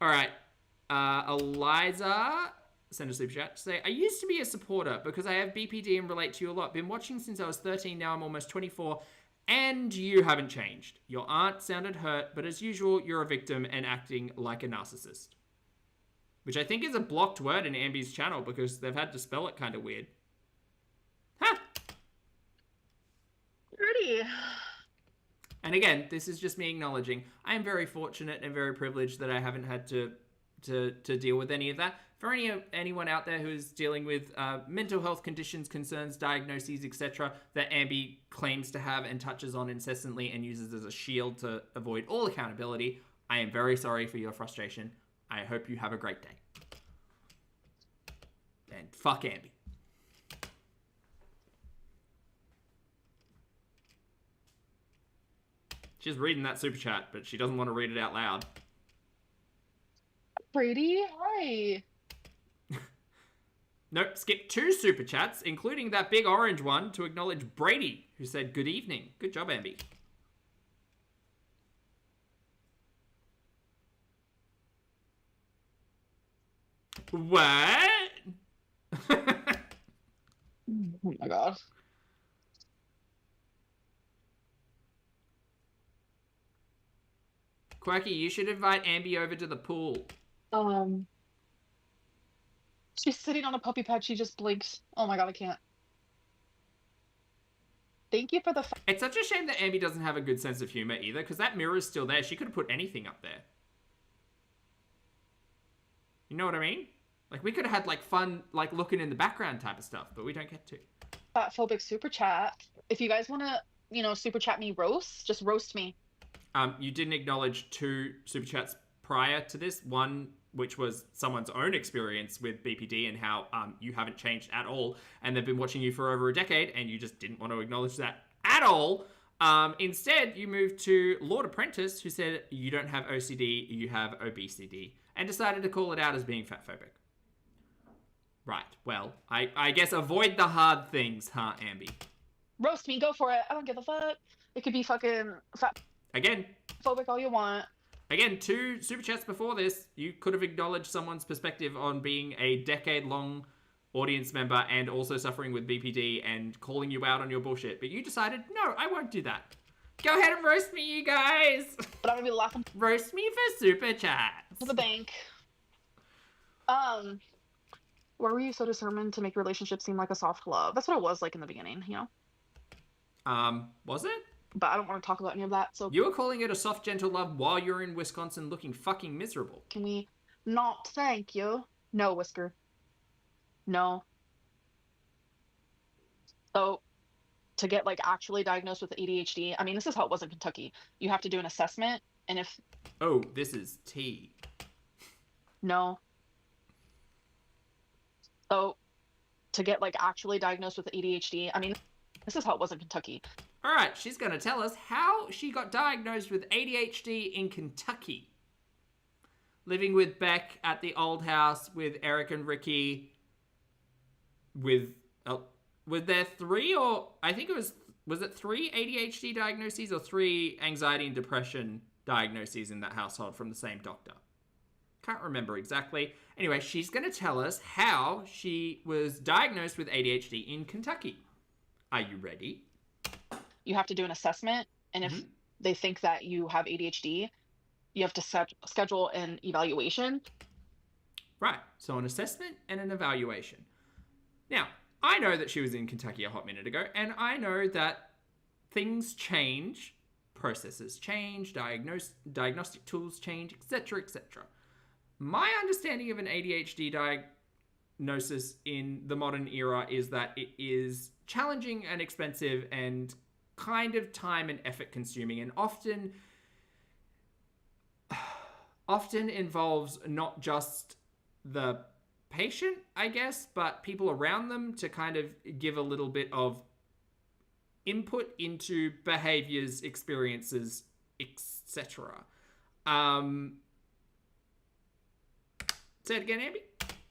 All right. Eliza send a super chat to say, I used to be a supporter because I have BPD and relate to you a lot. Been watching since I was 13. Now I'm almost 24. And you haven't changed. Your aunt sounded hurt, but as usual, you're a victim and acting like a narcissist. Which I think is a blocked word in Ambi's channel because they've had to spell it kind of weird. Ha! Pretty. And again, this is just me acknowledging I am very fortunate and very privileged that I haven't had to deal with any of that. For anyone out there who's dealing with mental health conditions, concerns, diagnoses, etc., that Ambi claims to have and touches on incessantly and uses as a shield to avoid all accountability, I am very sorry for your frustration. I hope you have a great day. And fuck Ambi. She's reading that super chat, but she doesn't want to read it out loud. Brady, hi. Nope, skip 2 super chats, including that big orange one to acknowledge Brady, who said good evening. Good job, Ambi. What? Oh my god. Quacky, you should invite Ambi over to the pool. She's sitting on a puppy pad. She just blinks. Oh my god, I can't. Thank you for the. It's such a shame that Ambi doesn't have a good sense of humor either, because that mirror's still there. She could have put anything up there. You know what I mean? Like, we could have had, like, fun, like, looking in the background type of stuff, but we don't get to. Fatphobic super chat. If you guys want to, you know, super chat me roast, just roast me. You didn't acknowledge 2 super chats prior to this. One, which was someone's own experience with BPD and how you haven't changed at all, and they've been watching you for over a decade, and you just didn't want to acknowledge that at all. Instead, you moved to Lord Apprentice, who said you don't have OCD, you have obesity, and decided to call it out as being fatphobic. Right, well, I guess avoid the hard things, huh, Ambi? Roast me, go for it. I don't give a fuck. It could be fucking Again. Phobic all you want. Again, 2 super chats before this, you could have acknowledged someone's perspective on being a decade-long audience member and also suffering with BPD and calling you out on your bullshit. But you decided, no, I won't do that. Go ahead and roast me, you guys. But I'm gonna be laughing. Roast me for super chats. To the bank. Where were you so determined to make your relationship seem like a soft love? That's what it was like in the beginning, you know? Was it? But I don't want to talk about any of that, so... You were calling it a soft, gentle love while you're in Wisconsin looking fucking miserable. Can we not thank you? No, Whisker. No. So, to get, like, actually diagnosed with ADHD, I mean, this is how it was in Kentucky. You have to do an assessment, and if... Oh, this is tea. No. So, to get, like, actually diagnosed with ADHD, I mean, this is how it was in Kentucky. All right, she's going to tell us how she got diagnosed with ADHD in Kentucky. Living with Beck at the old house with Eric and Ricky. Were there 3 or... I think it was it 3 ADHD diagnoses or 3 anxiety and depression diagnoses in that household from the same doctor? Can't remember exactly. Anyway, she's going to tell us how she was diagnosed with ADHD in Kentucky. Are you ready? You have to do an assessment, and if they think that you have ADHD, you have to schedule an evaluation. Right, so an assessment and an evaluation. Now, I know that she was in Kentucky a hot minute ago, and I know that things change, processes change, diagnostic tools change, etc., etc. My understanding of an ADHD diagnosis in the modern era is that it is challenging and expensive and kind of time and effort consuming, and often involves not just the patient, I guess, but people around them to kind of give a little bit of input into behaviors, experiences, etc. Say it again, Abby.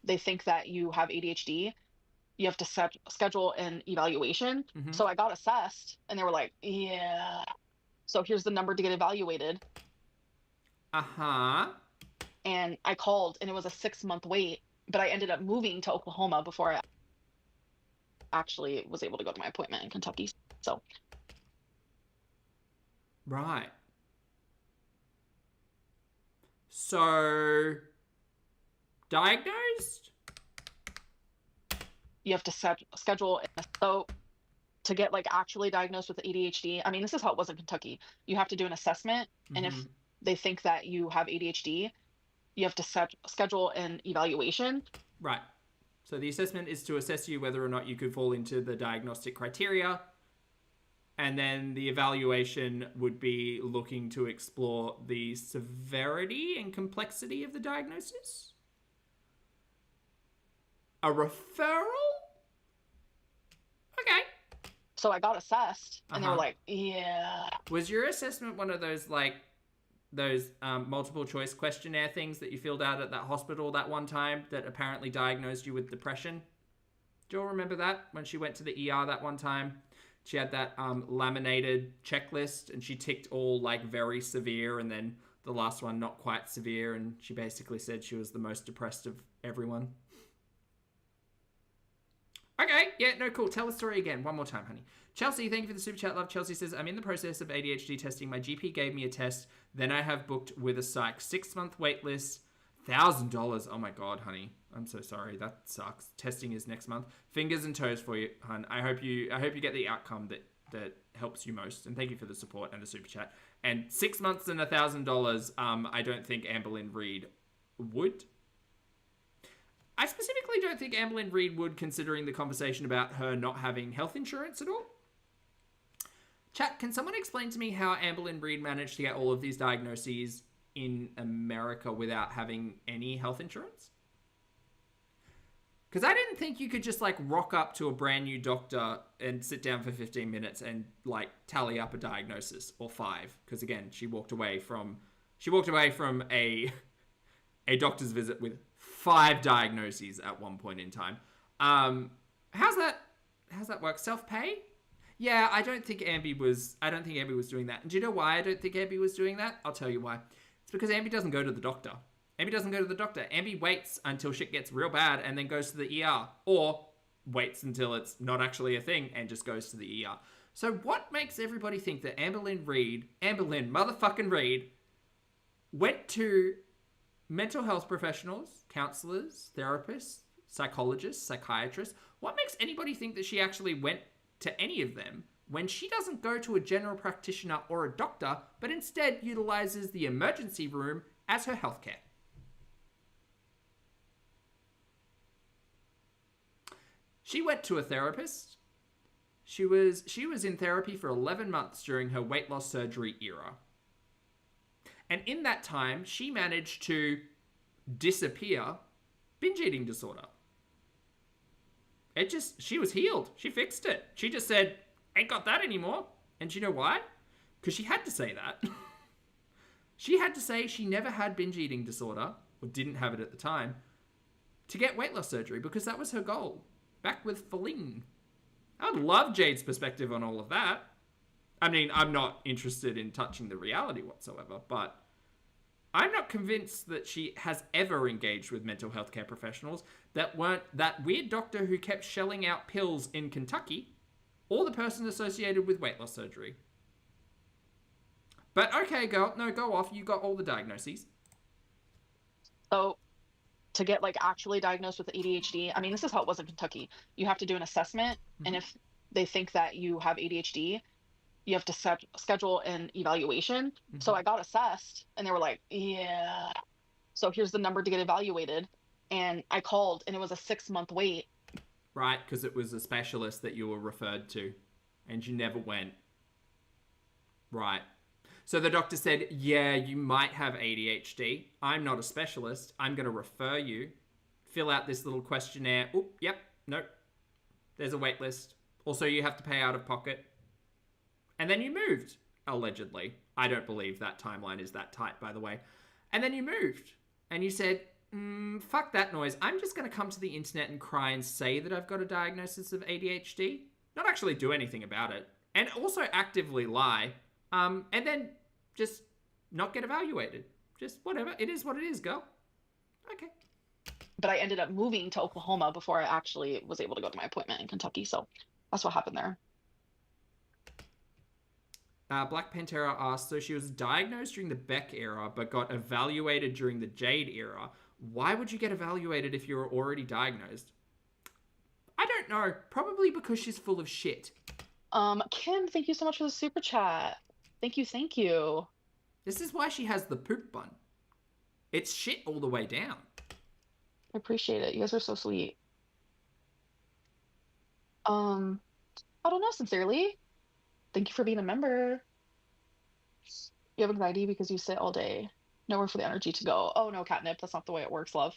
They think that you have ADHD. You have to schedule an evaluation. So I got assessed, and they were like, yeah. So here's the number to get evaluated. Uh-huh. And I called, and it was a 6-month wait, but I ended up moving to Oklahoma before I actually was able to go to my appointment in Kentucky. So. Right. So, diagnosed? You have to schedule. So to get like actually diagnosed with ADHD, I mean, this is how it was in Kentucky. You have to do an assessment, and if they think that you have ADHD, you have to schedule an evaluation. Right. So the assessment is to assess you whether or not you could fall into the diagnostic criteria. And then the evaluation would be looking to explore the severity and complexity of the diagnosis. A referral? Okay. So I got assessed, and they were Uh-huh. like, yeah. Was your assessment one of those, like, those multiple choice questionnaire things that you filled out at that hospital that one time that apparently diagnosed you with depression? Do you all remember that when she went to the ER that one time? She had that laminated checklist and she ticked all like very severe and then the last one not quite severe, and she basically said she was the most depressed of everyone. Okay, yeah, no, cool. Tell the story again. One more time, honey. Chelsea, thank you for the super chat, love. Chelsea says, I'm in the process of ADHD testing. My GP gave me a test. Then I have booked with a psych. 6-month wait list. $1,000. Oh my God, honey. I'm so sorry. That sucks. Testing is next month. Fingers and toes for you, hun. I hope you get the outcome that helps you most. And thank you for the support and the super chat. And 6 months and $1,000. I don't think Lynn Reid would. I specifically don't think Lynn Reid would, considering the conversation about her not having health insurance at all. Chat, can someone explain to me how Lynn Reid managed to get all of these diagnoses in America without having any health insurance? Because I didn't think you could just like rock up to a brand new doctor and sit down for 15 minutes and like tally up a diagnosis, or 5. Because again, she walked away from a doctor's visit with 5 diagnoses at one point in time. How's that work? Self-pay? Yeah, I don't think Ambi was doing that. And do you know why I don't think Ambi was doing that? I'll tell you why. It's because Ambi doesn't go to the doctor. Ambi waits until shit gets real bad and then goes to the ER. Or waits until it's not actually a thing and just goes to the ER. So what makes everybody think that Lynn motherfucking Reid, went to mental health professionals, counselors, therapists, psychologists, psychiatrists? What makes anybody think that she actually went to any of them when she doesn't go to a general practitioner or a doctor, but instead utilizes the emergency room as her healthcare? She went to a therapist. She was in therapy for 11 months during her weight loss surgery era. And in that time, she managed to disappear binge eating disorder. She was healed. She fixed it. She just said, ain't got that anymore. And you know why? Because she had to say that. She had to say she never had binge eating disorder, or didn't have it at the time, to get weight loss surgery, because that was her goal. Back with Lynn. I would love Jade's perspective on all of that. I mean, I'm not interested in touching the reality whatsoever, but I'm not convinced that she has ever engaged with mental health care professionals that weren't that weird doctor who kept shelling out pills in Kentucky, or the person associated with weight loss surgery. But okay, girl, no, go off. You got all the diagnoses. So to get like actually diagnosed with ADHD, I mean, this is how it was in Kentucky. You have to do an assessment, and if they think that you have ADHD, you have to schedule an evaluation. So I got assessed, and they were like, yeah, so here's the number to get evaluated. And I called, and it was a 6-month wait. Right, because it was a specialist that you were referred to, and you never went. Right. So the doctor said, yeah, you might have ADHD. I'm not a specialist. I'm going to refer you. Fill out this little questionnaire. Oop, yep, nope. There's a wait list. Also, you have to pay out of pocket. And then you moved, allegedly. I don't believe that timeline is that tight, by the way. And then you moved. And you said, fuck that noise. I'm just going to come to the internet and cry and say that I've got a diagnosis of ADHD. Not actually do anything about it. And also actively lie. And then just not get evaluated. Just whatever. It is what it is, girl. Okay. But I ended up moving to Oklahoma before I actually was able to go to my appointment in Kentucky. So that's what happened there. Black Pantera asked, so she was diagnosed during the Beck era, but got evaluated during the Jade era. Why would you get evaluated if you were already diagnosed? I don't know. Probably because she's full of shit. Kim, thank you so much for the super chat. Thank you. This is why she has the poop bun. It's shit all the way down. I appreciate it. You guys are so sweet. I don't know, sincerely. Thank you for being a member. You have anxiety because you sit all day. Nowhere for the energy to go. Oh no, catnip. That's not the way it works, love.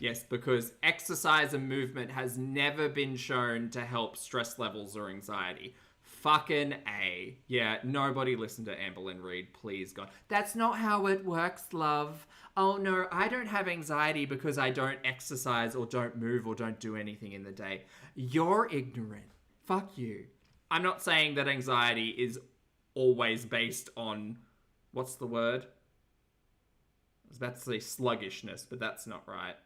Yes, because exercise and movement has never been shown to help stress levels or anxiety. Fucking A. Yeah, nobody listen to Lynn Reid, please God. That's not how it works, love. Oh no, I don't have anxiety because I don't exercise or don't move or don't do anything in the day. You're ignorant. Fuck you. I'm not saying that anxiety is always based on, what's the word? I was about to say sluggishness, but that's not right.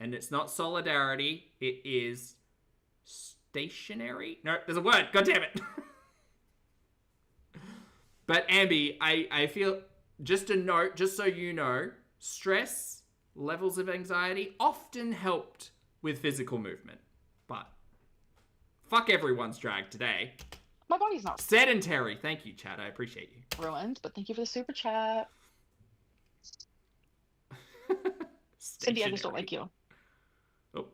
And it's not solidarity, it is stationary. No, there's a word, god damn it. But Ambi, I feel, just a note, just so you know, stress, levels of anxiety often helped with physical movement. But fuck everyone's drag today. My body's not Sedentary. Thank you, Chad. I appreciate you. ruined, but thank you for the super chat. Cindy, I just don't like you. Oh.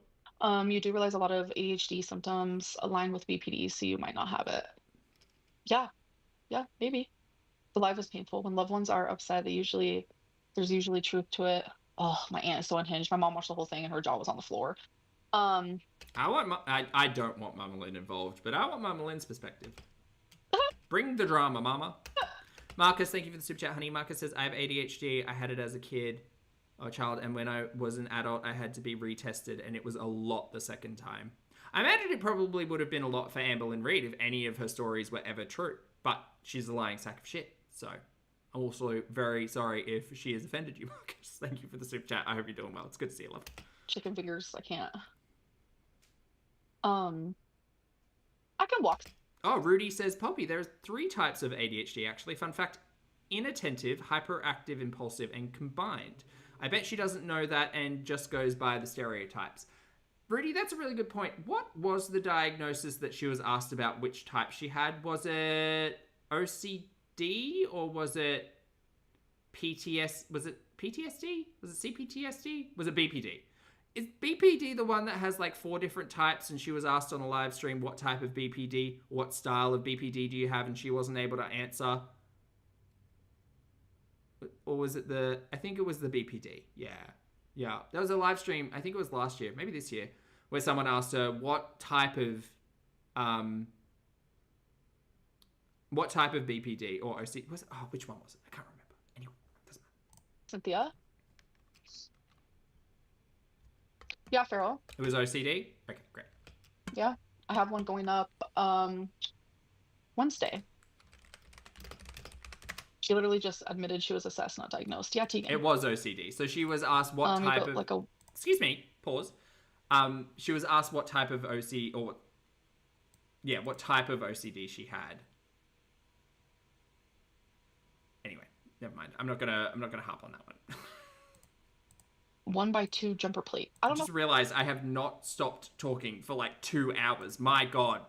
You do realize a lot of ADHD symptoms align with BPD, so you might not have it. Yeah, maybe. The life is painful. When loved ones are upset, there's usually truth to it. Oh, my aunt is so unhinged. My mom watched the whole thing and her jaw was on the floor. I don't want Mama Lynn involved, but I want Mama Lynn's perspective. Bring the drama, Mama. Marcus, thank you for the super chat, honey. Marcus says, I have ADHD. I had it as a kid or child, and when I was an adult, I had to be retested, and it was a lot the second time. I imagine it probably would have been a lot for Lynn Reid if any of her stories were ever true, but she's a lying sack of shit. So I'm also very sorry if she has offended you, Marcus. Thank you for the super chat. I hope you're doing well. It's good to see you, love. Chicken fingers, I can't. I can walk. Oh, Rudy says, Poppy, there are 3 types of ADHD, actually. Fun fact, inattentive, hyperactive, impulsive, and combined. I bet she doesn't know that and just goes by the stereotypes. Rudy, that's a really good point. What was the diagnosis that she was asked about which type she had? Was it OCD or was it PTS? Was it PTSD? Was it CPTSD? Was it BPD? Is BPD the one that has like 4 different types, and she was asked on a live stream what type of BPD, what style of BPD do you have, and she wasn't able to answer? Or was it I think it was the BPD. Yeah. There was a live stream, I think it was last year, maybe this year, where someone asked her what type of BPD or OC was it? Oh, which one was it? I can't remember. Anyway, doesn't matter. Cynthia? Yeah, Farrell. It was OCD? Okay, great. Yeah, I have one going up Wednesday. She literally just admitted she was assessed, not diagnosed. Yeah, Tegan. It was OCD. So she was asked what type of... Excuse me, pause. She was asked what type of what type of OCD she had. Anyway, never mind. I'm not gonna harp on that one. 1x2 jumper plate. I just realized I have not stopped talking for like 2 hours. My God.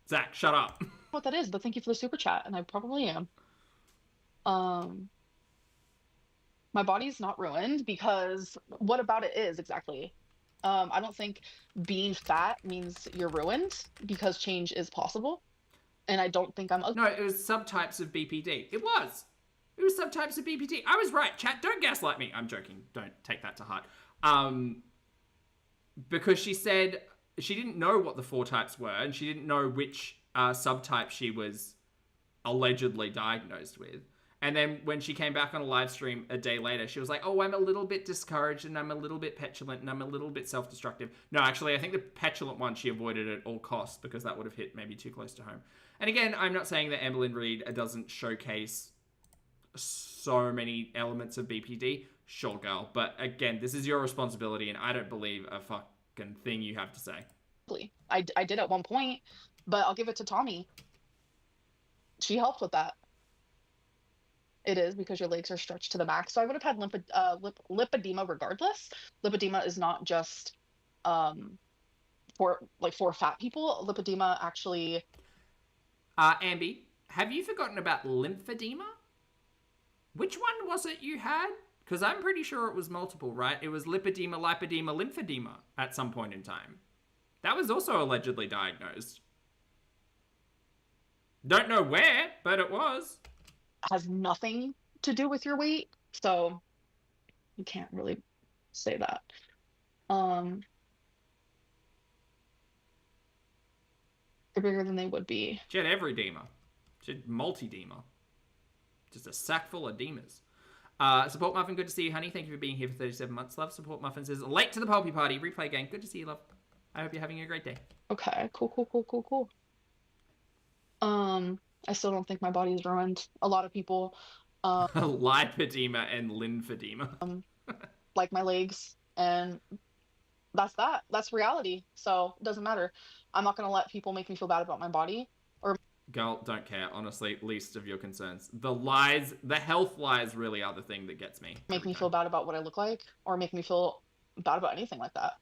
Zach, shut up. What that is, but thank you for the super chat, and I probably am. My body's not ruined because what about it is exactly. I don't think being fat means you're ruined because change is possible. And I don't think I'm ugly. No, it was subtypes of BPD. It was subtypes of BPD. I was right. Chat, don't gaslight me. I'm joking. Don't take that to heart. Because she said she didn't know what the 4 types were, and she didn't know which subtype she was allegedly diagnosed with. And then when she came back on a live stream a day later, she was like, oh, I'm a little bit discouraged and I'm a little bit petulant and I'm a little bit self-destructive. No, actually, I think the petulant one she avoided at all costs because that would have hit maybe too close to home. And again, I'm not saying that Lynn Reid doesn't showcase so many elements of BPD. Sure, girl. But again, this is your responsibility and I don't believe a fucking thing you have to say. I did at one point, but I'll give it to Tommy. She helped with that. It is because your legs are stretched to the max. So I would have had lipedema regardless. Lipedema is not just for fat people. Lipedema actually... Ambi, have you forgotten about lymphedema? Which one was it you had? Because I'm pretty sure it was multiple, right? It was lipedema, lipedema, lymphedema at some point in time. That was also allegedly diagnosed. Don't know where, but it was. Has nothing to do with your weight, so you can't really say that. Um, they're bigger than they would be. She had every Dema. She had multi-Dema. Just a sack full of Demas. Support Muffin, good to see you, honey. Thank you for being here for 37 months, love. Support Muffin says, late to the Pulpy Party. Replay game. Good to see you, love. I hope you're having a great day. Okay, cool. I still don't think my body is ruined. A lot of people, Lipedema and lymphedema. like my legs, and that's that. That's reality. So it doesn't matter. I'm not gonna let people make me feel bad about my body. Girl, don't care. Honestly, least of your concerns. The lies, the health lies really are the thing that gets me. Make me feel bad about what I look like, or make me feel bad about anything like that.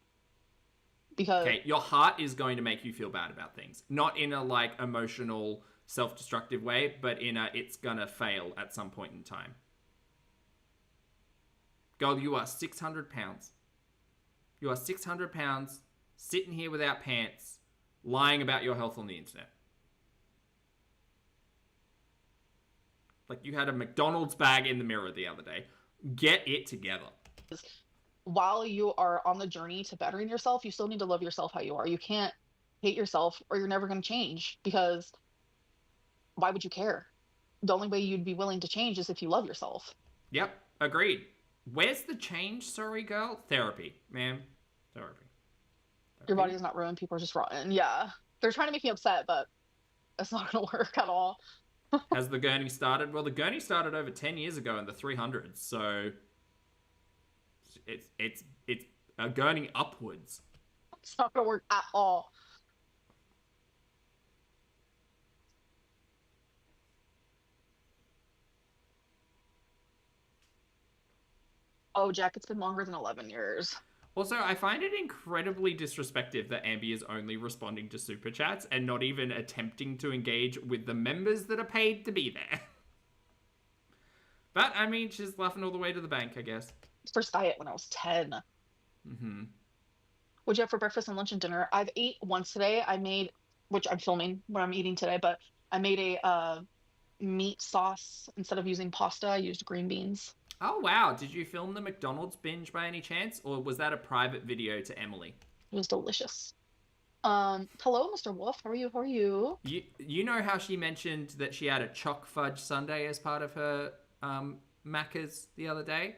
Because okay, your heart is going to make you feel bad about things. Not in a, like, emotional, self-destructive way, but in a, it's gonna fail at some point in time. Girl, you are 600 pounds. You are 600 pounds, sitting here without pants, lying about your health on the internet. Like, you had a McDonald's bag in the mirror the other day. Get it together. while you are on the journey to bettering yourself, you still need to love yourself how you are. You can't hate yourself or you're never going to change, because why would you care? The only way you'd be willing to change is if you love yourself. Yep, agreed. Where's the change, sorry, girl? Therapy, ma'am. Therapy. Your body is not ruined. People are just rotten. Yeah. They're trying to make me upset, but it's not going to work at all. Has the gurney started? Well, the gurney started over 10 years ago in the 300s, so it's a gurney upwards. It's not going to work at all. Oh, Jack, it's been longer than 11 years. Also, I find it incredibly disrespectful that Ambi is only responding to super chats and not even attempting to engage with the members that are paid to be there. But, I mean, she's laughing all the way to the bank, I guess. First diet when I was 10. Mm-hmm. What'd you have for breakfast and lunch and dinner? I've ate once today. I made, which I'm filming what I'm eating today, but I made a meat sauce. Instead of using pasta, I used green beans. Oh, wow. Did you film the McDonald's binge by any chance? Or was that a private video to Emily? It was delicious. Hello, Mr. Wolf. How are you? How are you? You know how she mentioned that she had a choc fudge sundae as part of her Macca's the other day?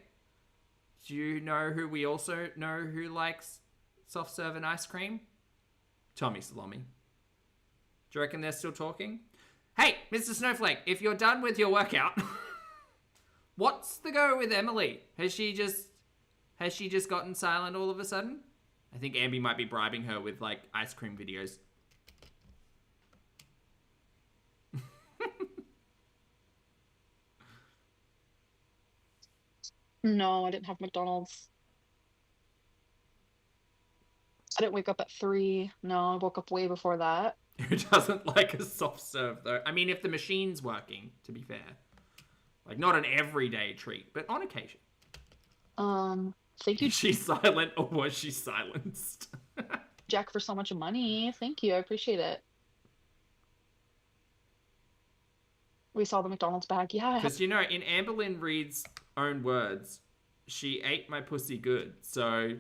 Do you know who we also know who likes soft serve and ice cream? Tommy Salami. Do you reckon they're still talking? Hey, Mr. Snowflake, if you're done with your workout... What's the go with Emily? Has she just gotten silent all of a sudden? I think Ambi might be bribing her with, like, ice cream videos. No, I didn't have McDonald's. I didn't wake up at 3. No, I woke up way before that. Who doesn't like a soft serve, though? I mean, if the machine's working, to be fair. Like, not an everyday treat, but on occasion. Thank you. Is she silent or was she silenced? Jack, for so much money. Thank you. I appreciate it. We saw the McDonald's bag. Yeah. Because, you know, in Amberlynn Reid's own words, she ate my pussy good. So,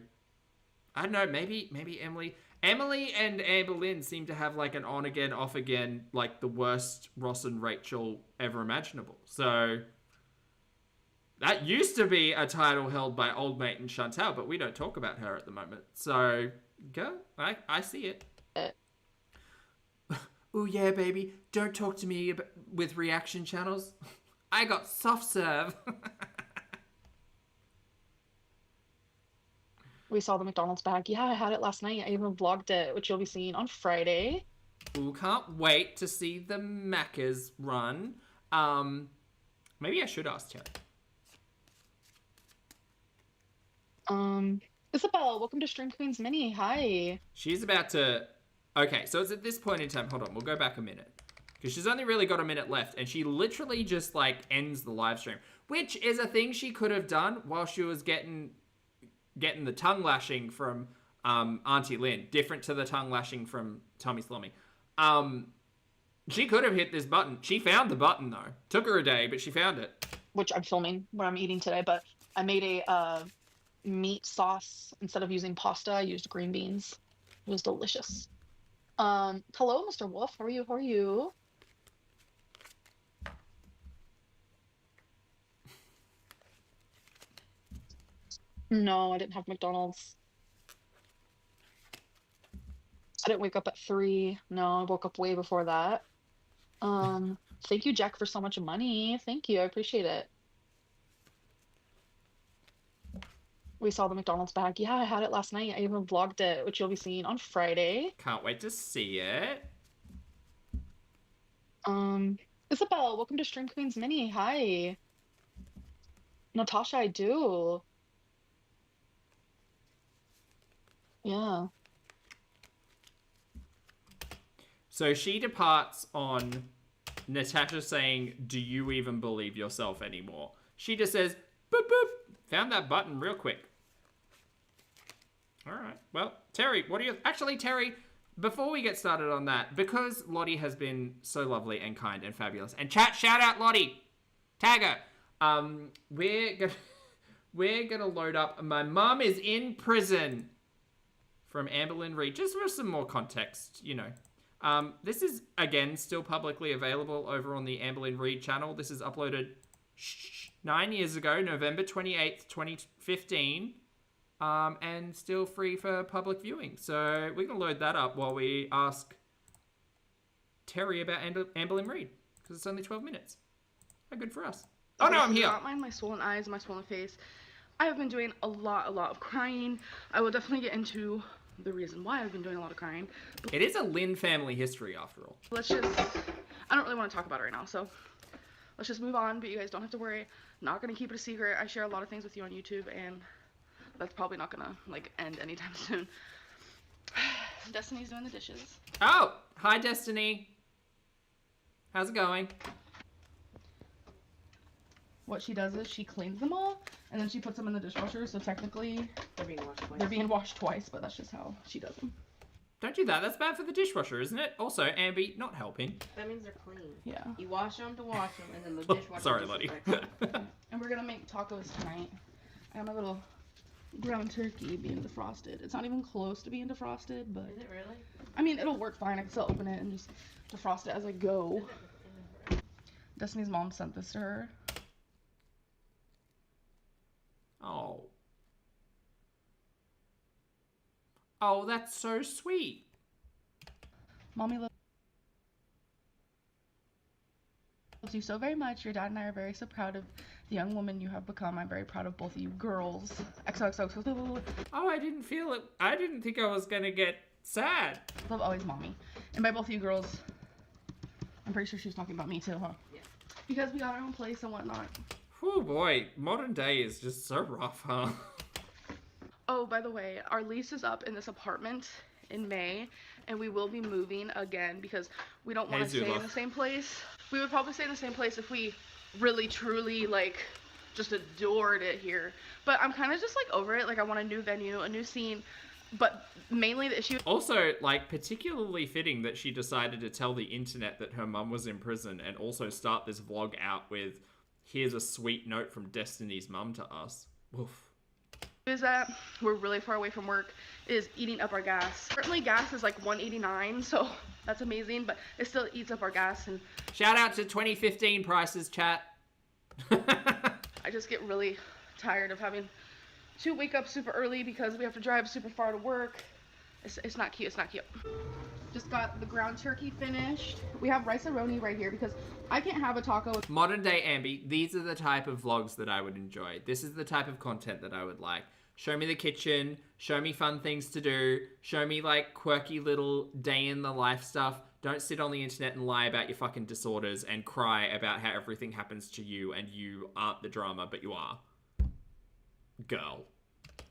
I don't know, maybe Emily and Amberlynn seem to have, like, an on-again, off-again, like, the worst Ross and Rachel ever imaginable. So... that used to be a title held by Old Mate and Chantal, but we don't talk about her at the moment. So, girl, I see it. Oh yeah, baby, don't talk to me with reaction channels. I got soft serve. We saw the McDonald's bag. Yeah, I had it last night. I even vlogged it, which you'll be seeing on Friday. Ooh, can't wait to see the Macca's run. Maybe I should ask Terry. Isabel, welcome to Stream Queens Mini. Hi. She's about to... Okay, so it's at this point in time... Hold on, we'll go back a minute. Because she's only really got a minute left, and she literally just, like, ends the live stream. Which is a thing she could have done while she was getting the tongue lashing from Auntie Lynn. Different to the tongue lashing from Tommy Salami. She could have hit this button. She found the button, though. Took her a day, but she found it. Which I'm filming what I'm eating today, but I made a... meat sauce. Instead of using pasta, I used green beans. It was delicious. Hello, Mr. Wolf. How are you? How are you? No, I didn't have McDonald's. I didn't wake up at 3. No, I woke up way before that. Thank you, Jack, for so much money. Thank you. I appreciate it. We saw the McDonald's bag. Yeah, I had it last night. I even vlogged it, which you'll be seeing on Friday. Can't wait to see it. Isabel, welcome to Stream Queens Mini. Hi. Natasha, I do. Yeah. So she departs on Natasha saying, "Do you even believe yourself anymore?" She just says, "Boop boop." Found that button real quick. All right. Well, Terry, what do you... Actually, Terry, before we get started on that, because Lottie has been so lovely and kind and fabulous, and chat, shout out Lottie, tag her. We're gonna load up "My Mum is in Prison" from Lynn Reid, just for some more context, you know. This is, again, still publicly available over on the Lynn Reid channel. This is uploaded 9 years ago, November 28th, 2015, and still free for public viewing. So we're going to load that up while we ask Terry about Lynn Reid, because it's only 12 minutes. How good for us. Oh, no, I'm here. Do not mind my swollen eyes and my swollen face. I have been doing a lot of crying. I will definitely get into the reason why I've been doing a lot of crying. It is a Lynn family history, after all. Let's just... I don't really want to talk about it right now, so let's just move on, but you guys don't have to worry. Not going to keep it a secret. I share a lot of things with you on YouTube, and that's probably not going to, like, end anytime soon. Destiny's doing the dishes. Oh, hi, Destiny. How's it going? What she does is she cleans them all, and then she puts them in the dishwasher, so technically They're being washed twice. they're being washed twice, but that's just how she does them. Don't do that. That's bad for the dishwasher, isn't it? Also, Ambi, not helping. That means they're clean. Yeah. You wash them to wash them, and then the dishwasher. Sorry, Lottie. And we're gonna make tacos tonight. I have my little ground turkey being defrosted. It's not even close to being defrosted, but Is it really? I mean, it'll work fine. I can still open it and just defrost it as I go. Destiny's mom sent this to her. Oh. Oh, that's so sweet. Mommy loves you so very much. Your dad and I are very so proud of the young woman you have become. I'm very proud of both of you girls. XOXO. Oh, I didn't feel it. I didn't think I was gonna get sad. Love always, mommy. And by both of you girls, I'm pretty sure she's talking about me too, huh? Yeah. Because we got our own place and whatnot. Oh boy, modern day is just so rough, huh? Oh, by the way, our lease is up in this apartment in May, and we will be moving again because we don't want to stay in the same place. We would probably stay in the same place if we really, truly, like, just adored it here. But I'm kind of just, like, over it. Like, I want a new venue, a new scene. But mainly the issue... Also, like, particularly fitting that she decided to tell the internet that her mum was in prison and also start this vlog out with, "Here's a sweet note from Destiny's mum to us." Woof. Is that we're really far away from work, is eating up our gas. Currently gas is like $1.89, so that's amazing, but it still eats up our gas. And shout out to 2015 prices, chat. I just get really tired of having to wake up super early because we have to drive super far to work. It's not cute. It's not cute. Just got the ground turkey finished. We have rice-a-roni right here because I can't have a taco with Modern day Ambi, these are the type of vlogs that I would enjoy. This is the type of content that I would like. Show me the kitchen, show me fun things to do, show me like quirky little day in the life stuff. Don't sit on the internet and lie about your fucking disorders and cry about how everything happens to you and you aren't the drama, but you are. Girl.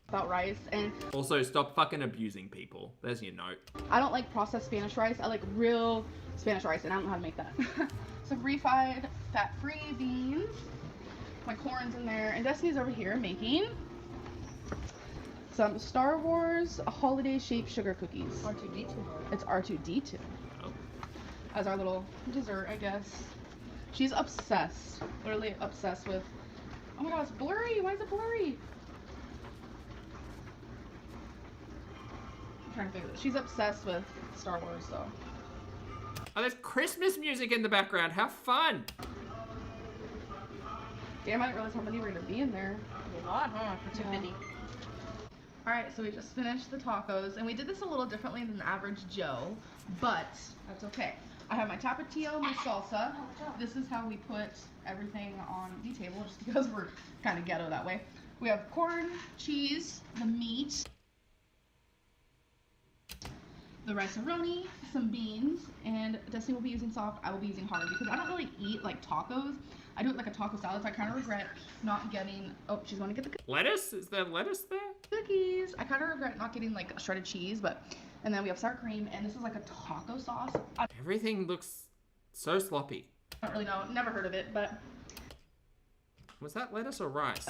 about rice, and Also, stop fucking abusing people. There's your note. I don't like processed Spanish rice. I like real Spanish rice, and I don't know how to make that. Some refried, fat-free beans. My corn's in there, and Destiny's over here making some Star Wars holiday-shaped sugar cookies. R2D2. It's R2D2. Oh. As our little dessert, I guess. She's obsessed. Literally obsessed with... Oh my god, it's blurry! Why is it blurry? trying to figure this. She's obsessed with Star Wars, so. Oh, there's Christmas music in the background. How fun. Damn, I didn't realize how many were gonna be in there. A lot, huh? For 250. Alright, so we just finished the tacos, and we did this a little differently than the average Joe, but that's okay. I have my tapatio, my salsa. This is how we put everything on the table, just because we're kind of ghetto that way. We have corn, cheese, the meat, the rice-a-roni, some beans, and Destiny will be using soft, I will be using hard, because I don't really eat like tacos. I do it like a taco salad, so I kind of regret not getting, oh, she's going to get the Lettuce? Is there lettuce there? cookies. I kind of regret not getting like shredded cheese, but, and then we have sour cream, and this is like a taco sauce. I Everything looks so sloppy. don't really know, never heard of it, but, Was that lettuce or rice?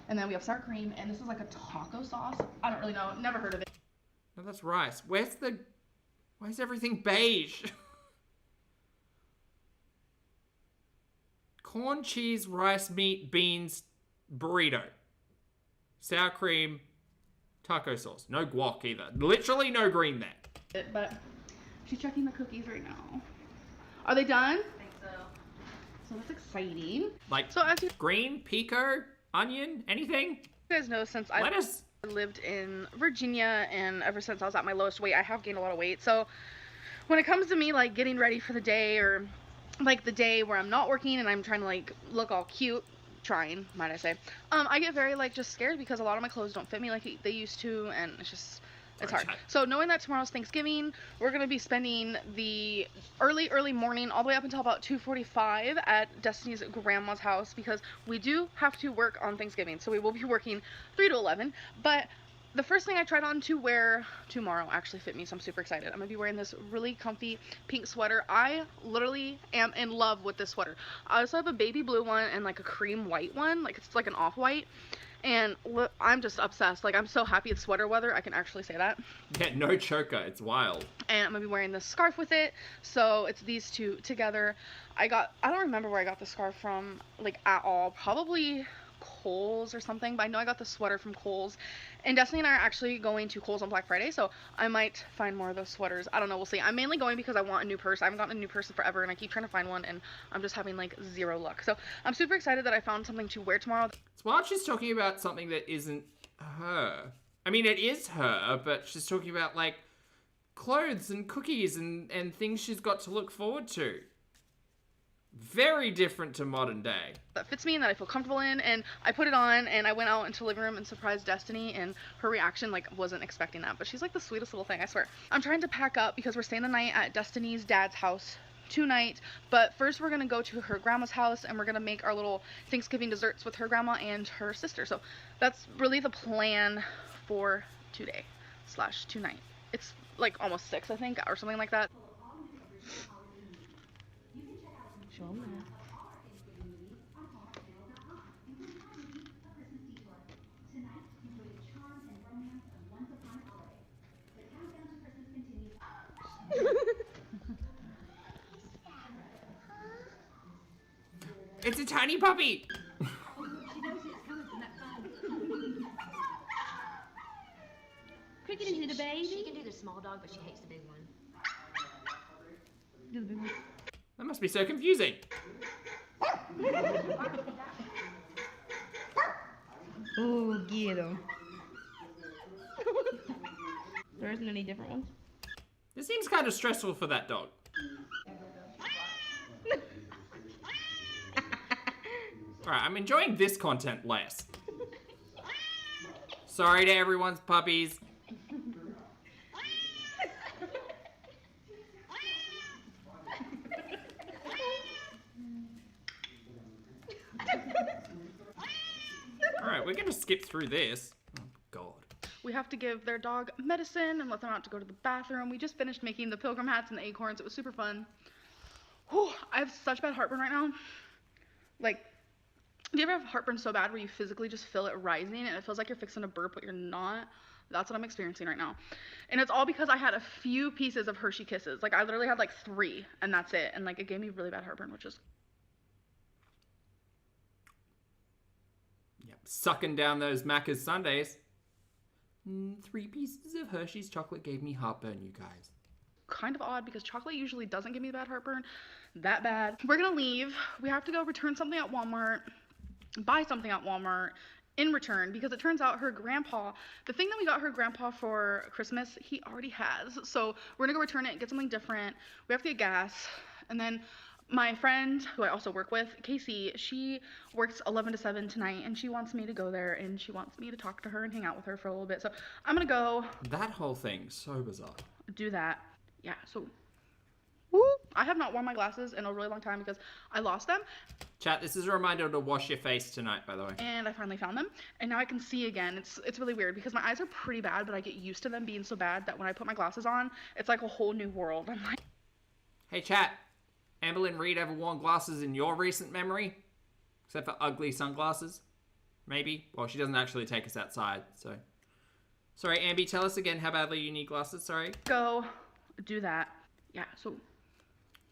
and then we have sour cream, and this is like a taco sauce. I don't really know, never heard of it. No, that's rice. Why is everything beige? Corn, cheese, rice, meat, beans, burrito. Sour cream, taco sauce. No guac either. Literally no green there. But she's checking the cookies right now. Are they done? I think so. So that's exciting. Like So as you green, pico, onion, anything? guys know, since I Lettuce? lived in Virginia, and ever since I was at my lowest weight, I have gained a lot of weight. So when it comes to me like getting ready for the day, or like the day where I'm not working and I'm trying to like look all cute, trying, might I say, I get very like just scared because a lot of my clothes don't fit me like they used to, and it's hard. So knowing that tomorrow's Thanksgiving, we're gonna be spending the early morning all the way up until about 2:45 at Destiny's grandma's house, because we do have to work on Thanksgiving, so we will be working 3 to 11. But the first thing I tried on to wear tomorrow actually fit me, so I'm super excited. I'm gonna be wearing this really comfy pink sweater. I literally am in love with this sweater. I also have a baby blue one and like a cream white one, like it's like an off-white. And I'm just obsessed. Like, I'm so happy it's sweater weather. I can actually say that. Yeah, no choker. It's wild. And I'm gonna be wearing this scarf with it. So it's these two together. I don't remember where I got the scarf from, like, at all. Probably Kohl's or something. But I know I got the sweater from Kohl's. And Destiny and I are actually going to Kohl's on Black Friday. So I might find more of those sweaters. I don't know. We'll see. I'm mainly going because I want a new purse. I haven't gotten a new purse in forever. And I keep trying to find one. And I'm just having, like, zero luck. So I'm super excited that I found something to wear tomorrow. It's wild she's talking about something that isn't her. I mean, it is her, but she's talking about, like, clothes and cookies and things she's got to look forward to. Very different to modern day. That fits me and that I feel comfortable in, and I put it on and I went out into the living room and surprised Destiny, and her reaction, like, wasn't expecting that, but she's like the sweetest little thing, I swear. I'm trying to pack up because we're staying the night at Destiny's dad's house tonight, but first we're gonna go to her grandma's house and we're gonna make our little Thanksgiving desserts with her grandma and her sister. So that's really the plan for today / tonight. It's like almost 6, I think, or something like that. Show 'em that. It's a tiny puppy! Cricket, is it a baby? She can do the small dog, but she hates the big one. Do the big one. That must be so confusing. Oh, get him. There isn't any different ones? This seems kind of stressful for that dog. Alright, I'm enjoying this content less. Sorry to everyone's puppies. Alright, we're gonna skip through this. Oh, God. We have to give their dog medicine and let them out to go to the bathroom. We just finished making the pilgrim hats and the acorns. It was super fun. Whew, I have such bad heartburn right now. Like, do you ever have heartburn so bad where you physically just feel it rising and it feels like you're fixing to burp but you're not? That's what I'm experiencing right now. And it's all because I had a few pieces of Hershey Kisses. Like, I literally had like 3 and that's it. And like, it gave me really bad heartburn, which is... Yep, sucking down those Macca's Sundays. 3 pieces of Hershey's chocolate gave me heartburn, you guys. Kind of odd because chocolate usually doesn't give me bad heartburn that bad. We're gonna leave. We have to go return something at Walmart, buy something at Walmart in return, because it turns out her grandpa, the thing that we got her grandpa for Christmas, he already has. So we're gonna go return it and get something different. We have to get gas. And then my friend, who I also work with, Casey, she works 11 to 7 tonight, and she wants me to go there, and she wants me to talk to her and hang out with her for a little bit. So I'm gonna go That whole thing, so bizarre. do that. Yeah, so woo, I have not worn my glasses in a really long time because I lost them. Chat, this is a reminder to wash your face tonight, by the way. And I finally found them, and now I can see again. It's really weird because my eyes are pretty bad, but I get used to them being so bad that when I put my glasses on, it's like a whole new world. I'm like, Hey chat, Amber and Reid ever worn glasses in your recent memory? Except for ugly sunglasses? Maybe? Well, she doesn't actually take us outside, so... Sorry, Amby, tell us again how badly you need glasses, sorry. go do that. Yeah, so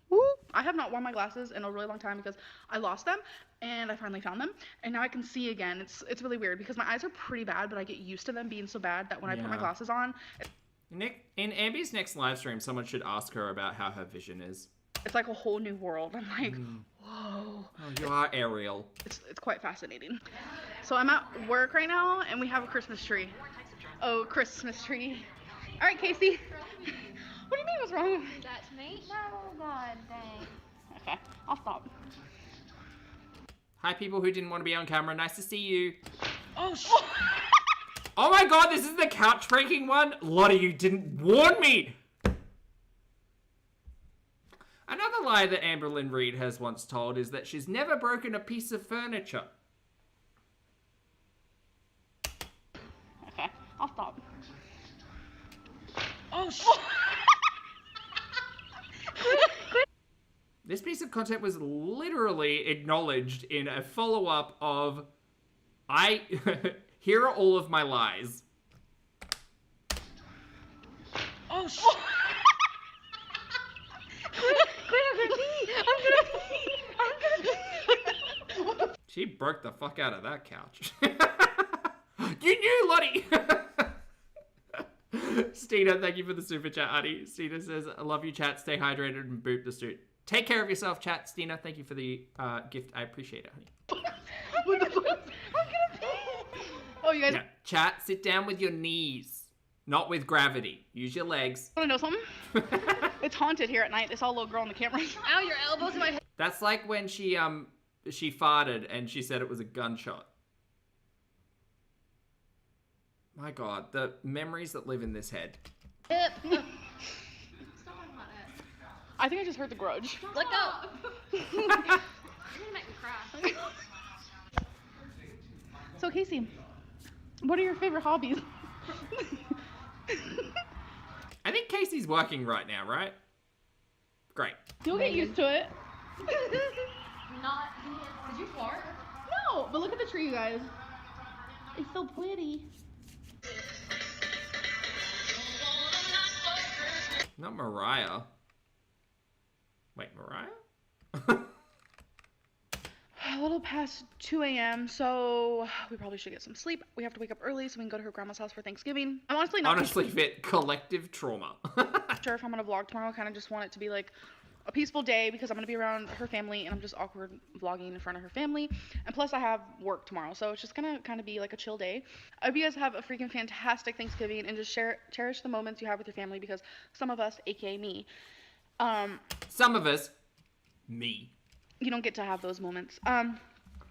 woo, I have not worn my glasses in a really long time because I lost them, and I finally found them, and now I can see again. It's really weird because my eyes are pretty bad, but I get used to them being so bad that when I put my Yeah. glasses on, In Amby's next live stream, someone should ask her about how her vision is. it's like a whole new world. I'm like, whoa. Oh, you are Ariel. It's quite fascinating. So I'm at work right now, and we have a Christmas tree. Oh, Christmas tree. All right, Casey. What do you mean? What's wrong? Is that to me? No, God, dang. Okay, I'll stop. Hi, people who didn't want to be on camera. Nice to see you. Oh, Oh my god, this is the couch breaking one? Lottie, you didn't warn me! Another lie that Amber Lynn Reid has once told is that she's never broken a piece of furniture. Okay, I'll stop. Oh, This piece of content was literally acknowledged in a follow-up of, here are all of my lies. Oh, She broke the fuck out of that couch. You knew, Lottie! Stina, thank you for the super chat, honey. Stina says, I love you, chat. Stay hydrated and boot the suit. Take care of yourself, chat. Stina, thank you for the gift. I appreciate it, honey. What the fuck? I'm gonna pee. Oh, you guys Yeah. Chat, sit down with your knees, not with gravity. Use your legs. want to know something? It's haunted here at night. They saw a little girl on the camera. Ow, your elbows in my head. That's like when she farted and she said it was a gunshot. My god, the memories that live in this head. Hip. Stop talking about that. I think I just heard the grudge. Let go. You're gonna make me cry. So, Casey, what are your favorite hobbies? I think Casey's working right now, right? Great. You'll get used to it. Not. Did you fart? No, but look at the tree, you guys. It's so pretty. Not Mariah. Wait, Mariah? A little past 2 a.m., so we probably should get some sleep. We have to wake up early so we can go to her grandma's house for Thanksgiving. I'm honestly not Honestly, fit collective trauma. sure if I'm gonna vlog tomorrow. I kind of just want it to be like a peaceful day because I'm gonna be around her family, and I'm just awkward vlogging in front of her family. And plus, I have work tomorrow, so it's just gonna kind of be like a chill day. I hope you guys have a freaking fantastic Thanksgiving and just cherish the moments you have with your family, because some of us, aka me, Some of us, me. you don't get to have those moments.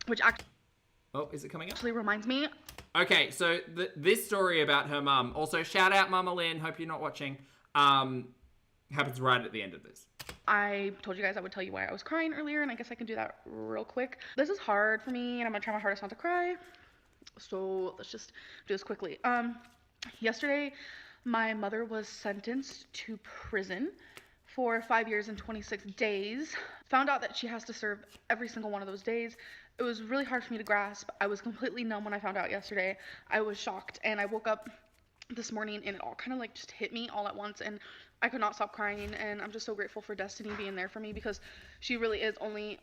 Which Oh, is it coming up? actually reminds me. Okay, so this story about her mum, also shout out Mama Lynn, hope you're not watching, happens right at the end of this. I told you guys I would tell you why I was crying earlier, and I guess I can do that real quick. This is hard for me, and I'm gonna try my hardest not to cry. So let's just do this quickly. Yesterday, my mother was sentenced to prison for 5 years and 26 days. Found out that she has to serve every single one of those days. It was really hard for me to grasp. I was completely numb when I found out yesterday. I was shocked, and I woke up this morning and it all kind of like just hit me all at once, and I could not stop crying. And I'm just so grateful for Destiny being there for me, because she really is only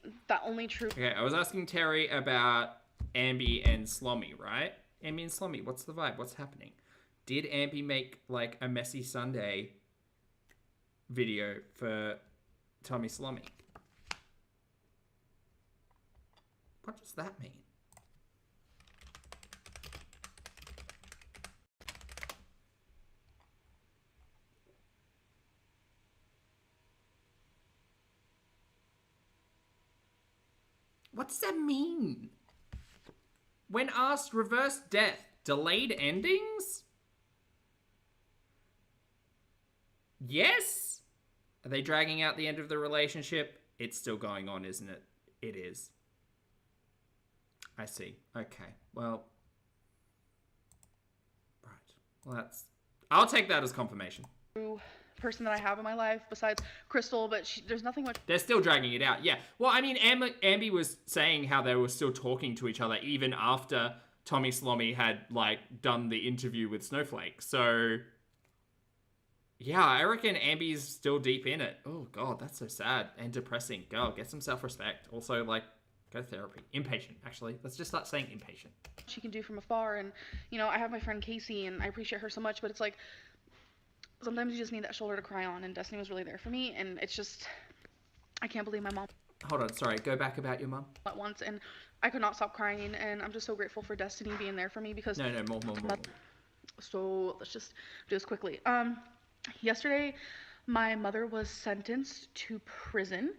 true. Okay, I was asking Terry about Amby and Slommy, right? Amby and Slommy, what's the vibe? What's happening? Did Ambi make like a messy Sunday video for Tommy Salami? What does that mean? What does that mean? When asked, reverse death, delayed endings? Yes? Are they dragging out the end of the relationship? It's still going on, isn't it? It is. I see. Okay. Well. Right. Well, that's... I'll take that as confirmation. Person that I have in my life besides Crystal, but there's nothing much. They're still dragging it out. Yeah. Well, I mean, Ambi was saying how they were still talking to each other even after Tommy Salami had, like, done the interview with Snowflake. So... yeah, I reckon Ambi's still deep in it. Oh, God, that's so sad and depressing. Girl, get some self-respect. Also, like, go to therapy. Impatient, actually. Let's just start saying impatient. She can do from afar. And, you know, I have my friend Casey, and I appreciate her so much, but it's like, sometimes you just need that shoulder to cry on, and Destiny was really there for me, and it's just, I can't believe my mom. Hold on, sorry, go back about your mum. At once, and I could not stop crying, and I'm just so grateful for Destiny being there for me because... No, more. So, let's just do this quickly. Yesterday, my mother was sentenced to prison.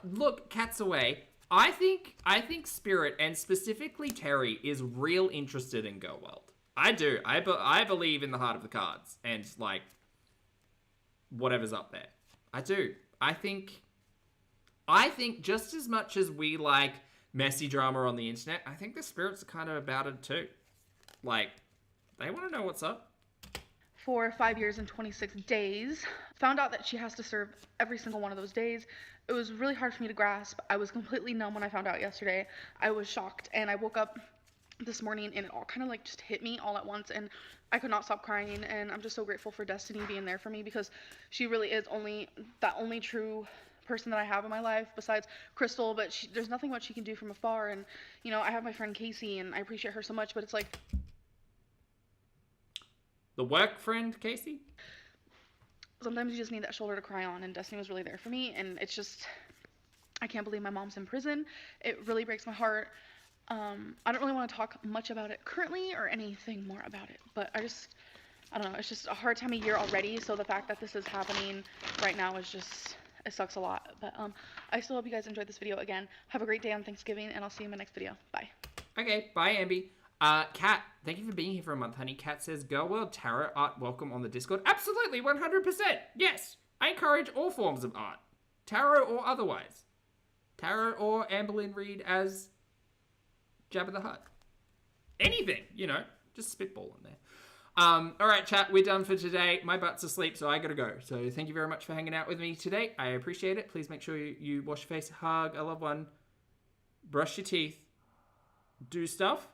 Look, cat's away. I think Spirit, and specifically Terry, is real interested in Girl World. I do. I believe in the heart of the cards and, like, whatever's up there. I do. I think just as much as we like messy drama on the internet, I think the Spirits are kind of about it too. Like, they want to know what's up. For 5 years and 26 days. Found out that she has to serve every single one of those days. It was really hard for me to grasp. I was completely numb when I found out yesterday. I was shocked, and I woke up this morning and it all kind of like just hit me all at once, and I could not stop crying, and I'm just so grateful for Destiny being there for me because she really is the only true person that I have in my life besides Crystal, but there's nothing much she can do from afar. And, you know, I have my friend Casey, and I appreciate her so much, but it's like... The work friend, Casey? Sometimes you just need that shoulder to cry on, and Destiny was really there for me, and it's just... I can't believe my mom's in prison. It really breaks my heart. I don't really want to talk much about it currently or anything more about it, but I don't know, it's just a hard time of year already, so the fact that this is happening right now is just, it sucks a lot. But I still hope you guys enjoyed this video. Again, have a great day on Thanksgiving, and I'll see you in my next video. Bye. Okay, bye, Ambi. Kat, thank you for being here for a month, honey. Kat says, Girl World Tarot Art welcome on the Discord. Absolutely, 100%. Yes, I encourage all forms of art, tarot or otherwise. Tarot or Amberlynn Reid as Jabba the Hutt. Anything, you know, just spitballing there. All right, chat, we're done for today. My butt's asleep, so I gotta go. So thank you very much for hanging out with me today. I appreciate it. Please make sure you wash your face, hug a loved one, brush your teeth, do stuff.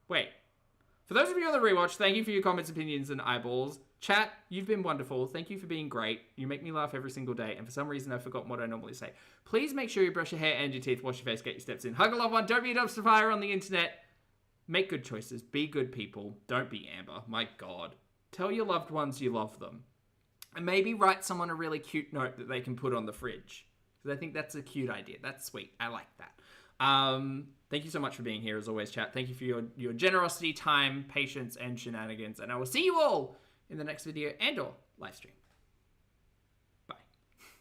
Wait. For those of you on the rewatch, thank you for your comments, opinions, and eyeballs. Chat, you've been wonderful. Thank you for being great. You make me laugh every single day, and for some reason, I've forgotten what I normally say. Please make sure you brush your hair and your teeth, wash your face, get your steps in. Hug a loved one. Don't be a dumpster fire on the internet. Make good choices. Be good people. Don't be Amber. My God. Tell your loved ones you love them. And maybe write someone a really cute note that they can put on the fridge. Because I think that's a cute idea. That's sweet. I like that. Thank you so much for being here, as always, chat. Thank you for your generosity, time, patience, and shenanigans. And I will see you all in the next video and or live stream.